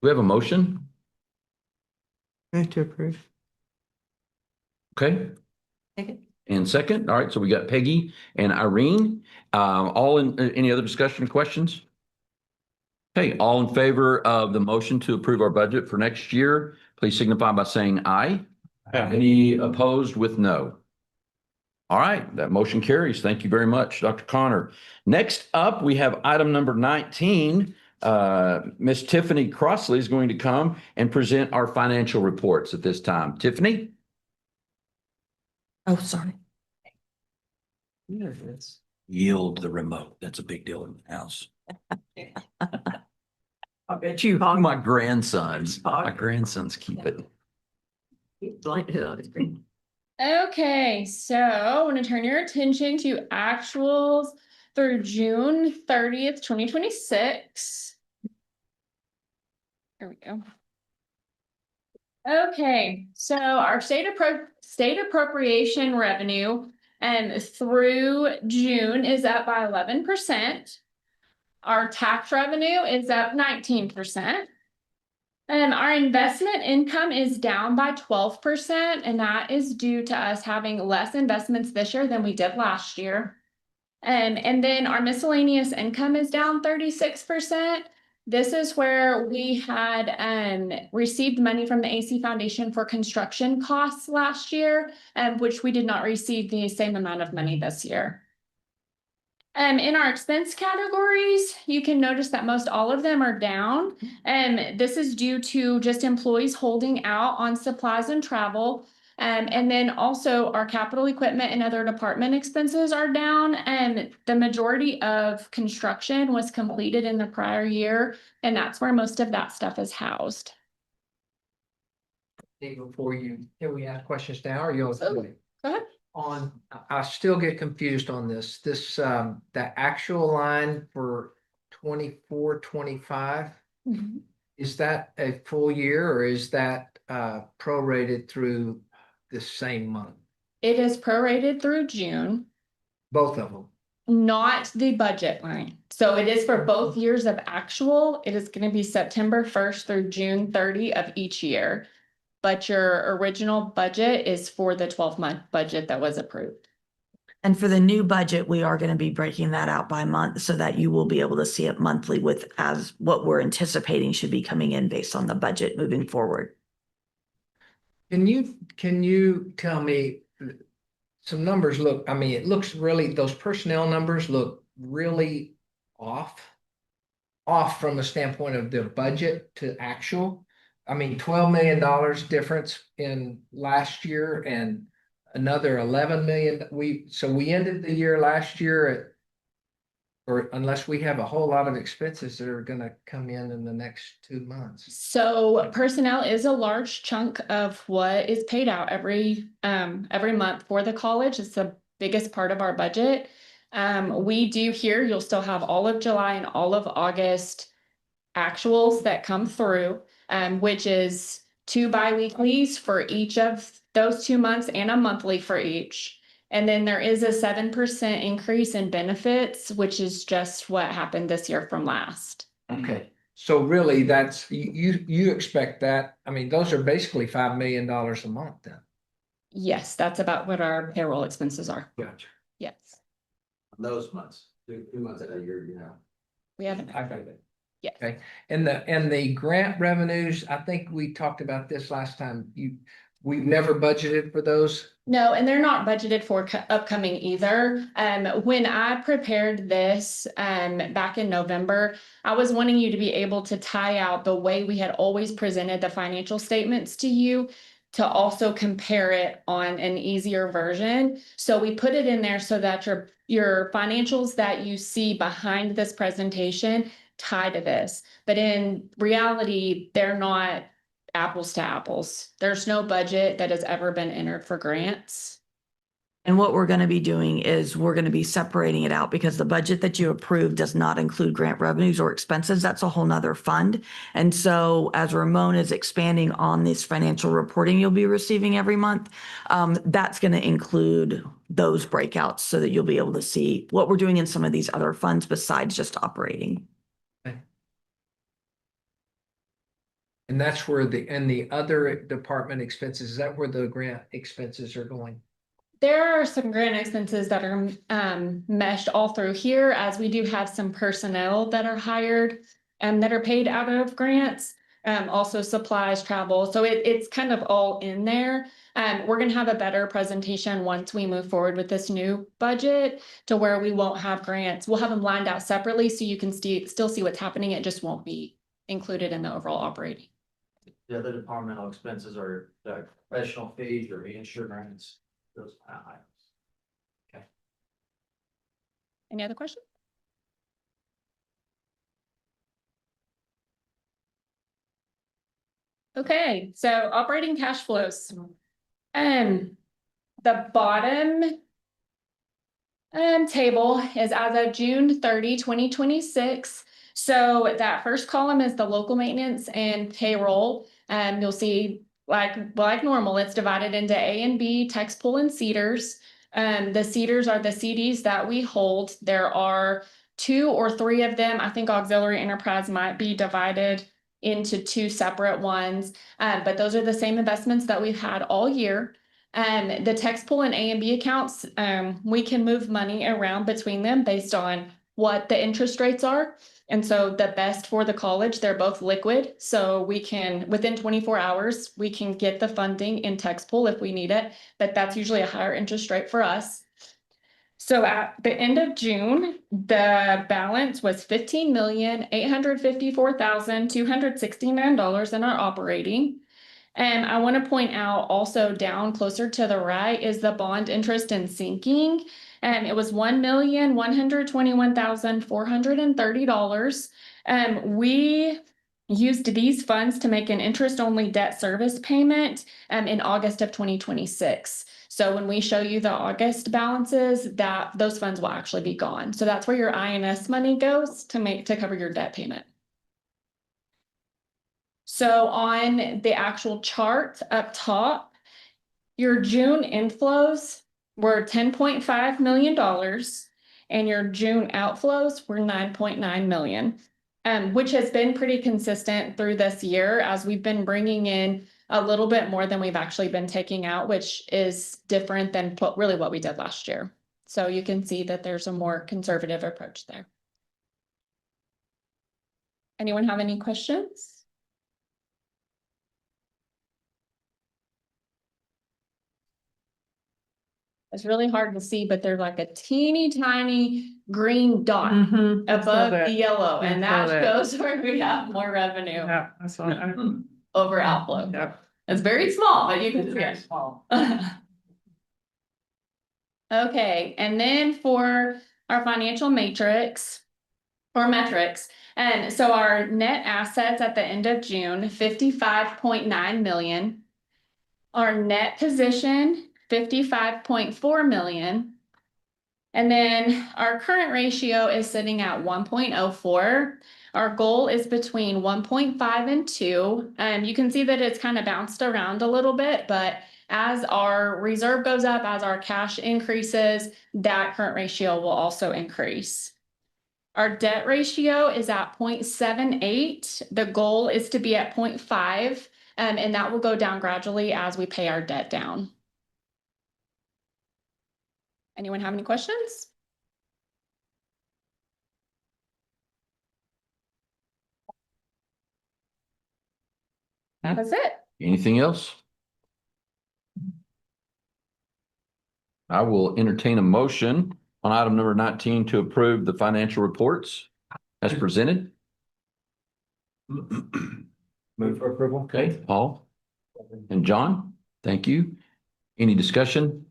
We have a motion? Move to approve. Okay. Second. And second, all right, so we got Peggy and Irene. All in, any other discussion or questions? Okay, all in favor of the motion to approve our budget for next year, please signify by saying aye. Any opposed with no? All right, that motion carries. Thank you very much, Dr. Connor. Next up, we have item number 19. Miss Tiffany Crossley is going to come and present our financial reports at this time. Tiffany? Oh, sorry. There it is. Yield the remote. That's a big deal in the house. I bet you My grandsons keep it. Okay, so I want to turn your attention to actuals through June 30th, 2026. There we go. Okay, so our state appropriation revenue and through June is up by 11%. Our tax revenue is up 19%. Our investment income is down by 12%, and that is due to us having less investments this year than we did last year. And then our miscellaneous income is down 36%. This is where we had received money from the AC Foundation for construction costs last year, which we did not receive the same amount of money this year. In our expense categories, you can notice that most all of them are down. This is due to just employees holding out on supplies and travel. And then also our capital equipment and other department expenses are down. And the majority of construction was completed in the prior year. And that's where most of that stuff is housed. Before can we ask questions now or you'll? Go ahead. I still get confused on this, the actual line for 24, 25. Mm-hmm. Is that a full year or is that prorated through the same month? It is prorated through June. Both of them. Not the budget line. So it is for both years of actual. It is going to be September 1st through June 30 of each year. But your original budget is for the 12-month budget that was approved. And for the new budget, we are going to be breaking that out by month so that you will be able to see it monthly with as what we're anticipating should be coming in based on the budget moving forward. Can you tell me some numbers look, I mean, it looks really, those personnel numbers look really off from a standpoint of the budget to actual. I mean, $12 million difference in last year and another 11 million. We ended the year last year at, or unless we have a whole lot of expenses that are gonna come in the next 2 months. So personnel is a large chunk of what is paid out every month for the college. It's the biggest part of our budget. We do here, you'll still have all of July and all of August actuals that come through, which is 2 biweeklies for each of those 2 months and a monthly for each. And then there is a 7% increase in benefits, which is just what happened this year from last. Okay, so really that's, you expect that, I mean, those are basically $5 million a month then. Yes, that's about what our payroll expenses are. Gotcha. Yes, Those months, 2 months out of the year, we haven't. I got it. Yes. Okay, and the grant revenues, I think we talked about this last time, we've never budgeted for those. No, and they're not budgeted for upcoming either. When I prepared this back in November, I was wanting you to be able to tie out the way we had always presented the financial statements to you to also compare it on an easier version. So we put it in there so that your financials that you see behind this presentation tie to this. But in reality, they're not apples to apples. There's no budget that has ever been entered for grants. And what we're going to be doing is we're going to be separating it out because the budget that you approved does not include grant revenues or expenses. That's a whole nother fund. And so as Ramon is expanding on this financial reporting you'll be receiving every month, that's going to include those breakouts so that you'll be able to see what we're doing in some of these other funds besides just operating. And that's where the other department expenses, is that where the grant expenses are going? There are some grant expenses that are meshed all through here, as we do have some personnel that are hired and that are paid out of grants. Also supplies, travel. So it's kind of all in there. We're going to have a better presentation once we move forward with this new budget to where we won't have grants. We'll have them lined out separately so you can still see what's happening. It just won't be included in the overall operating. The other departmental expenses are the professional fees or insurance, those kind of items. Okay. Any other questions? Okay, so operating cash flows. The bottom table is as of June 30, 2026. So that first column is the local maintenance and payroll. You'll see like normal, it's divided into A and B, text pool and CEDARS. The CEDARS are the CDs that we hold. There are 2 or 3 of them. I think auxiliary enterprise might be divided into 2 separate ones, but those are the same investments that we've had all year. The text pool and A and B accounts, we can move money around between them based on what the interest rates are. And so the best for the college, they're both liquid. So we can, within 24 hours, we can get the funding in text pool if we need it, but that's usually a higher interest rate for us. So at the end of June, the balance was $15,854,269 in our operating. And I want to point out also down closer to the right is the bond interest and sinking. And it was $1,121,430. We used these funds to make an interest-only debt service payment in August of 2026. So when we show you the August balances, those funds will actually be gone. So that's where your INS money goes to cover your debt payment. So on the actual chart up top, your June inflows were $10.5 million. and your June outflows were 9.9 million. Which has been pretty consistent through this year as we've been bringing in a little bit more than we've actually been taking out, which is different than really what we did last year. So you can see that there's a more conservative approach there. Anyone have any questions? It's really hard to see, but there's like a teeny tiny green dot above the yellow, and that shows where we have more revenue. Yeah, I saw that. Over outflow. Yep. It's very small, but you can see it. Small. Okay, and then for our financial matrix or metrics, and so our net assets at the end of June, 55.9 million. Our net position, 55.4 million. And then our current ratio is sitting at 1.04. Our goal is between 1.5 and 2. You can see that it's kind of bounced around a little bit, but as our reserve goes up, as our cash increases, that current ratio will also increase. Our debt ratio is at 0.78. The goal is to be at 0.5, and that will go down gradually as we pay our debt down. Anyone have any questions? That's it. Anything else? I will entertain a motion on item number 19 to approve the financial reports as presented. Move for approval. Okay, Paul and John, thank you. Any discussion?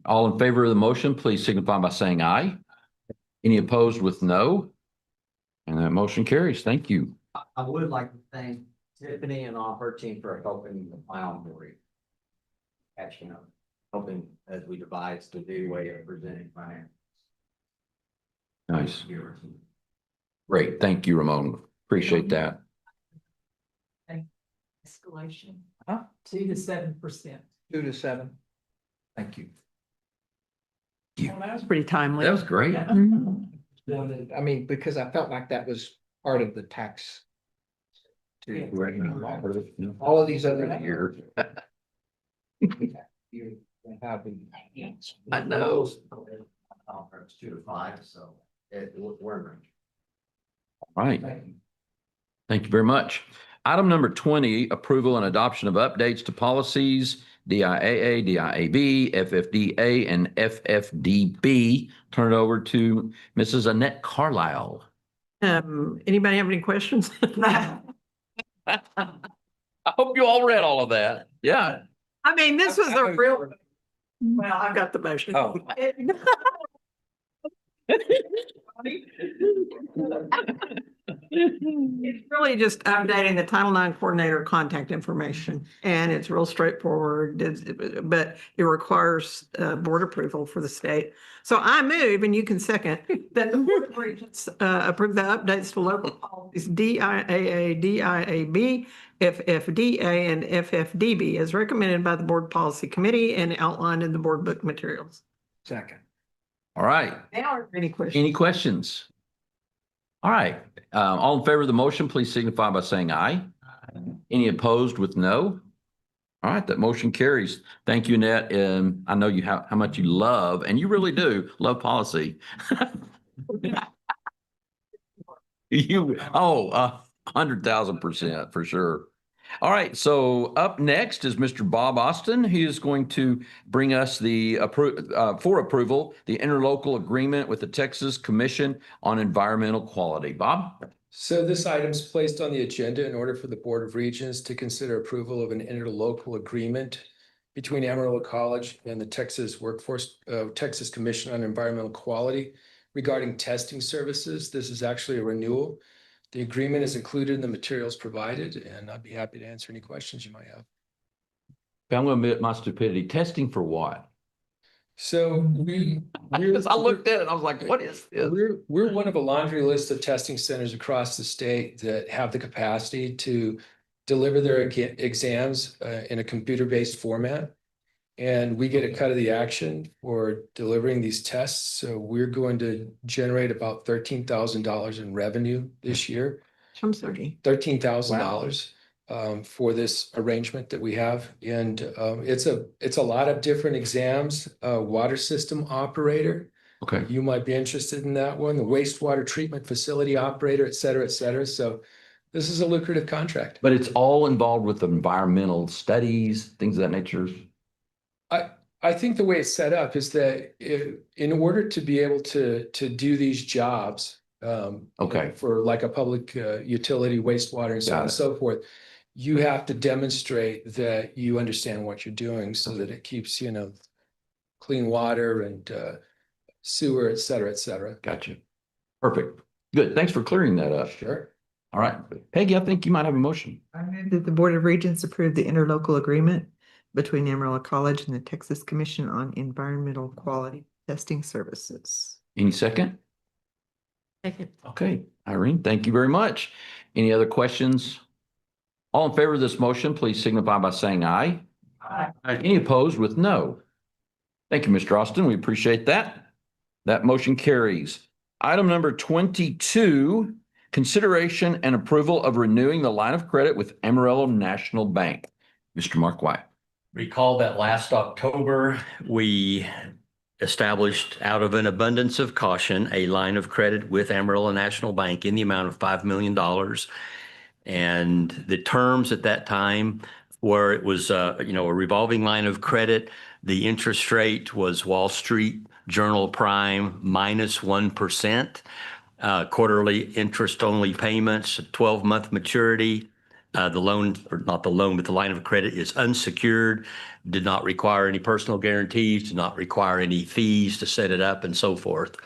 All in favor of the motion, please signify by saying aye. Any opposed with no? And that motion carries. Thank you. I would like to thank Tiffany and all her team for helping my onboarding. Catching up, helping as we devise the new way of presenting finance. Nice. Great. Thank you, Ramon. Appreciate that. Escalation. 2 to 7%. 2 to 7. Thank you. Well, that was pretty timely. That was great. I mean, because I felt like that was part of the tax. All of these other. You have. I know. It's 2 to 5, so we're in range. All right. Thank you very much. Item number 20, approval and adoption of updates to policies, DIAA, DIAB, FFDA, and FFDB. Turn it over to Mrs. Annette Carlisle. Anybody have any questions? I hope you all read all of that. Yeah. I mean, this was a real, well, I've got the motion. Oh. It's really just updating the Title IX coordinator contact information, and it's real straightforward, but it requires board approval for the state. So I move, and you can second, that the Board of Regents approve the updates to local policies DIAA, DIAB, FFDA, and FFDB as recommended by the Board Policy Committee and outlined in the board book materials. Second. All right. Now, are there any questions? Any questions? All right. All in favor of the motion, please signify by saying aye. Any opposed with no? All right, that motion carries. Thank you, Annette. And I know you how much you love, and you really do love policy. 100,000% for sure. All right, so up next is Mr. Bob Austin. He is going to bring us the for approval, the interlocal agreement with the Texas Commission on Environmental Quality. Bob? So this item is placed on the agenda in order for the Board of Regents to consider approval of an interlocal agreement between Amarillo College and the Texas Texas Commission on Environmental Quality regarding testing services. This is actually a renewal. The agreement is included in the materials provided, and I'd be happy to answer any questions you might have. I'm going to admit my stupidity. Testing for what? So I looked at it, I was like, what is this? We're one of a laundry list of testing centers across the state that have the capacity to deliver their exams in a computer-based format. and we get a cut of the action for delivering these tests. So we're going to generate about $13,000 in revenue this year. I'm sorry. $13,000 for this arrangement that we have. And it's a lot of different exams, water system operator. Okay. You might be interested in that one, the wastewater treatment facility operator, et cetera, et cetera. So this is a lucrative contract. But it's all involved with environmental studies, things of that nature. I think the way it's set up is that in order to be able to do these jobs, Okay. for like a public utility, wastewater, and so on and so forth, you have to demonstrate that you understand what you're doing so that it keeps, clean water and sewer, et cetera, et cetera. Gotcha. Perfect. Good. Thanks for clearing that up. Sure. All right. Peggy, I think you might have a motion. I move that the Board of Regents approve the interlocal agreement between Amarillo College and the Texas Commission on Environmental Quality Testing Services. Any second? Second. Okay. Irene, thank you very much. Any other questions? All in favor of this motion, please signify by saying aye. Aye. Any opposed with no? Thank you, Mr. Austin. We appreciate that. That motion carries. Item number 22, consideration and approval of renewing the line of credit with Amarillo National Bank. Mr. Mark White. Recall that last October, we established out of an abundance of caution, a line of credit with Amarillo National Bank in the amount of $5 million. And the terms at that time were, it was, a revolving line of credit. The interest rate was Wall Street Journal Prime minus 1%, quarterly interest only payments, 12-month maturity. The loan, or not the loan, but the line of credit is unsecured, did not require any personal guarantees, did not require any fees to set it up and so forth.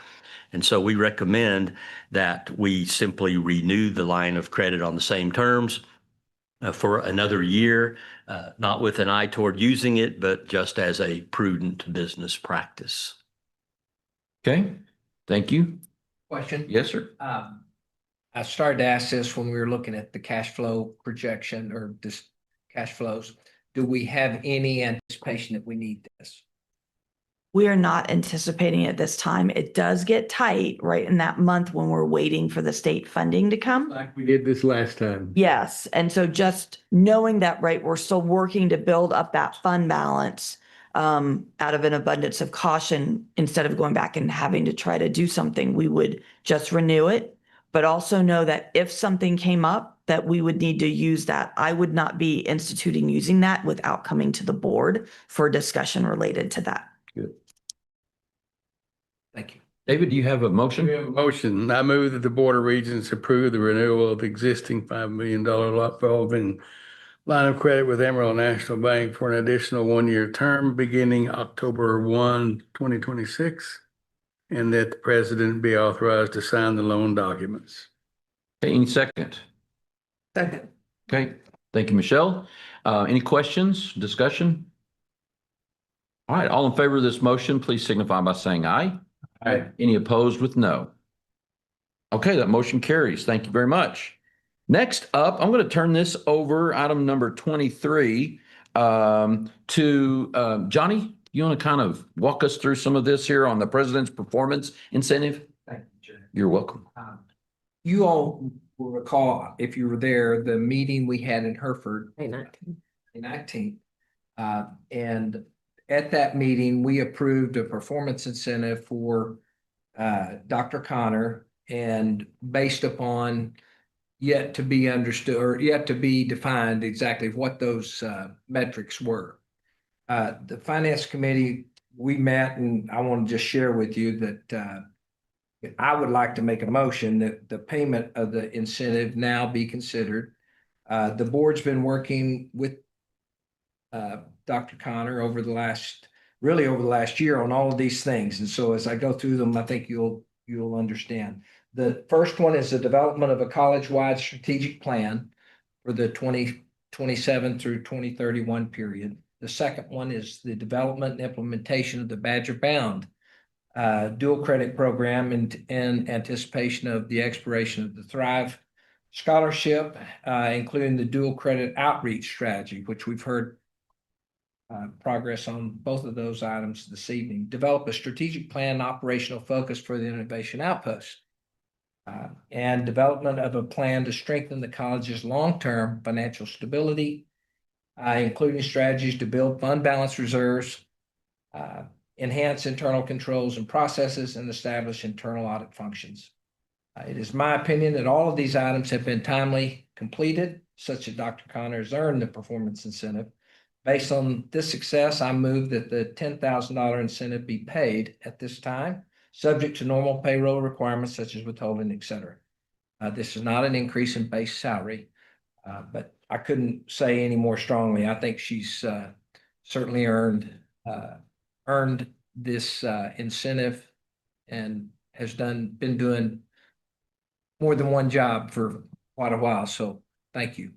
And so we recommend that we simply renew the line of credit on the same terms for another year, not with an eye toward using it, but just as a prudent business practice. Okay, thank you. Question? Yes, sir. I started to ask this when we were looking at the cash flow projection or this cash flows. Do we have any anticipation that we need this? We are not anticipating it this time. It does get tight right in that month when we're waiting for the state funding to come. Like we did this last time. Yes, and so just knowing that, right, we're still working to build up that fund balance out of an abundance of caution. Instead of going back and having to try to do something, we would just renew it, but also know that if something came up that we would need to use that, I would not be instituting using that without coming to the board for a discussion related to that. Good. Thank you. David, do you have a motion? We have a motion. I move that the Board of Regents approve the renewal of the existing $5 million revolving line of credit with Amarillo National Bank for an additional one-year term beginning October 1, 2026, and that the president be authorized to sign the loan documents. Okay, any second? Second. Okay, thank you, Michelle. Any questions, discussion? All right, all in favor of this motion, please signify by saying aye. Aye. Any opposed with no? Okay, that motion carries. Thank you very much. Next up, I'm going to turn this over, item number 23, to Johnny. You want to kind of walk us through some of this here on the president's performance incentive? Thank you, Chair. You're welcome. You all will recall, if you were there, the meeting we had in Hereford. May 19th. May 19th. And at that meeting, we approved a performance incentive for Dr. Connor, and based upon yet to be understood or yet to be defined exactly what those metrics were. The Finance Committee, we met, and I want to just share with you that I would like to make a motion that the payment of the incentive now be considered. The board's been working with Dr. Connor over the last year on all of these things. And so as I go through them, I think you'll understand. The first one is the development of a college-wide strategic plan for the 2027 through 2031 period. The second one is the development and implementation of the Badger Bound dual credit program in anticipation of the expiration of the Thrive Scholarship, including the dual credit outreach strategy, which we've heard progress on both of those items this evening. Develop a strategic plan and operational focus for the Innovation Outpost. And development of a plan to strengthen the college's long-term financial stability, including strategies to build fund balance reserves, enhance internal controls and processes, and establish internal audit functions. It is my opinion that all of these items have been timely completed, such that Dr. Connor has earned the performance incentive. Based on this success, I move that the $10,000 incentive be paid at this time, subject to normal payroll requirements such as withholding, et cetera. This is not an increase in base salary, but I couldn't say any more strongly. I think she's certainly earned this incentive and has been doing more than one job for quite a while. So thank you.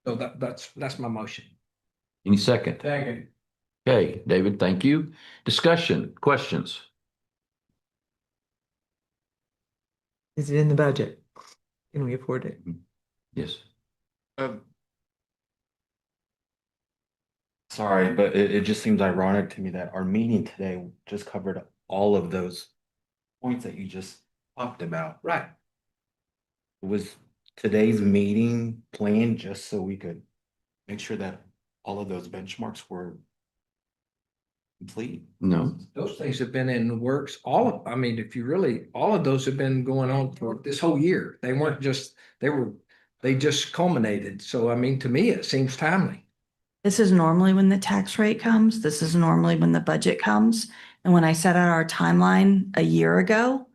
So that's my motion. Any second? Second. Okay, David, thank you. Discussion, questions? Is it in the budget? Can we afford it? Yes. Sorry, but it just seems ironic to me that our meeting today just covered all of those points that you just talked about. Right. Was today's meeting planned just so we could make sure that all of those benchmarks were complete? No. Those things have been in the works. I mean, if you really, all of those have been going on for this whole year. They weren't just, they just culminated. So, I mean, to me, it seems timely. This is normally when the tax rate comes. This is normally when the budget comes. And when I set out our timeline a year ago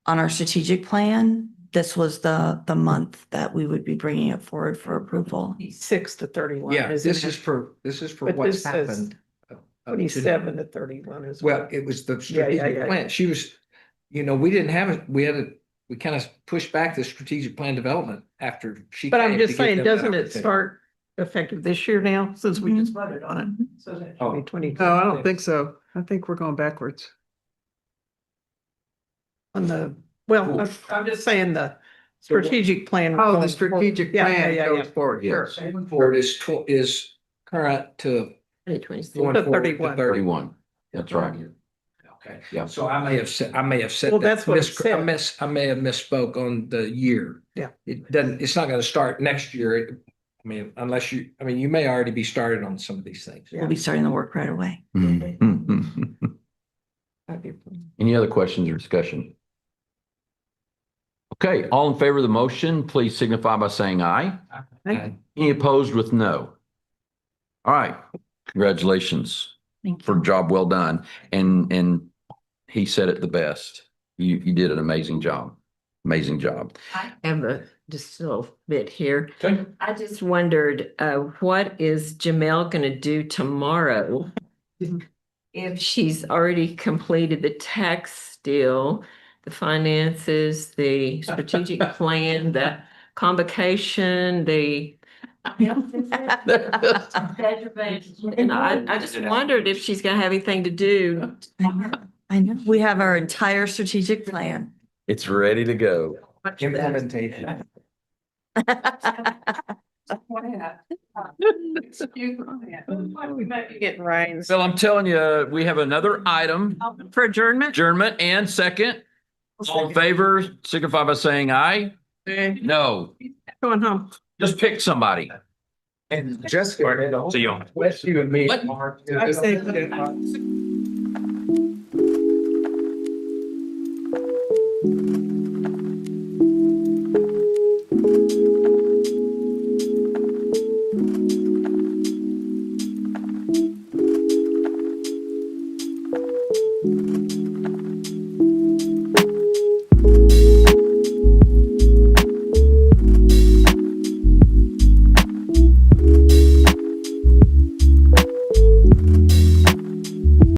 on our strategic plan, this was the month that we would be bringing it forward for approval. 6 to 31. Yeah, isn't this it? is for But what's this says happened. 27 to 31 is. Well, it was the strategic plan. She was, we didn't have it. We kind of pushed back the strategic plan development after she. But I'm came to just give saying, them that doesn't it opportunity. start effective this year now, since we just voted on it? So that should be 20. No, I don't think so. I think we're going backwards. On the, well, I'm just saying the strategic plan. Oh, the strategic plan goes forward. Yes. Forward is current to. 2024. going forward to 31. 31. That's right. Okay. Yeah. So I may have said Well, that's what it said. I may have misspoke on the year. Yeah. It's not going to start next year. I mean, you may already be started on some of these things. We'll be starting the work right away. Any other questions or discussion? Okay, all in favor of the motion, please signify by saying aye. Any opposed with no? All right, congratulations Thank for a job well done. And he said it the best. You did an amazing job. Amazing job. I have just a little bit here. Okay. I just wondered, what is Jamel gonna do tomorrow? If she's already completed the tax deal, the finances, the strategic plan, the convocation, and I just wondered if she's gonna have anything to do. I know. We have our entire strategic plan. It's ready to go. Implementation. We might be getting rains. Well, I'm telling you, we have another item. For adjournment? Adjournment and second. All in favor, signify by saying aye. No, Going home. just pick somebody. And Jessica. See you. Bless you and me. What? Mark. I say-